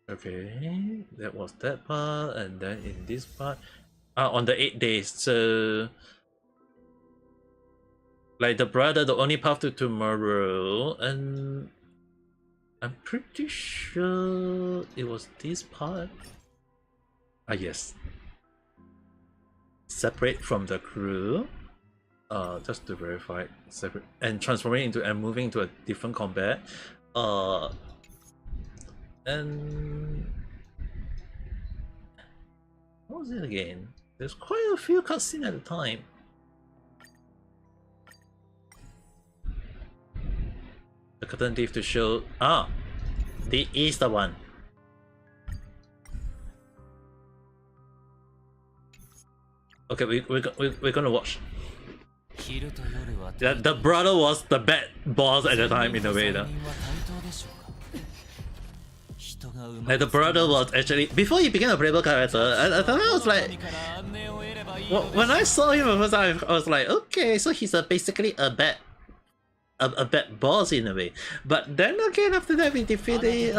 [SPEAKER 1] Okay, that was that part, and then in this part, on the 8 days. So, like the brother, the only path to tomorrow, and I'm pretty sure it was this part. Ah yes. Separate from the crew. Just to verify, separate and transforming into and moving to a different combat. And what was it again? There's quite a few cutscenes at the time. The curtain thief to show the is the one. Okay, we're gonna watch. The brother was the bad boss at the time in a way though. Like the brother was actually, before he became a playable character, I thought I was like, when I saw him the first time, I was like, okay, so he's basically a bad boss in a way. But then again, after that we defeated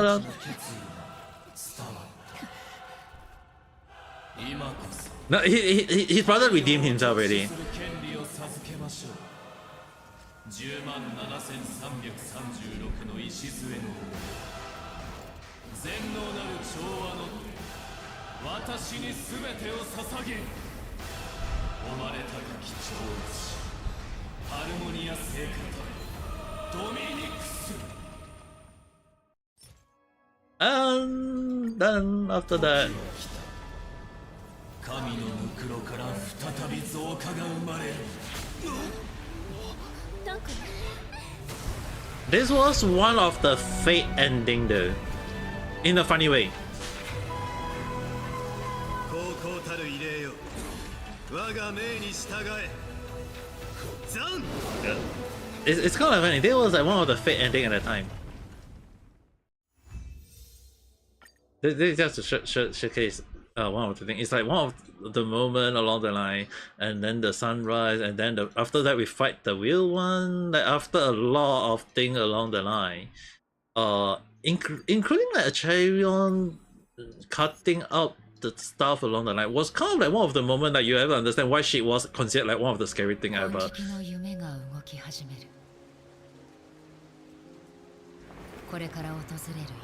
[SPEAKER 1] no, his brother redeemed himself already. And then after that, this was one of the fate ending though, in a funny way. It's kind of funny. There was like one of the fate ending at the time. This just to showcase one of the things. It's like one of the moment along the line, and then the sunrise, and then after that we fight the real one. Like after a lot of things along the line, including like a Charion cutting up the stuff along the line was kind of like one of the moment that you ever understand why she was considered like one of the scary thing ever.
[SPEAKER 12] これから訪れる夜、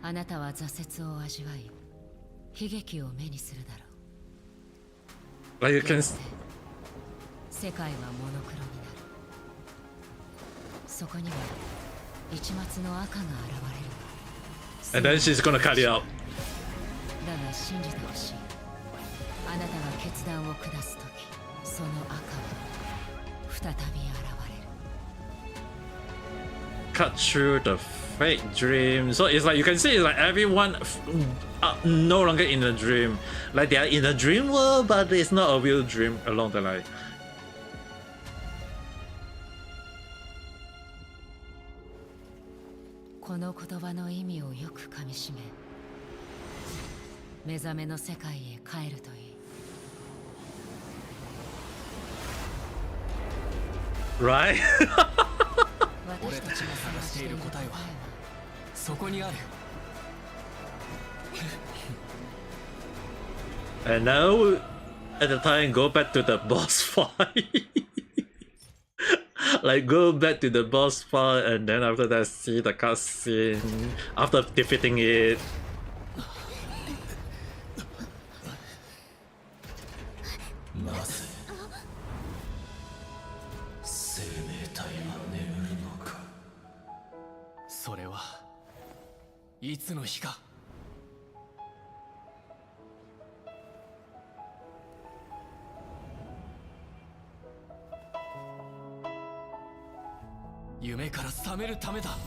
[SPEAKER 12] あなたは挫折を味わい、悲劇を目にするだろう。
[SPEAKER 1] Like you can...
[SPEAKER 12] 世界はモノクロになる。そこには一抹の赤が現れる。
[SPEAKER 1] And then she's gonna cut it out.
[SPEAKER 12] だが信じてほしい。あなたが決断を下すとき、その赤は再び現れる。
[SPEAKER 1] Cut through the fake dream. So it's like you can see it's like everyone no longer in a dream. Like they are in a dream world, but it's not a real dream along the line.
[SPEAKER 12] この言葉の意味をよくかみしめ、目覚めの世界へ帰るといい。
[SPEAKER 1] Right?
[SPEAKER 17] 俺たちが探している答えはそこにある。
[SPEAKER 1] And now, at the time, go back to the boss fight. Like go back to the boss fight, and then after that, see the cutscene after defeating it.
[SPEAKER 13] なぜ生命体は眠るのか。
[SPEAKER 17] それはいつの日か。夢から覚めるためだ。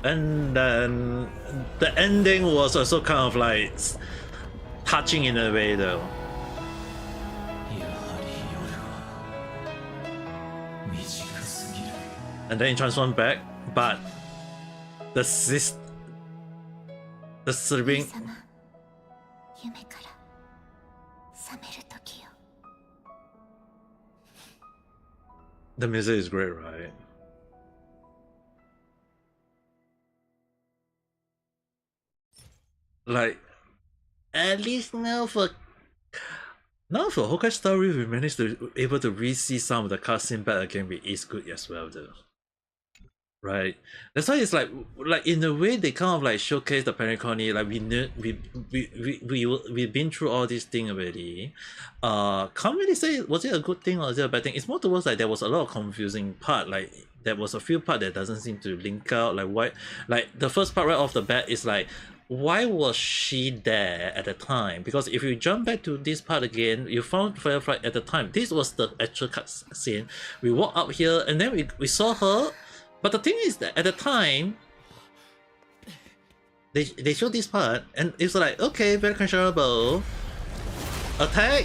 [SPEAKER 1] And then the ending was also kind of like touching in a way though. And then it transformed back, but the sleeping. The music is great, right? Like, at least now for Honkai Story, we managed to able to re-see some of the cutscene back again, which is good as well, though. Right, that's why it's like in a way they kind of like showcase the Periconi. Like we've been through all these things already. Can't really say was it a good thing or is it a bad thing. It's more towards like there was a lot of confusing part. Like there was a few part that doesn't seem to link out. Like why? Like the first part right off the bat is like, why was she there at the time? Because if you jump back to this part again, you found Firefly at the time. This was the actual cutscene. We walked up here and then we saw her. But the thing is that at the time, they showed this part and it's like, okay, very questionable. Attack,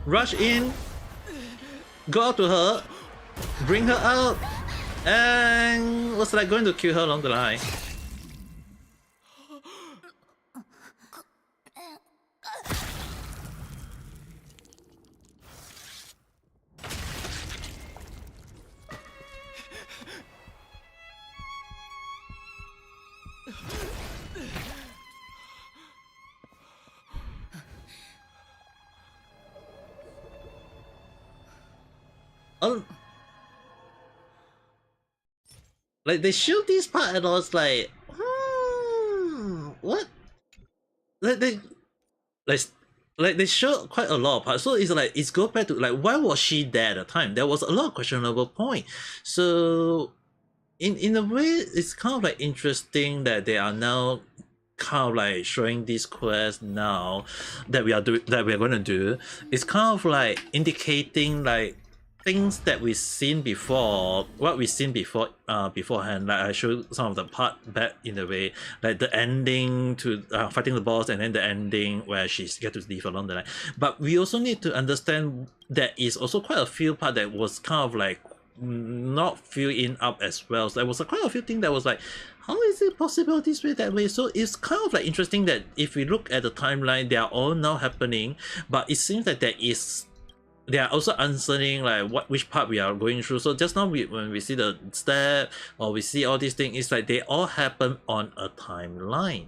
[SPEAKER 1] rush in, go out to her, bring her out, and was like going to kill her along the line. Like they showed this part and I was like, what? Like they showed quite a lot of parts, so it's like it's go back to like why was she there at the time? There was a lot of questionable point. So in a way, it's kind of like interesting that they are now kind of like showing this quest now that we are going to do. It's kind of like indicating like things that we've seen before, what we've seen before beforehand. Like I showed some of the part back in the way, like the ending to fighting the boss, and then the ending where she get to leave along the line. But we also need to understand that is also quite a few part that was kind of like not filling up as well. So there was quite a few things that was like, how is it possible this way, that way? So it's kind of like interesting that if we look at the timeline, they are all now happening, but it seems that they are also answering like which part we are going through. So just now when we see the step or we see all these things, it's like they all happen on a timeline.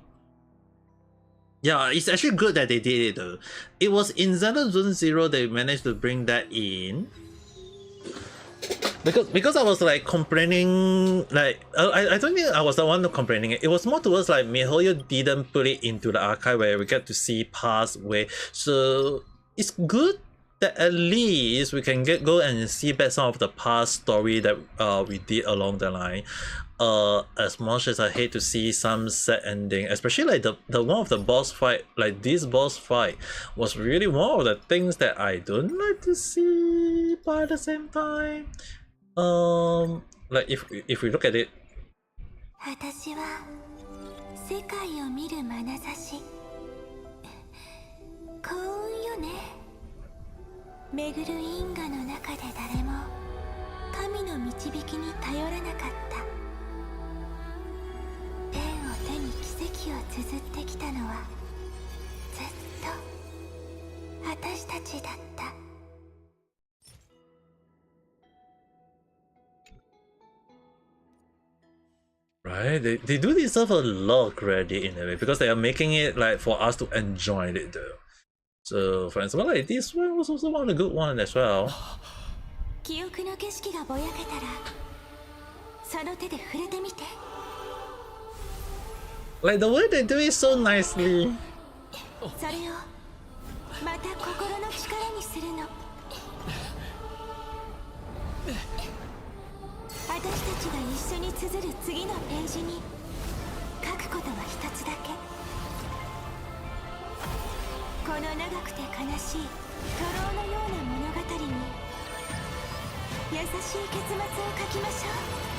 [SPEAKER 1] Yeah, it's actually good that they did it though. It was in Zelda Zone Zero they managed to bring that in. Because I was like complaining, like I don't think I was the one complaining. It was more towards like MiHoYo didn't put it into the archive where we get to see past way. So it's good that at least we can go and see back some of the past story that we did along the line. As much as I hate to see some sad ending, especially like the one of the boss fight, like this boss fight was really one of the things that I don't like to see, but at the same time, like if we look at it,
[SPEAKER 2] 私は世界を見る眼差し幸運よね巡る因果の中で誰も神の導きに頼らなかったペンを手に奇跡を綴ってきたのはずっと私たちだった
[SPEAKER 1] right? They do deserve a lot of credit in a way because they are making it like for us to enjoy it though. So for example, like this one was also one of the good ones as well.
[SPEAKER 2] 記憶の景色がぼやけたらその手で触れてみて
[SPEAKER 1] Like the way they do it so nicely.
[SPEAKER 2] それをまた心の力にするの私たちが一緒に綴る次のページに書くことは一つだけこの長くて悲しい徒労のような物語に優しい結末を書きましょう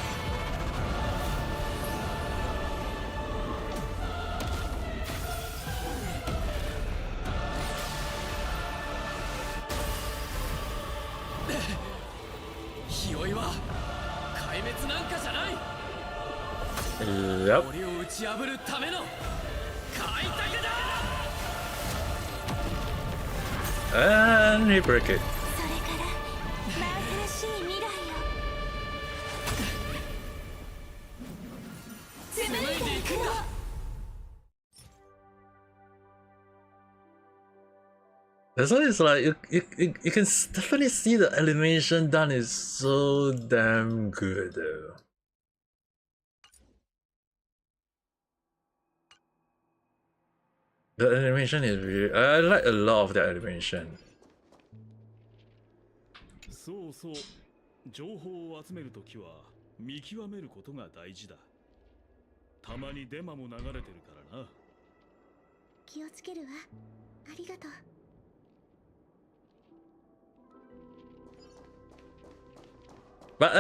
[SPEAKER 1] Yep. And he broke it. That's why it's like you can definitely see the animation done is so damn good though. The animation is really, I like a lot of the animation.
[SPEAKER 16] そうそう、情報を集めるときは見極めることが大事だ。たまにデマも流れてるからな。
[SPEAKER 2] 気をつけるわ。ありがとう。
[SPEAKER 1] But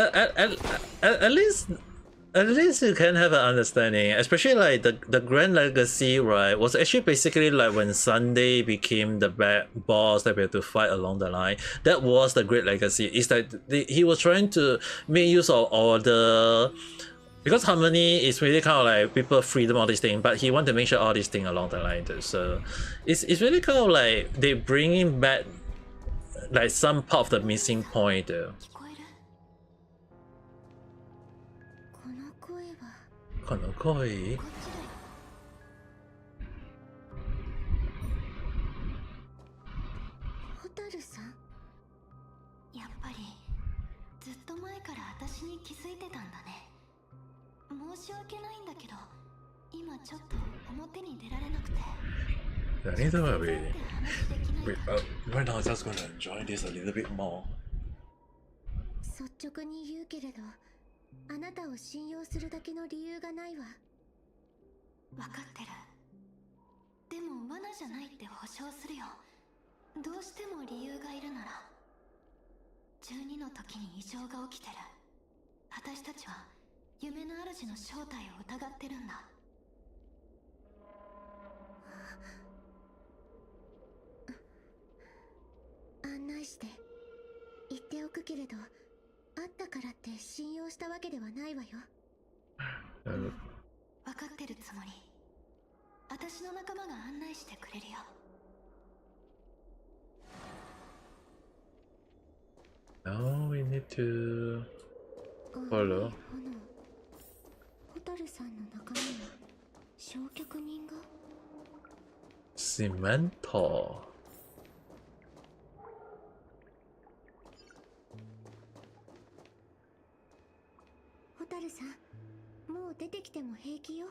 [SPEAKER 1] at least you can have an understanding, especially like the Grand Legacy, right, was actually basically like when Sunday became the bad boss that we had to fight along the line. That was the Great Legacy. It's like he was trying to make use of all the, because Harmony is really kind of like people freedom, all these things, but he wanted to make sure all these things along the line too. So it's really kind of like they bringing back like some part of the missing point though. この声
[SPEAKER 2] ホタルさんやっぱりずっと前から私に気づいてたんだね申し訳ないんだけど今ちょっと表に出られなくて
[SPEAKER 1] Neither are we. Right now, I'm just gonna enjoy this a little bit more.
[SPEAKER 2] 率直に言うけれどあなたを信用するだけの理由がないわ分かってるでも罠じゃないって保証するよどうしても理由がいるなら12の時に異常が起きてる私たちは夢の主の正体を疑ってるんだ案内して言っておくけれど会ったからって信用したわけではないわよ。
[SPEAKER 6] 分かってるつもり。私の仲間が案内してくれるよ。
[SPEAKER 1] Now we need to follow.
[SPEAKER 2] ホタルさんの仲間に焼却人が。
[SPEAKER 1] Cemento.
[SPEAKER 2] ホタルさん、もう出てきても平気よ。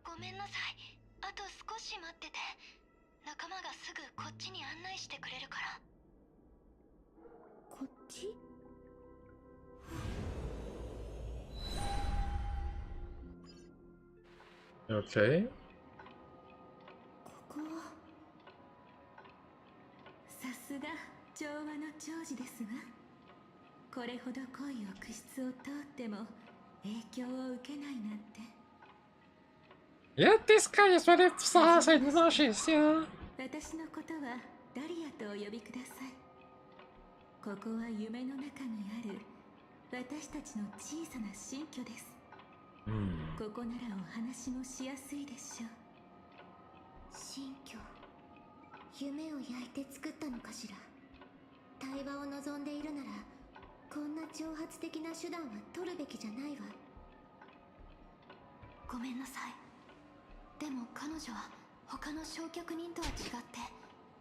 [SPEAKER 6] ごめんなさい。あと少し待ってて。仲間がすぐこっちに案内してくれるから。
[SPEAKER 2] こっち
[SPEAKER 1] Okay.
[SPEAKER 2] ここは。
[SPEAKER 6] さすが調和の長寿ですわ。これほど濃い浴室を通っても影響を受けないなんて。
[SPEAKER 11] Yeah, this guy is very fast and nauseous, yeah.
[SPEAKER 6] 私のことはダリアとお呼びください。ここは夢の中にある私たちの小さな新居です。ここならお話もしやすいでしょう。
[SPEAKER 2] 新居、夢を焼いて作ったのかしら。対話を望んでいるならこんな挑発的な手段は取るべきじゃないわ。
[SPEAKER 6] ごめんなさい。でも彼女は他の焼却人とは違って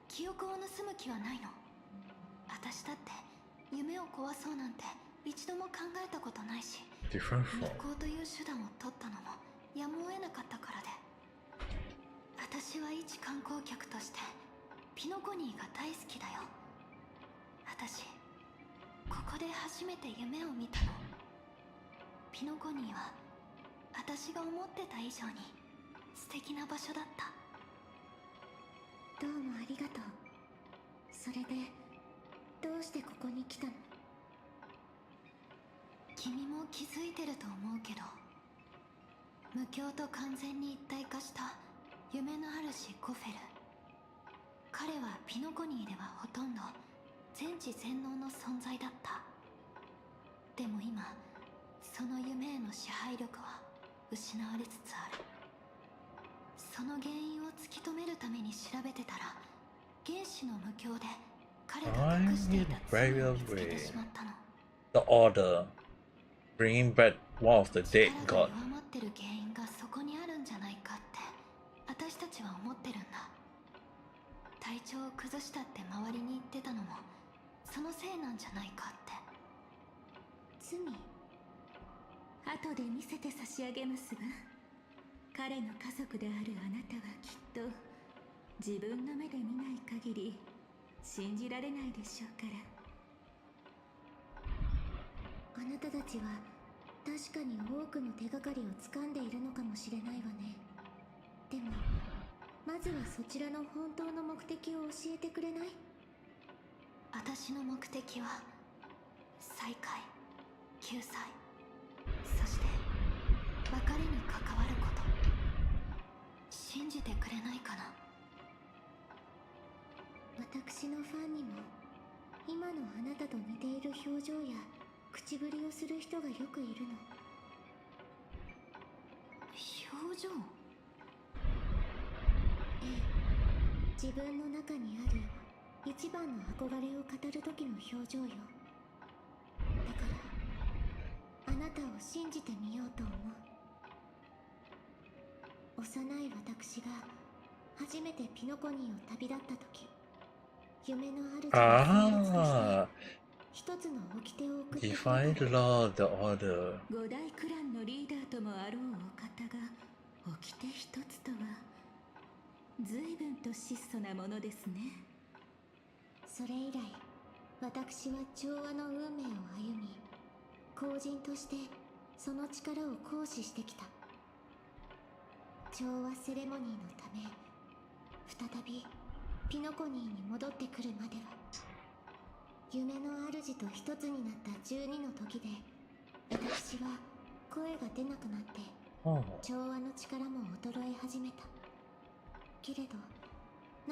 [SPEAKER 6] 記憶を盗む気はないの。私だって夢を壊そうなんて一度も考えたことないし、密航という手段を取ったのもやむを得なかったからで。私は一観光客としてピノコニーが大好きだよ。私ここで初めて夢を見たの。ピノコニーは私が思ってた以上に素敵な場所だった。
[SPEAKER 2] どうもありがとう。それでどうしてここに来たの？
[SPEAKER 6] 君も気づいてると思うけど、無境と完全に一体化した夢の主ゴフェル。彼はピノコニーではほとんど全知全能の存在だった。でも今その夢への支配力は失われつつある。その原因を突き止めるために調べてたら、原始の無境で彼が隠していた罪を見つけてしまったの。
[SPEAKER 1] The order, bringing back one of the dead
[SPEAKER 6] 力が
[SPEAKER 1] god.
[SPEAKER 6] 弱まってる原因がそこにあるんじゃないかって私たちは思ってるんだ。体調を崩したって周りに言ってたのもそのせいなんじゃないかって。
[SPEAKER 2] 罪？
[SPEAKER 6] 後で見せて差し上げますわ。彼の家族であるあなたはきっと自分の目で見ない限り信じられないでしょうから。
[SPEAKER 2] あなたたちは確かに多くの手がかりを掴んでいるのかもしれないわね。でもまずはそちらの本当の目的を教えてくれない？
[SPEAKER 6] 私の目的は再会、救済、そして別れに関わること。信じてくれないかな。
[SPEAKER 2] 私のファンにも今のあなたと似ている表情や口ぶりをする人がよくいるの。
[SPEAKER 6] 表情？
[SPEAKER 2] ええ、自分の中にある一番の憧れを語る時の表情よ。だからあなたを信じてみようと思う。幼い私が初めてピノコニーを旅立った時、夢の主が一つの掟を送ってくれた。
[SPEAKER 1] Define law, the order.
[SPEAKER 6] 五大クランのリーダーともあろうお方が掟一つとは随分と質素なものですね。
[SPEAKER 2] それ以来私は調和の運命を歩み、公人としてその力を行使してきた。調和セレモニーのため再びピノコニーに戻ってくるまでは、夢の主と一つになった12の時で私は声が出なくなって調和の力も衰え始めた。けれど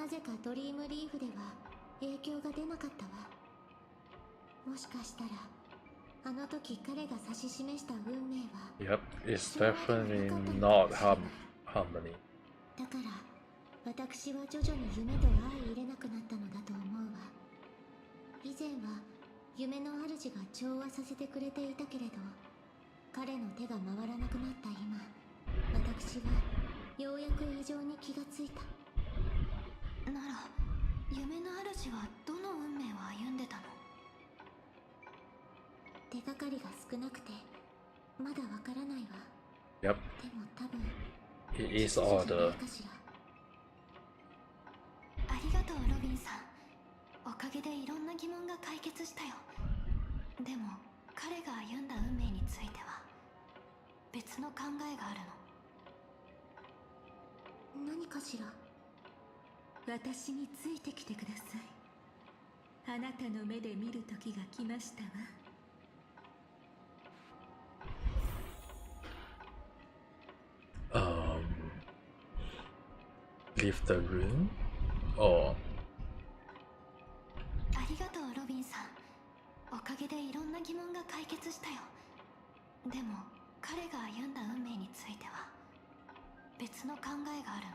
[SPEAKER 2] なぜかドリームリーフでは影響が出なかったわ。もしかしたらあの時彼が指し示した運命は
[SPEAKER 1] Yep, it's definitely not harmony.
[SPEAKER 2] だから私は徐々に夢と相入れなくなったのだと思うわ。以前は夢の主が調和させてくれていたけれど、彼の手が回らなくなった今、私はようやく異常に気がついた。
[SPEAKER 15] なら夢の主はどの運命を歩んでたの？
[SPEAKER 2] 手がかりが少なくてまだわからないわ。
[SPEAKER 1] Yep,
[SPEAKER 2] でも多分
[SPEAKER 1] it is order.
[SPEAKER 15] ありがとうロビンさん。おかげでいろんな疑問が解決したよ。でも彼が歩んだ運命については別の考えがあるの。
[SPEAKER 2] 何かしら？
[SPEAKER 6] 私についてきてください。あなたの目で見る時が来ましたわ。
[SPEAKER 1] Leave the room? Or
[SPEAKER 15] ありがとうロビンさん。おかげでいろんな疑問が解決したよ。でも彼が歩んだ運命については別の考えがある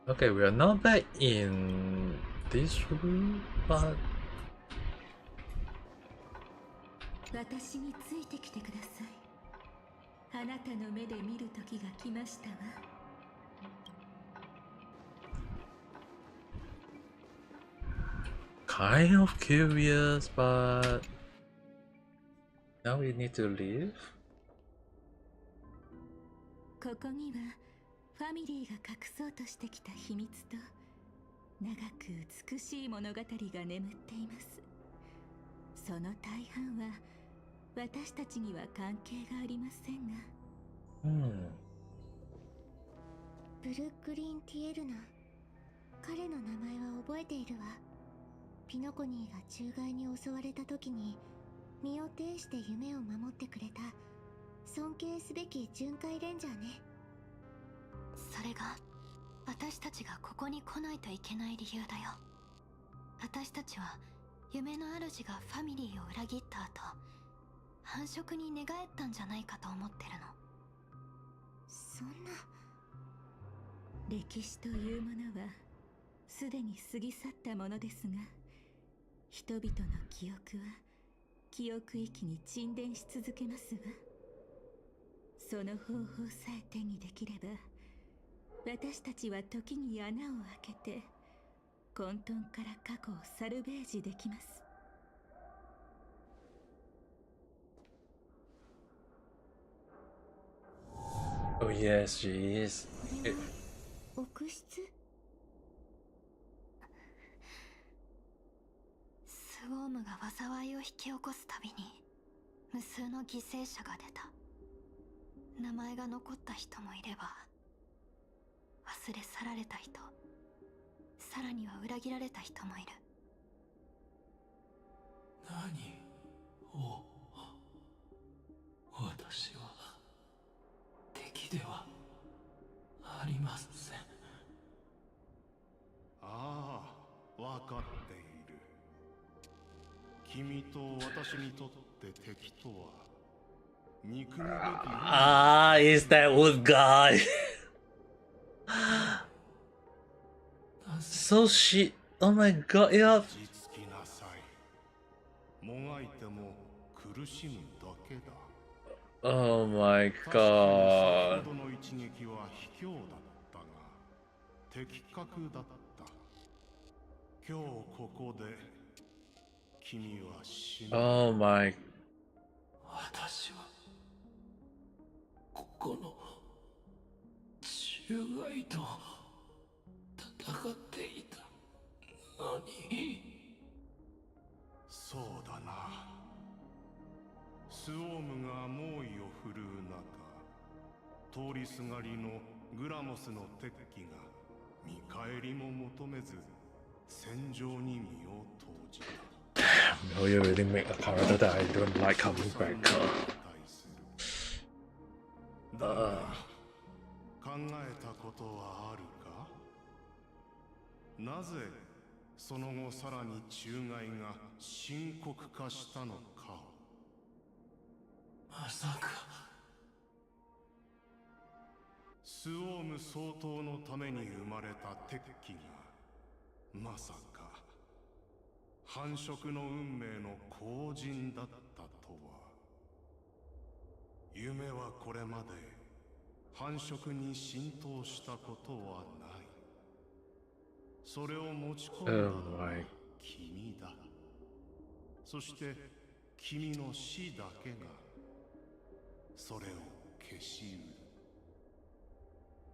[SPEAKER 15] の。
[SPEAKER 1] okay, we are not back in this room, but
[SPEAKER 6] 私についてきてください。あなたの目で見る時が来ましたわ。
[SPEAKER 1] kind of curious, but now we need to leave.
[SPEAKER 6] ここにはファミリーが隠そうとしてきた秘密と長く美しい物語が眠っています。その大半は私たちには関係がありませんが。
[SPEAKER 2] ブルックリン・ティエルナ、彼の名前は覚えているわ。ピノコニーが虫害に襲われた時に身を挺して夢を守ってくれた尊敬すべき巡回レンジャーね。
[SPEAKER 15] それが私たちがここに来ないといけない理由だよ。私たちは夢の主がファミリーを裏切った後、繁殖に寝返ったんじゃないかと思ってるの。
[SPEAKER 2] そんな。
[SPEAKER 6] 歴史というものはすでに過ぎ去ったものですが、人々の記憶は記憶域に沈殿し続けますわ。その方法さえ手にできれば、私たちは時に穴を開けて混沌から過去をサルベージできます。
[SPEAKER 1] Oh yes, she is.
[SPEAKER 2] 奥室？
[SPEAKER 15] スウォームが災いを引き起こすたびに無数の犠牲者が出た。名前が残った人もいれば忘れ去られた人、さらには裏切られた人もいる。
[SPEAKER 13] 何を？私は敵ではありません。
[SPEAKER 3] ああ、わかっている。君と私にとって敵とは憎むべき。
[SPEAKER 1] Is that old guy? So she, oh my god, yeah.
[SPEAKER 3] 落ち着きなさい。もがいても苦しむだけだ。
[SPEAKER 1] Oh my god.
[SPEAKER 3] 先ほどの一撃は卑怯だったが的確だった。今日ここで君は死ぬ。
[SPEAKER 1] Oh my.
[SPEAKER 13] 私はここの虫害と戦っていたのに。
[SPEAKER 3] そうだな。スウォームが猛威を振るう中、通りすがりのグラモスの鉄騎が見返りも求めず戦場に身を投じた。
[SPEAKER 1] Damn, you really make a character that I don't like coming back.
[SPEAKER 3] だが考えたことはあるか？なぜ
[SPEAKER 18] その後さらに虫害が深刻化したのか。
[SPEAKER 13] まさか
[SPEAKER 18] スオーム総統のために生まれた鉄器がまさか繁殖の運命の後人だったとは。夢はこれまで繁殖に浸透したことはない。それを持ち込んだのは君だ。そして君の死だけがそれを消し得る。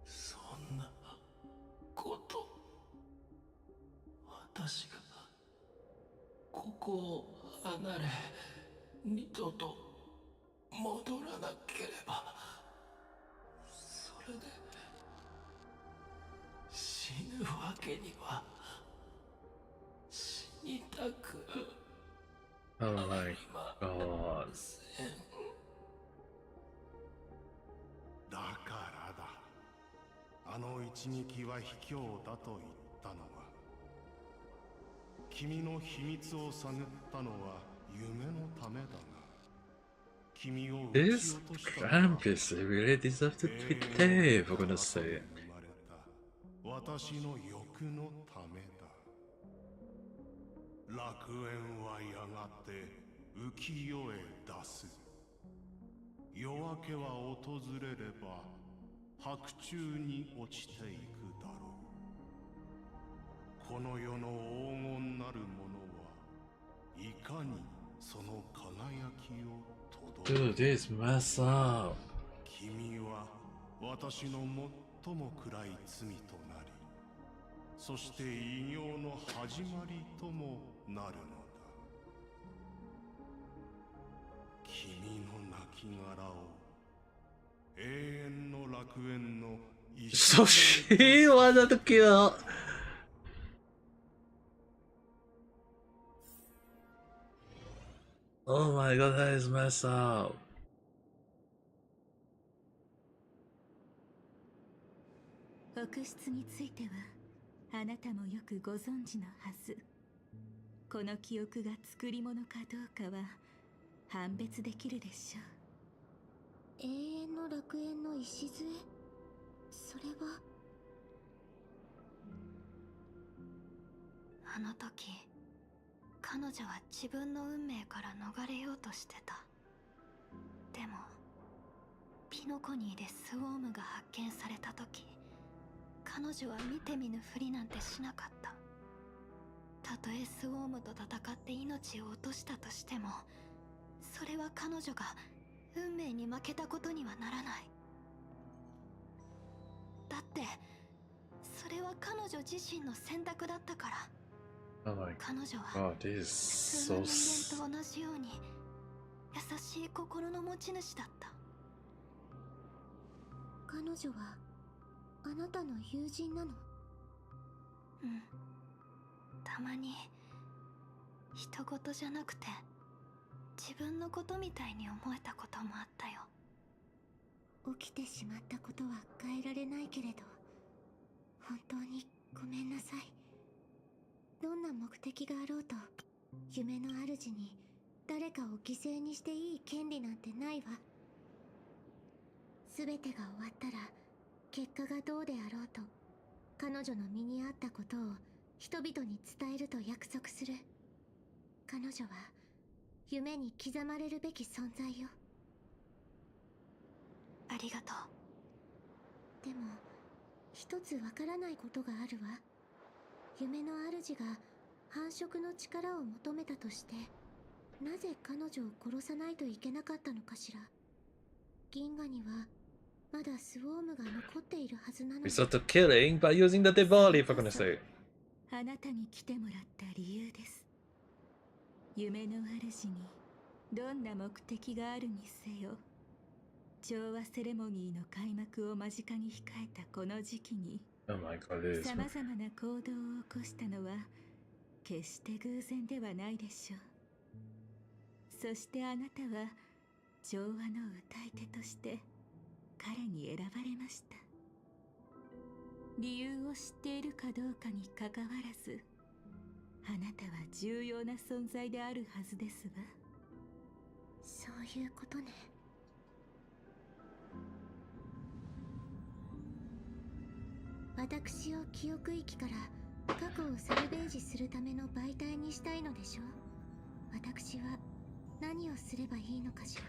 [SPEAKER 13] そんなこと、私がここを離れ二度と戻らなければ、それで死ぬわけには死にたく
[SPEAKER 1] Oh my god.
[SPEAKER 18] だからだ。あの一撃は卑怯だと言ったのは、君の秘密を探ったのは夢のためだが、君を撃ち
[SPEAKER 1] This
[SPEAKER 18] 落としたのは
[SPEAKER 1] Krampus really deserves to be dead, for goodness sake.
[SPEAKER 18] 私の欲のためだ。楽園はやがて浮世へ出す。夜明けは訪れれば白昼に落ちていくだろう。この世の黄金なるものはいかにその輝きを届
[SPEAKER 1] Dude, this mess up.
[SPEAKER 18] 君は私の最も暗い罪となり、そして異形の始まりともなるのだ。君の亡骸を永遠の楽園の
[SPEAKER 1] So she wanted to kill. Oh my god, that is messed up.
[SPEAKER 6] 悪質についてはあなたもよくご存知のはず。この記憶が作り物かどうかは判別できるでしょう。
[SPEAKER 2] 永遠の楽園の礎、それは。
[SPEAKER 15] あの時彼女は自分の運命から逃れようとしてた。でもピノコニーでスウォームが発見された時、彼女は見て見ぬふりなんてしなかった。たとえスウォームと戦って命を落としたとしても、それは彼女が運命に負けたことにはならない。だってそれは彼女自身の選択だったから。
[SPEAKER 1] Oh my
[SPEAKER 15] 彼女は
[SPEAKER 1] god, this
[SPEAKER 15] 普
[SPEAKER 1] is
[SPEAKER 15] 通の
[SPEAKER 1] so
[SPEAKER 15] 人間と同じように優しい心の持ち主だった。
[SPEAKER 2] 彼女はあなたの友人なの？
[SPEAKER 15] うん。たまに人事じゃなくて自分のことみたいに思えたこともあったよ。
[SPEAKER 2] 起きてしまったことは変えられないけれど、本当にごめんなさい。どんな目的があろうと、夢の主に誰かを犠牲にしていい権利なんてないわ。全てが終わったら結果がどうであろうと、彼女の身に合ったことを人々に伝えると約束する。彼女は夢に刻まれるべき存在よ。
[SPEAKER 15] ありがと
[SPEAKER 2] う。でも一つわからないことがあるわ。夢の主が繁殖の力を求めたとして、なぜ彼女を殺さないといけなかったのかしら。銀河にはまだスウォームが残っているはずなの。
[SPEAKER 1] We start killing by using the Diwali, for goodness sake.
[SPEAKER 6] あなたに来てもらった理由です。夢の主にどんな目的があるにせよ、調和セレモニーの開幕を間近に控えたこの時期に、
[SPEAKER 1] Oh my god, this is
[SPEAKER 6] 様々な行動を起こしたのは決して偶然ではないでしょう。そしてあなたは調和の歌い手として彼に選ばれました。理由を知っているかどうかにかかわらず、あなたは重要な存在であるはずですわ。
[SPEAKER 2] そういうことね。私を記憶域から過去をサルベージするための媒体にしたいのでしょう。私は何をすればいいのかしら。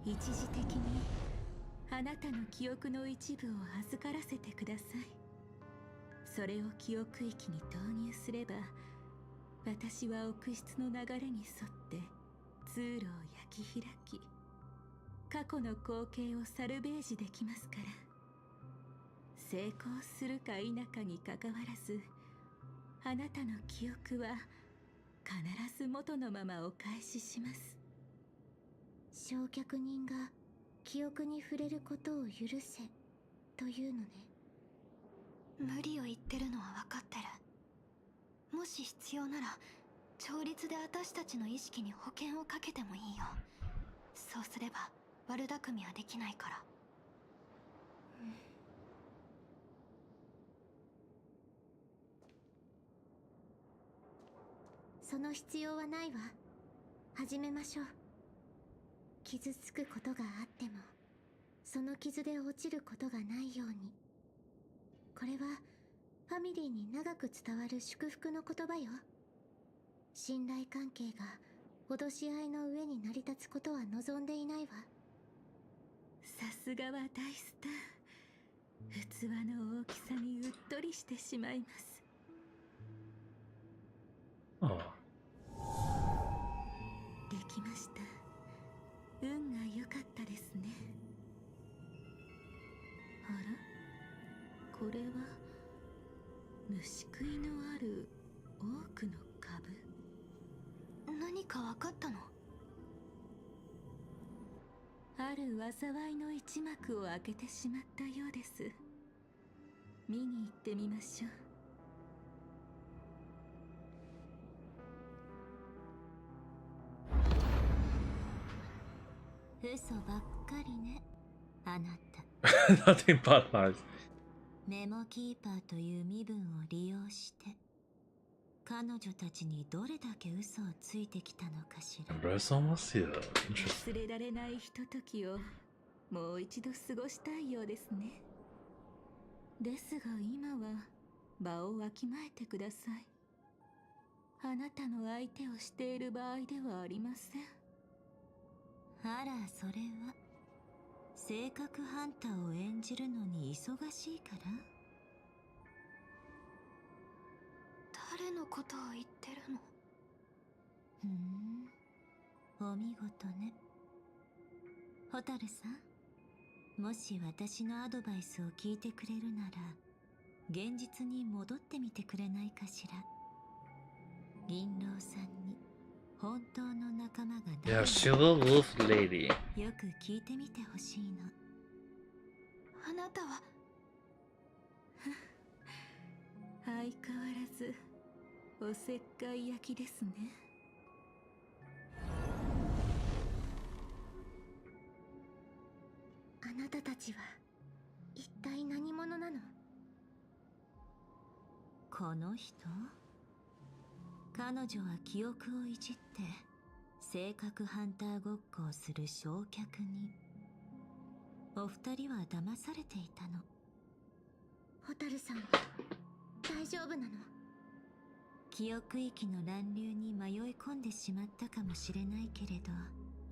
[SPEAKER 6] 一時的にあなたの記憶の一部を預からせてください。それを記憶域に投入すれば、私は奥室の流れに沿って通路を焼き開き、過去の光景をサルベージできますから。成功するか否かにかかわらず、あなたの記憶は必ず元のままお返しします。
[SPEAKER 2] 焼却人が記憶に触れることを許せというのね。
[SPEAKER 15] 無理を言ってるのは分かってる。もし必要なら調律で私たちの意識に保険をかけてもいいよ。そうすれば悪巧みはできないから。
[SPEAKER 2] その必要はないわ。始めましょう。傷つくことがあっても、その傷で落ちることがないように。これはファミリーに長く伝わる祝福の言葉よ。信頼関係が脅し合いの上に成り立つことは望んでいないわ。
[SPEAKER 6] さすがは大スター。器の大きさにうっとりしてしまいます。
[SPEAKER 1] ああ。
[SPEAKER 6] できました。運が良かったですね。あら、これは虫食いのある多くの株。
[SPEAKER 15] 何か分かったの？
[SPEAKER 6] ある災いの一幕を開けてしまったようです。見に行ってみましょう。
[SPEAKER 2] 嘘ばっかりね、あなた。
[SPEAKER 1] Nothing but lies.
[SPEAKER 2] メモキーパーという身分を利用して彼女たちにどれだけ嘘をついてきたのかしら。
[SPEAKER 6] 忘れられないひとときをもう一度過ごしたいようですね。ですが今は場をわきまえてください。あなたの相手をしている場合ではありません。
[SPEAKER 2] あら、それは性格ハンターを演じるのに忙しいから？
[SPEAKER 15] 誰のことを言ってるの？
[SPEAKER 2] お見事ね。ホタルさん、もし私のアドバイスを聞いてくれるなら現実に戻ってみてくれないかしら。銀狼さんに本当の仲間が誰
[SPEAKER 1] Yeah, she's a wolf lady.
[SPEAKER 2] よく聞いてみてほしいの。
[SPEAKER 15] あなたは
[SPEAKER 6] 相変わらずおせっかい焼きですね。
[SPEAKER 2] あなたたちは一体何者なの？この人？彼女は記憶をいじって性格ハンターごっこをする焼却人。お二人は騙されていたの。ホタルさんは大丈夫なの？記憶域の乱流に迷い込んでしまったかもしれないけれど、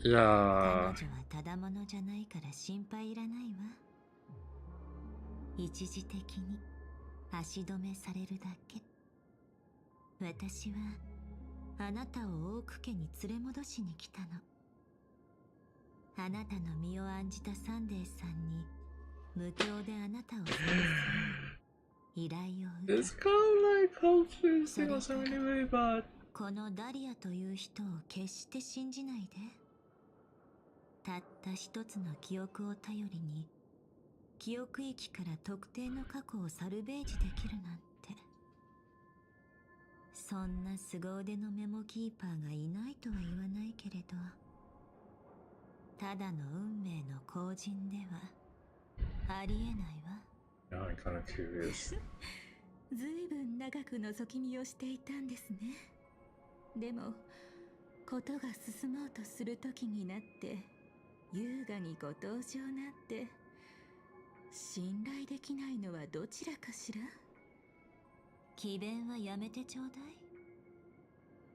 [SPEAKER 2] 彼女はただものじゃないから心配いらないわ。一時的に足止めされるだけ。私はあなたをオーク家に連れ戻しに来たの。あなたの身を案じたサンデーさんに無教であなたを殺す依頼を受け、それからこのダリアという人を決して信じないで。たった一つの記憶を頼りに記憶域から特定の過去をサルベージできるなんて。そんな凄腕のメモキーパーがいないとは言わないけれど、ただの運命の好人では
[SPEAKER 6] ありえないわ。
[SPEAKER 1] Now I'm kind of curious.
[SPEAKER 6] ずいぶん長く覗き見をしていたんですね。でもことが進もうとする時になって優雅にご登場なんて、信頼できないのはどちらかしら。詭弁はやめてちょうだい。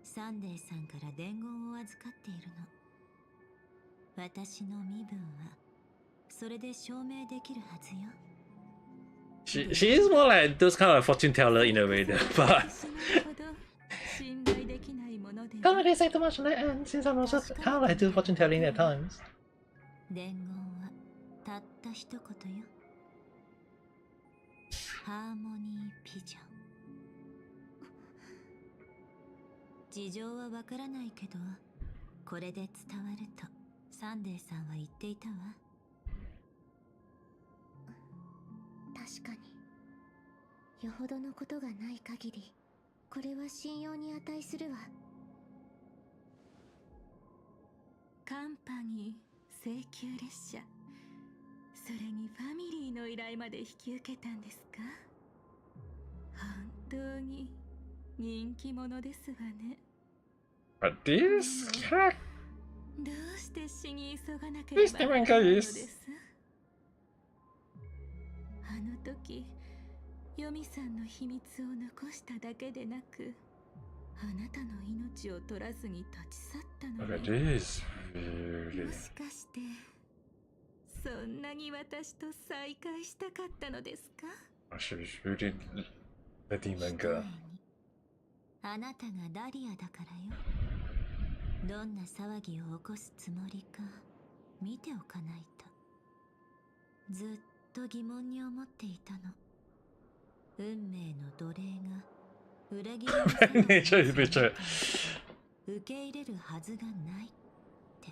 [SPEAKER 6] サンデーさんから伝言を預かっているの。私の身分はそれで証明できるはずよ。
[SPEAKER 1] She is more like those kind of fortune teller in a way, but can't really say too much on that end since I'm also kind of like do fortune telling at times.
[SPEAKER 6] 伝言はたった一言よ。ハーモニーピジョン。事情はわからないけど、これで伝わるとサンデーさんは言っていたわ。
[SPEAKER 2] 確かによほどのことがない限りこれは信用に値するわ。
[SPEAKER 6] カンパニー請求列車、それにファミリーの依頼まで引き受けたんですか。本当に人気者ですわね。
[SPEAKER 11] But this cat,
[SPEAKER 6] どうして死に急がなけれ
[SPEAKER 11] this
[SPEAKER 6] ば
[SPEAKER 11] the
[SPEAKER 6] なら
[SPEAKER 11] manga
[SPEAKER 6] ないので
[SPEAKER 11] is.
[SPEAKER 6] す。あの時ヨミさんの秘密を残しただけでなく、あなたの命を取らずに立ち去ったの
[SPEAKER 11] Look
[SPEAKER 6] ね。
[SPEAKER 11] at this. Really.
[SPEAKER 6] もしかしてそんなに私と再会したかったのですか。
[SPEAKER 11] She's really letting manga.
[SPEAKER 6] あなたがダリアだからよ。どんな騒ぎを起こすつもりか見ておかないと。ずっと疑問に思っていたの。運命の奴隷が裏切りの
[SPEAKER 11] ちょいべちょい。
[SPEAKER 6] 受け入れるはずがないって。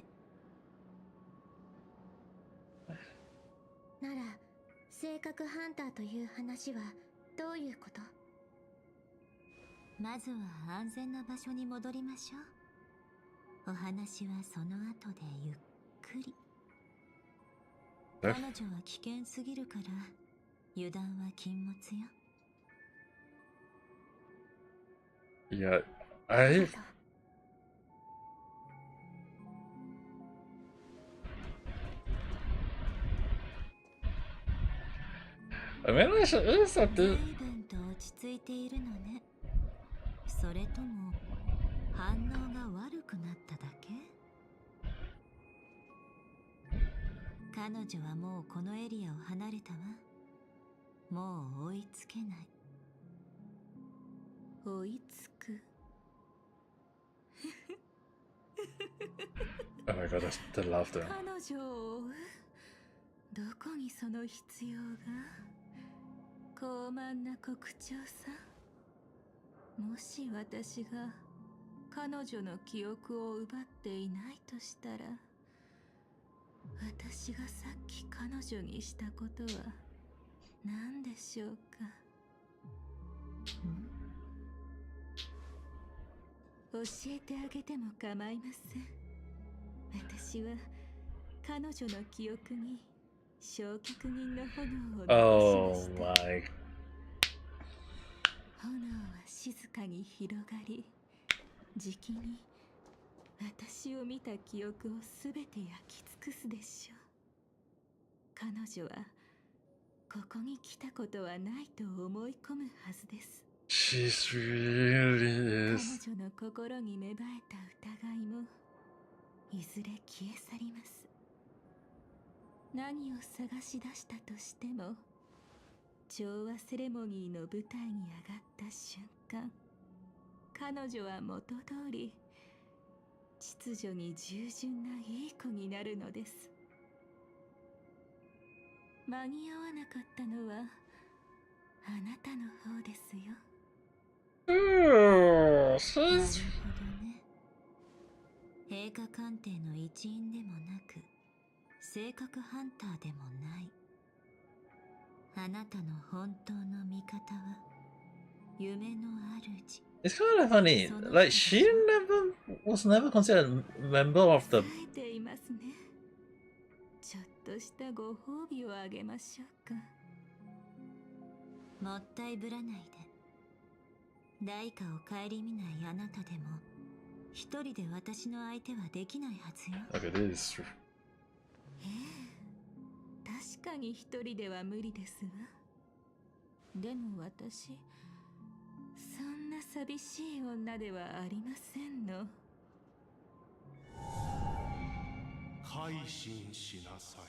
[SPEAKER 2] なら性格ハンターという話はどういうこと？
[SPEAKER 6] まずは安全な場所に戻りましょう。お話はその後でゆっくり。彼女は危険すぎるから油断は禁物よ。
[SPEAKER 11] Yeah, I. I mean, is that the?
[SPEAKER 6] 随分と落ち着いているのね。それとも反応が悪くなっただけ？彼女はもうこのエリアを離れたわ。もう追いつけない。追いつく。
[SPEAKER 11] Oh my god, that's the laughter.
[SPEAKER 6] 彼女を追う？どこにその必要が？高慢な国長さん。もし私が彼女の記憶を奪っていないとしたら、私がさっき彼女にしたことは何でしょうか。教えてあげても構いません。私は彼女の記憶に焼却人の炎を残しました。
[SPEAKER 11] Oh my.
[SPEAKER 6] 炎は静かに広がり、じきに私を見た記憶をすべて焼き尽くすでしょう。彼女はここに来たことはないと思い込むはずです。
[SPEAKER 11] She's really is.
[SPEAKER 6] 彼女の心に芽生えた疑いもいずれ消え去ります。何を探し出したとしても、調和セレモニーの舞台に上がった瞬間、彼女は元通り秩序に従順ないい子になるのです。間に合わなかったのはあなたの方ですよ。なるほどね。陛下官邸の一員でもなく、性格ハンターでもない。あなたの本当の味方は夢の主。
[SPEAKER 1] It's kind of funny. Like she was never considered a member of the.
[SPEAKER 6] ていますね。ちょっととしたご褒美をあげましょうか。もったいぶらないで。代価を顧みないあなたでも一人で私の相手はできないはずよ。
[SPEAKER 1] Okay, this is true.
[SPEAKER 6] 確かに一人では無理ですわ。でも私、そんな寂しい女ではありませんの。
[SPEAKER 18] 改心しなさい。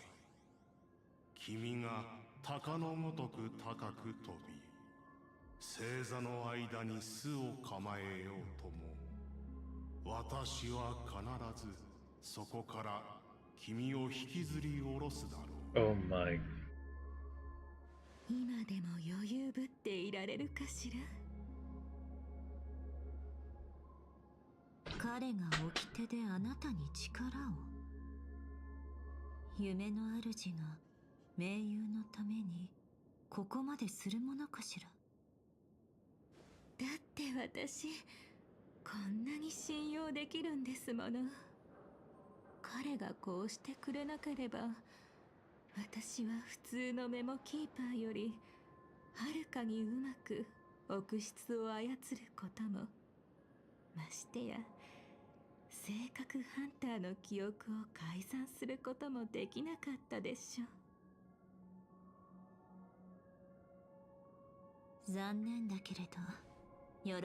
[SPEAKER 18] 君が鷹のごとく高く飛び、星座の間に巣を構えようとも、私は必ずそこから君を引きずり下ろすだろう。
[SPEAKER 1] Oh my.
[SPEAKER 6] 今でも余裕ぶっていられるかしら。彼が掟であなたに力を。夢の主が盟友のためにここまでするものかしら。だって私、こんなに信用できるんですもの。彼がこうしてくれなければ、私は普通のメモキーパーよりはるかにうまく奥室を操ることも、ましてや性格ハンターの記憶を改ざんすることもできなかったでしょう。残念だけれど喜ぶ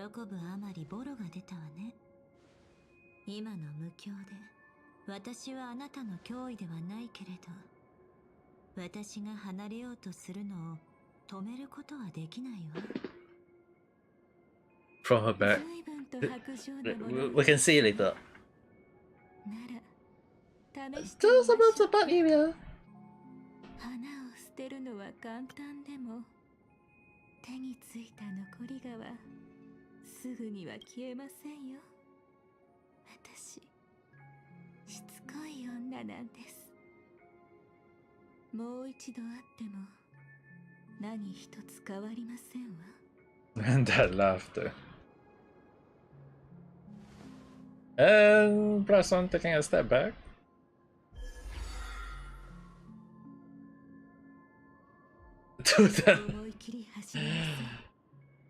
[SPEAKER 6] あまりボロが出たわね。今の無教で私はあなたの脅威ではないけれど、私が離れようとするのを止めることはできないわ。
[SPEAKER 1] From her back. We can see it later.
[SPEAKER 6] なら試して
[SPEAKER 1] Tell us about Eve.
[SPEAKER 6] 花を捨てるのは簡単でも、手についた残りがはすぐには消えませんよ。私、しつこい女なんです。もう一度会っても何一つ変わりませんわ。
[SPEAKER 1] And that laughter. And press on taking a step back. Do that.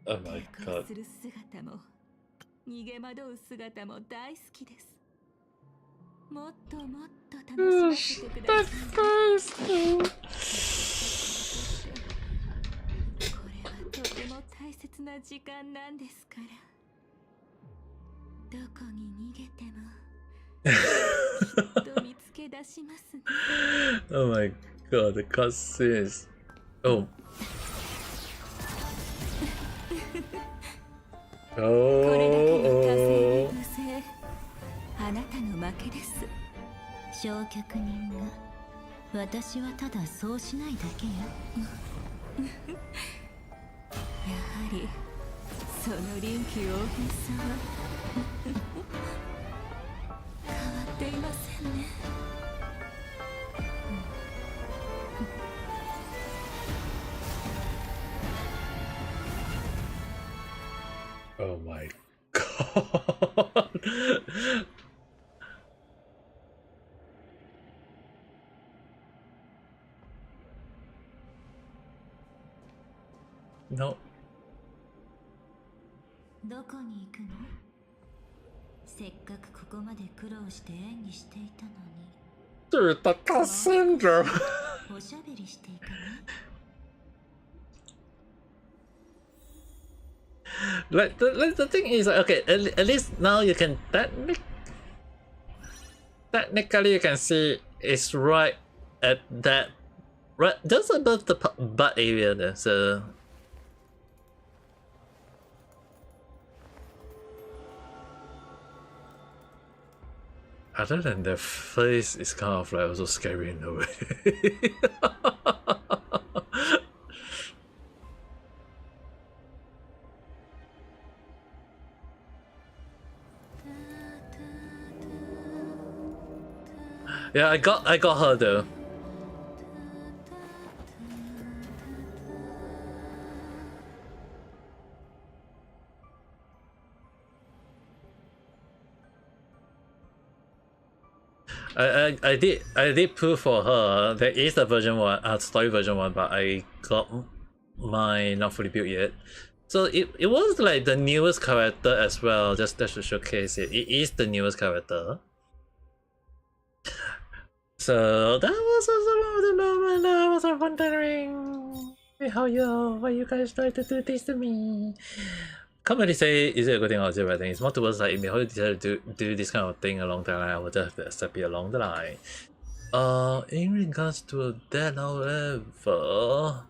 [SPEAKER 1] Oh my god.
[SPEAKER 6] する姿も逃げ惑う姿も大好きです。もっともっと楽しませてください。これはとても大切な時間なんですから。どこに逃げてもきっと見つけ出しますね。
[SPEAKER 1] Oh my god, the cutscenes. Oh. Oh.
[SPEAKER 6] あなたの負けです。焼却人が。私はただそうしないだけよ。やはりその臨機応変さは変わっていませんね。
[SPEAKER 1] Oh my god. No.
[SPEAKER 6] どこに行くの？せっかくここまで苦労して演技していたのに。
[SPEAKER 1] Dude, the Cassandra.
[SPEAKER 6] おしゃべりしていかない？
[SPEAKER 1] Like the thing is, okay, at least now you can technically you can see it's right at that, right just above the butt area there. So other than their face, is kind of like also scary in a way. Yeah, I got her though. I did pull for her. There is the version 1, story version 1, but I got mine not fully built yet. So it was like the newest character as well, just to showcase it. It is the newest character. So that was also one of the moments I was wondering why you guys try to do this to me. Can't really say is it a good thing or is it a bad thing. It's more towards like if Miho decided to do this kind of thing along the line, I would just have to accept it along the line. In regards to that, however,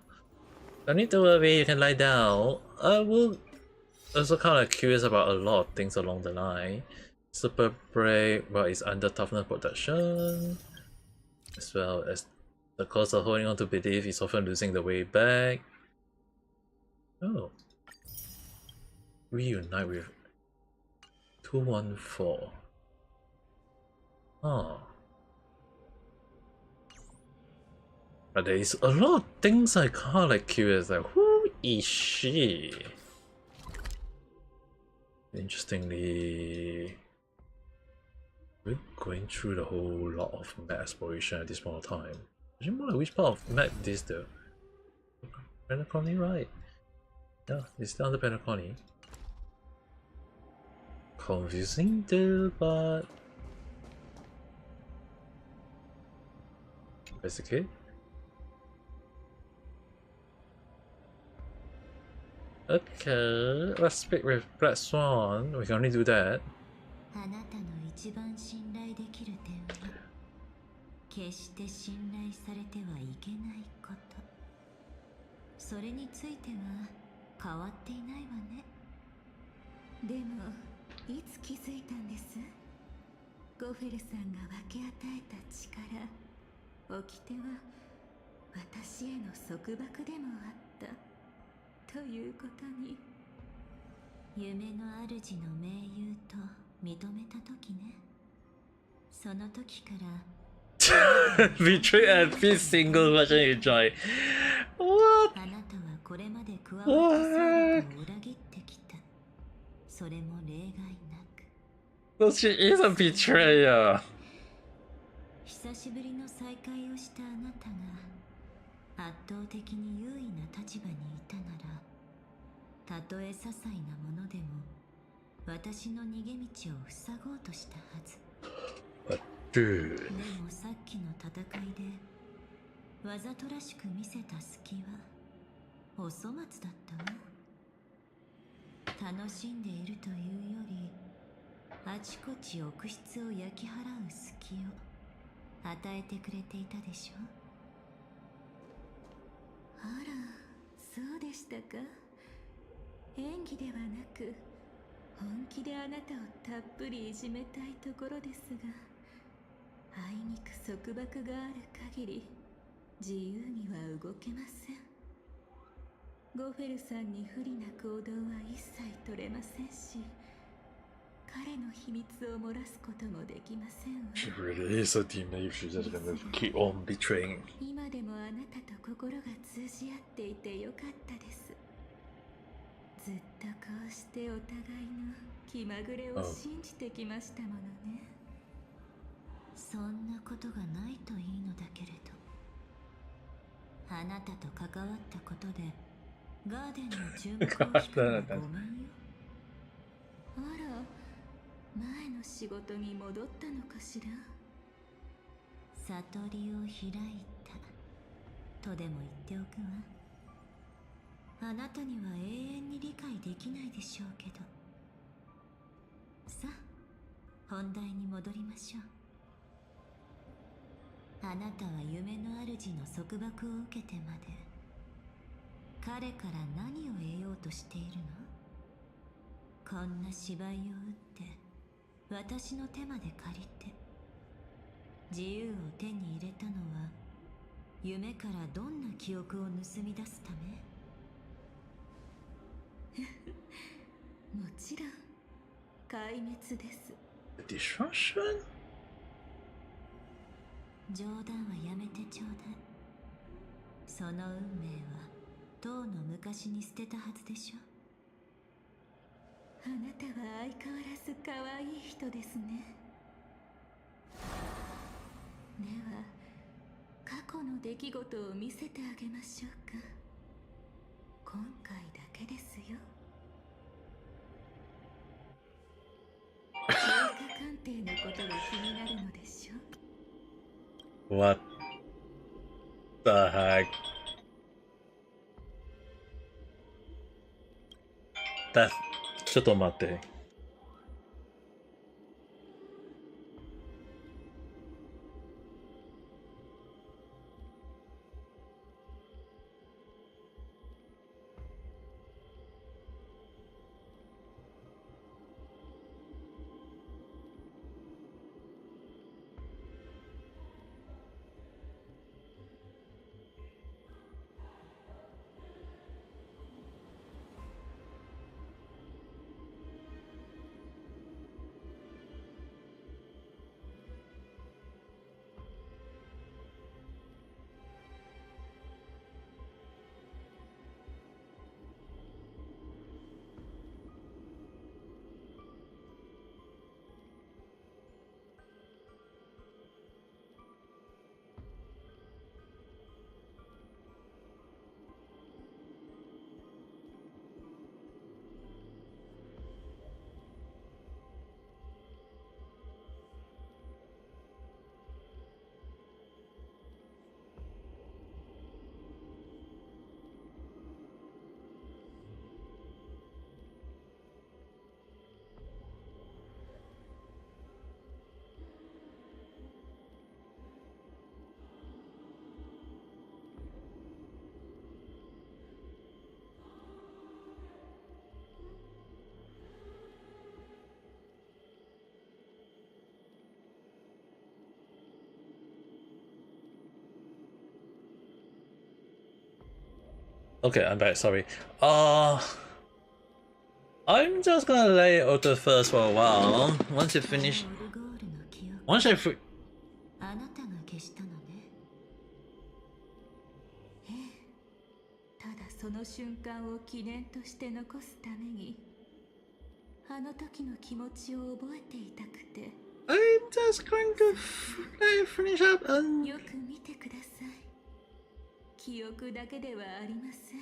[SPEAKER 1] don't need to worry, you can lie down. I will also kind of curious about a lot of things along the line. Super Break, well, it's under toughness protection, as well as the cost of holding on to belief is often losing the way back. Oh. Reunite with 214. Oh. But there is a lot of things I kinda like curious, like who is she? Interestingly, we're going through the whole lot of map exploration at this point of time. Actually, more like which part of map this though? Penacony, right? Yeah, it's down the Penacony. Confusing though, but basically. Okay, let's speak with Black Swan. We can only do that.
[SPEAKER 6] あなたの一番信頼できる点は決して信頼されてはいけないこと。それについては変わっていないわね。でもいつ気づいたんです？ゴフェルさんが分け与えた力、掟は私への束縛でもあったということに。夢の主の盟友と認めた時ね。その時から
[SPEAKER 1] Betray every single version you join. What?
[SPEAKER 6] あなたはこれまで加わった勢力を裏切ってきた。それも例外なく。
[SPEAKER 1] Well, she is a betrayer.
[SPEAKER 6] 久しぶりの再会をしたあなたが圧倒的に優位な立場にいたなら、たとえ些細なものでも私の逃げ道を塞ごうとしたはず。でもさっきの戦いでわざとらしく見せた隙はお粗末だったわ。楽しんでいるというよりあちこち浴室を焼き払う隙を与えてくれていたでしょ。あら、そうでしたか。演技ではなく本気であなたをたっぷりいじめたいところですが、あいにく束縛がある限り自由には動けません。ゴフェルさんに不利な行動は一切取れませんし、彼の秘密を漏らすこともできませんわ。
[SPEAKER 1] She really is a demon if she's just gonna keep on betraying.
[SPEAKER 6] 今でもあなたと心が通じ合っていてよかったです。ずっとこうしてお互いの気まぐれを信じてきましたものね。そんなことがないといいのだけれど、あなたと関わったことでガーデンの注目を引くのはごめんよ。あら、前の仕事に戻ったのかしら。悟りを開いたとでも言っておくわ。あなたには永遠に理解できないでしょうけど。さあ、本題に戻りましょう。あなたは夢の主の束縛を受けてまで彼から何を得ようとしているの？こんな芝居を打って私の手まで借りて自由を手に入れたのは夢からどんな記憶を盗み出すため？もちろん壊滅です。
[SPEAKER 1] Destruction?
[SPEAKER 6] 冗談はやめてちょうだい。その運命はとうの昔に捨てたはずでしょ。あなたは相変わらず可愛い人ですね。では過去の出来事を見せてあげましょうか。今回だけですよ。経過鑑定のことが気になるのでしょ。
[SPEAKER 1] What the heck?ちょっと待って。Okay, I'm back, sorry. I'm just gonna lay auto first for a while. Once you finish... Once I...
[SPEAKER 6] あなたが消したのね。ええ、ただその瞬間を記念として残すために、あの時の気持ちを覚えていたくて。
[SPEAKER 1] I'm just going to finish up and...
[SPEAKER 6] よく見てください。記憶だけではありません。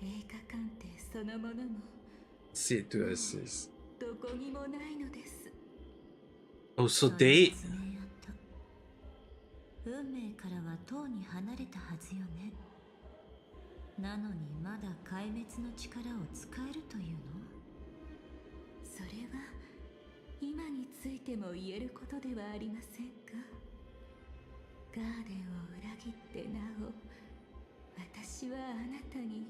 [SPEAKER 6] 映画鑑定そのものも
[SPEAKER 1] See to assist.
[SPEAKER 6] どこにもないのです。
[SPEAKER 1] Oh, so they...
[SPEAKER 6] 運命からはとうに離れたはずよね。なのにまだ壊滅の力を使えるというの？それは今についても言えることではありませんか？ガーデンを裏切ってなお、私はあなたに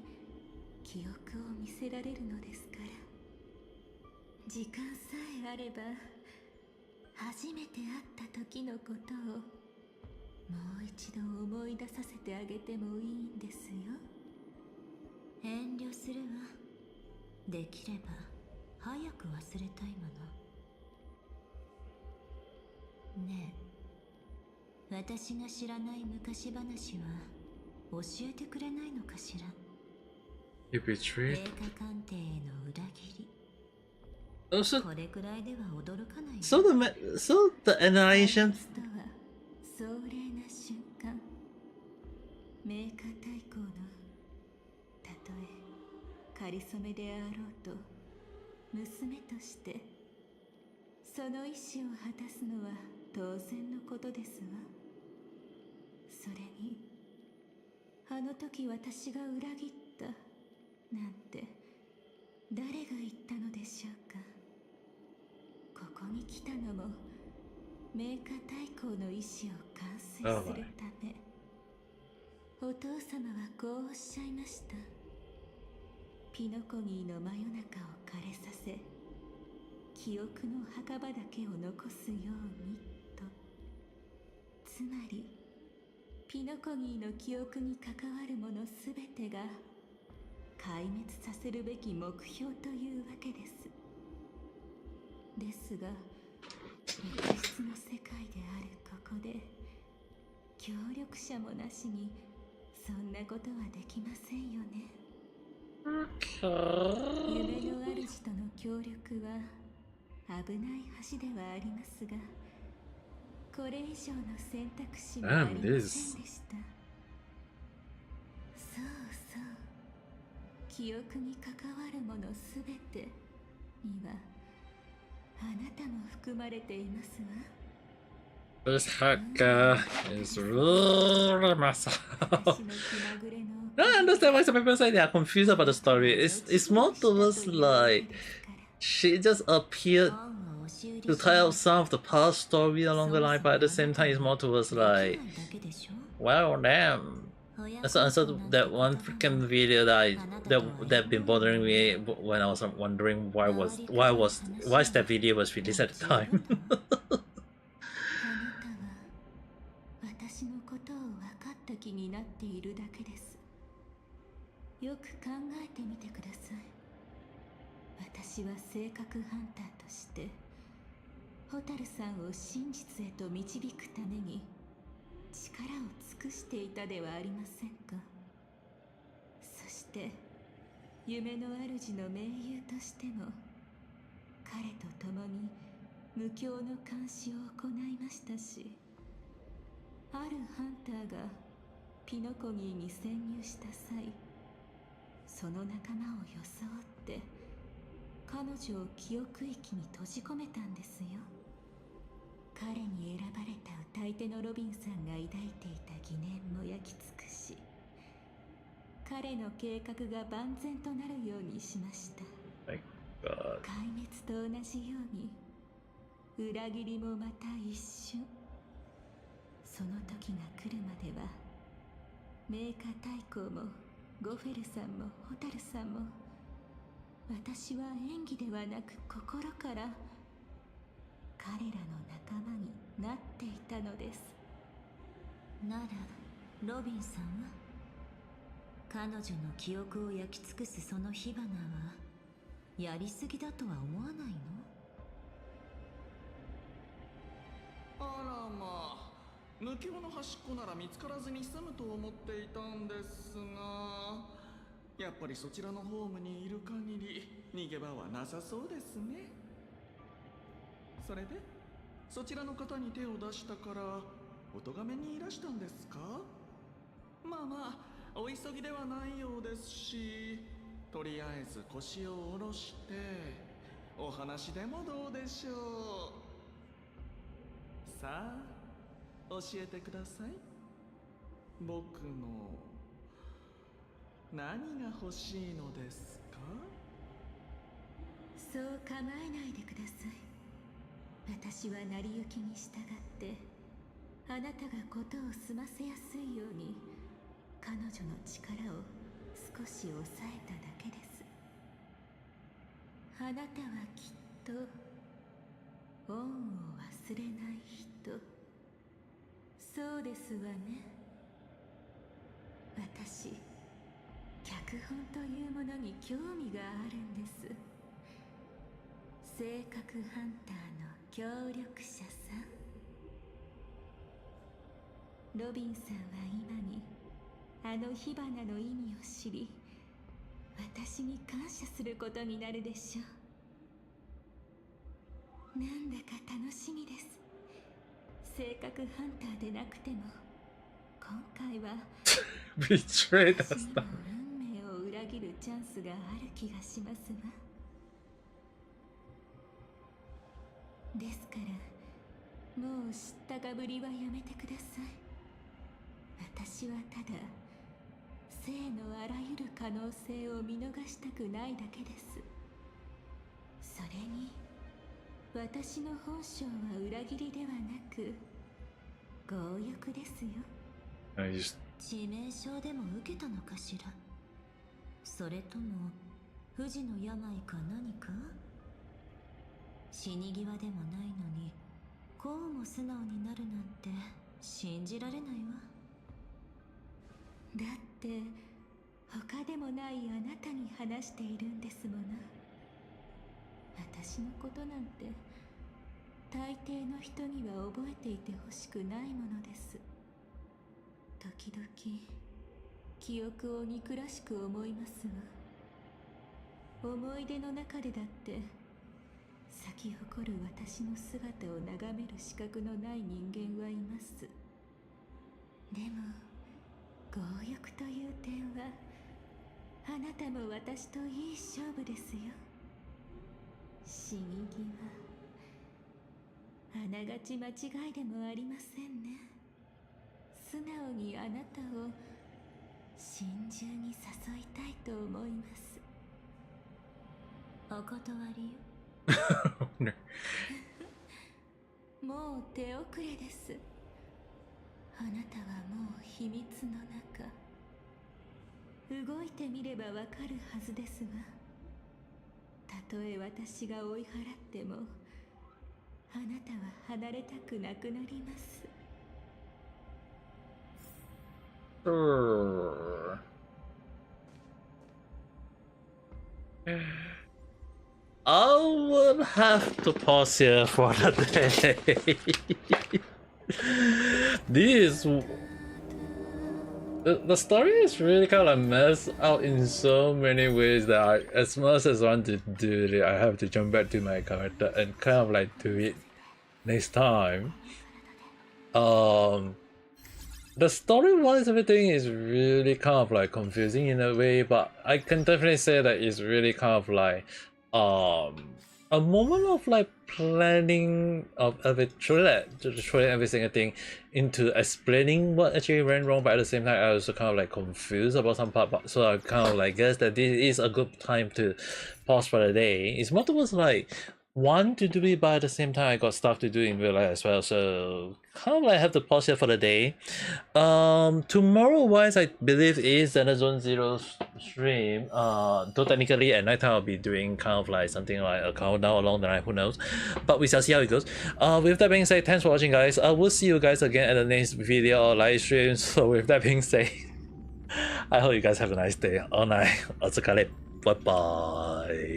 [SPEAKER 6] 記憶を見せられるのですから。時間さえあれば、初めて会った時のことをもう一度思い出させてあげてもいいんですよ。遠慮するわ。できれば早く忘れたいもの。ねえ、私が知らない昔話は教えてくれないのかしら。
[SPEAKER 1] You betrayed?
[SPEAKER 6] 映画鑑定への裏切り。
[SPEAKER 1] Also,
[SPEAKER 6] これくらいでは驚かない。
[SPEAKER 1] so the annihilation...
[SPEAKER 6] 壮麗な瞬間。名家太閤のたとえ仮初めであろうと娘としてその意志を果たすのは当然のことですわ。それにあの時私が裏切ったなんて誰が言ったのでしょうか。ここに来たのも名家太閤の意志を完遂するため。お父様はこうおっしゃいました。ピノコギーの真夜中を枯れさせ、記憶の墓場だけを残すようにと。つまりピノコギーの記憶に関わるものすべてが壊滅させるべき目標というわけです。ですが現実の世界であるここで協力者もなしにそんなことはできませんよね。夢の主との協力は危ない橋ではありますが、これ以上の選択肢はありませんでした。そうそう、記憶に関わるものすべてにはあなたも含まれていますわ。
[SPEAKER 11] This hacker is really messed up. I understand why some people say they are confused about the story. It's more towards like she just appeared to tell some of the past story along the line, but at the same time it's more towards like, well, damn. So that one freaking video that been bothering me when I was wondering why that video was released at the time.
[SPEAKER 6] 私のことを分かった気になっているだけです。よく考えてみてください。私は性格ハンターとしてホタルさんを真実へと導くために力を尽くしていたではありませんか。そして夢の主の盟友としても彼と共に無教の監視を行いましたし、あるハンターがピノコニーに潜入した際、その仲間を装って彼女を記憶域に閉じ込めたんですよ。彼に選ばれた歌い手のロビンさんが抱いていた疑念も焼き尽くし、彼の計画が万全となるようにしました。
[SPEAKER 1] My God.
[SPEAKER 6] 壊滅と同じように裏切りもまた一瞬。その時が来るまではメーカー大公もゴフェルさんもホタルさんも、私は演技ではなく心から彼らの仲間になっていたのです。
[SPEAKER 12] ならロビンさんは彼女の記憶を焼き尽くすその火花はやりすぎだとは思わないの？
[SPEAKER 5] あらまあ、無教の端っこなら見つからずに済むと思っていたんですが、やっぱりそちらのホームにいる限り逃げ場はなさそうですね。それでそちらの方に手を出したからお咎めにいらしたんですか？まあまあ、お急ぎではないようですし、とりあえず腰を下ろしてお話でもどうでしょう。さあ教えてください。僕の何が欲しいのですか？
[SPEAKER 6] そう構えないでください。私は成り行きに従ってあなたがことを済ませやすいように彼女の力を少し抑えただけです。あなたはきっと恩を忘れない人。そうですわね。私、脚本というものに興味があるんです。性格ハンターの協力者さん。ロビンさんは今にあの火花の意味を知り、私に感謝することになるでしょう。なんだか楽しみです。性格ハンターでなくても今回は
[SPEAKER 11] Betrayed us.
[SPEAKER 6] 私にも運命を裏切るチャンスがある気がしますわ。ですからもう知ったかぶりはやめてください。私はただ生のあらゆる可能性を見逃したくないだけです。それに私の本性は裏切りではなく強欲ですよ。
[SPEAKER 12] 致命傷でも受けたのかしら。それとも不治の病か何か？死に際でもないのにこうも素直になるなんて信じられないわ。
[SPEAKER 6] だって他でもないあなたに話しているんですもの。私のことなんて大抵の人には覚えていてほしくないものです。時々記憶を憎らしく思いますわ。思い出の中でだって咲き誇る私の姿を眺める資格のない人間はいます。でも強欲という点はあなたも私といい勝負ですよ。死に際あながち間違いでもありませんね。素直にあなたを心中に誘いたいと思います。お断りよ。もう手遅れです。あなたはもう秘密の中。動いてみればわかるはずですが、たとえ私が追い払ってもあなたは離れたくなくなります。
[SPEAKER 11] I would have to pause here for the day. This the story is really kind of messed out in so many ways that I, as much as I want to do it, I have to jump back to my character and kind of like do it next time. The story-wise, everything is really kind of like confusing in a way, but I can definitely say that it's really kind of like a moment of like planning of truly every single thing into explaining what actually went wrong, but at the same time I also kind of like confused about some part, but so I kind of like guess that this is a good time to pause for the day. It's more towards like want to do it, but at the same time I got stuff to do in real life as well, so kind of like have to pause here for the day. Tomorrow wise I believe is Zenith Zone Zero stream, though technically at night time I'll be doing kind of like something like a countdown along the night, who knows, but we shall see how it goes. With that being said, thanks for watching guys. I will see you guys again at the next video or live stream, so with that being said, I hope you guys have a nice day or night. Bye bye.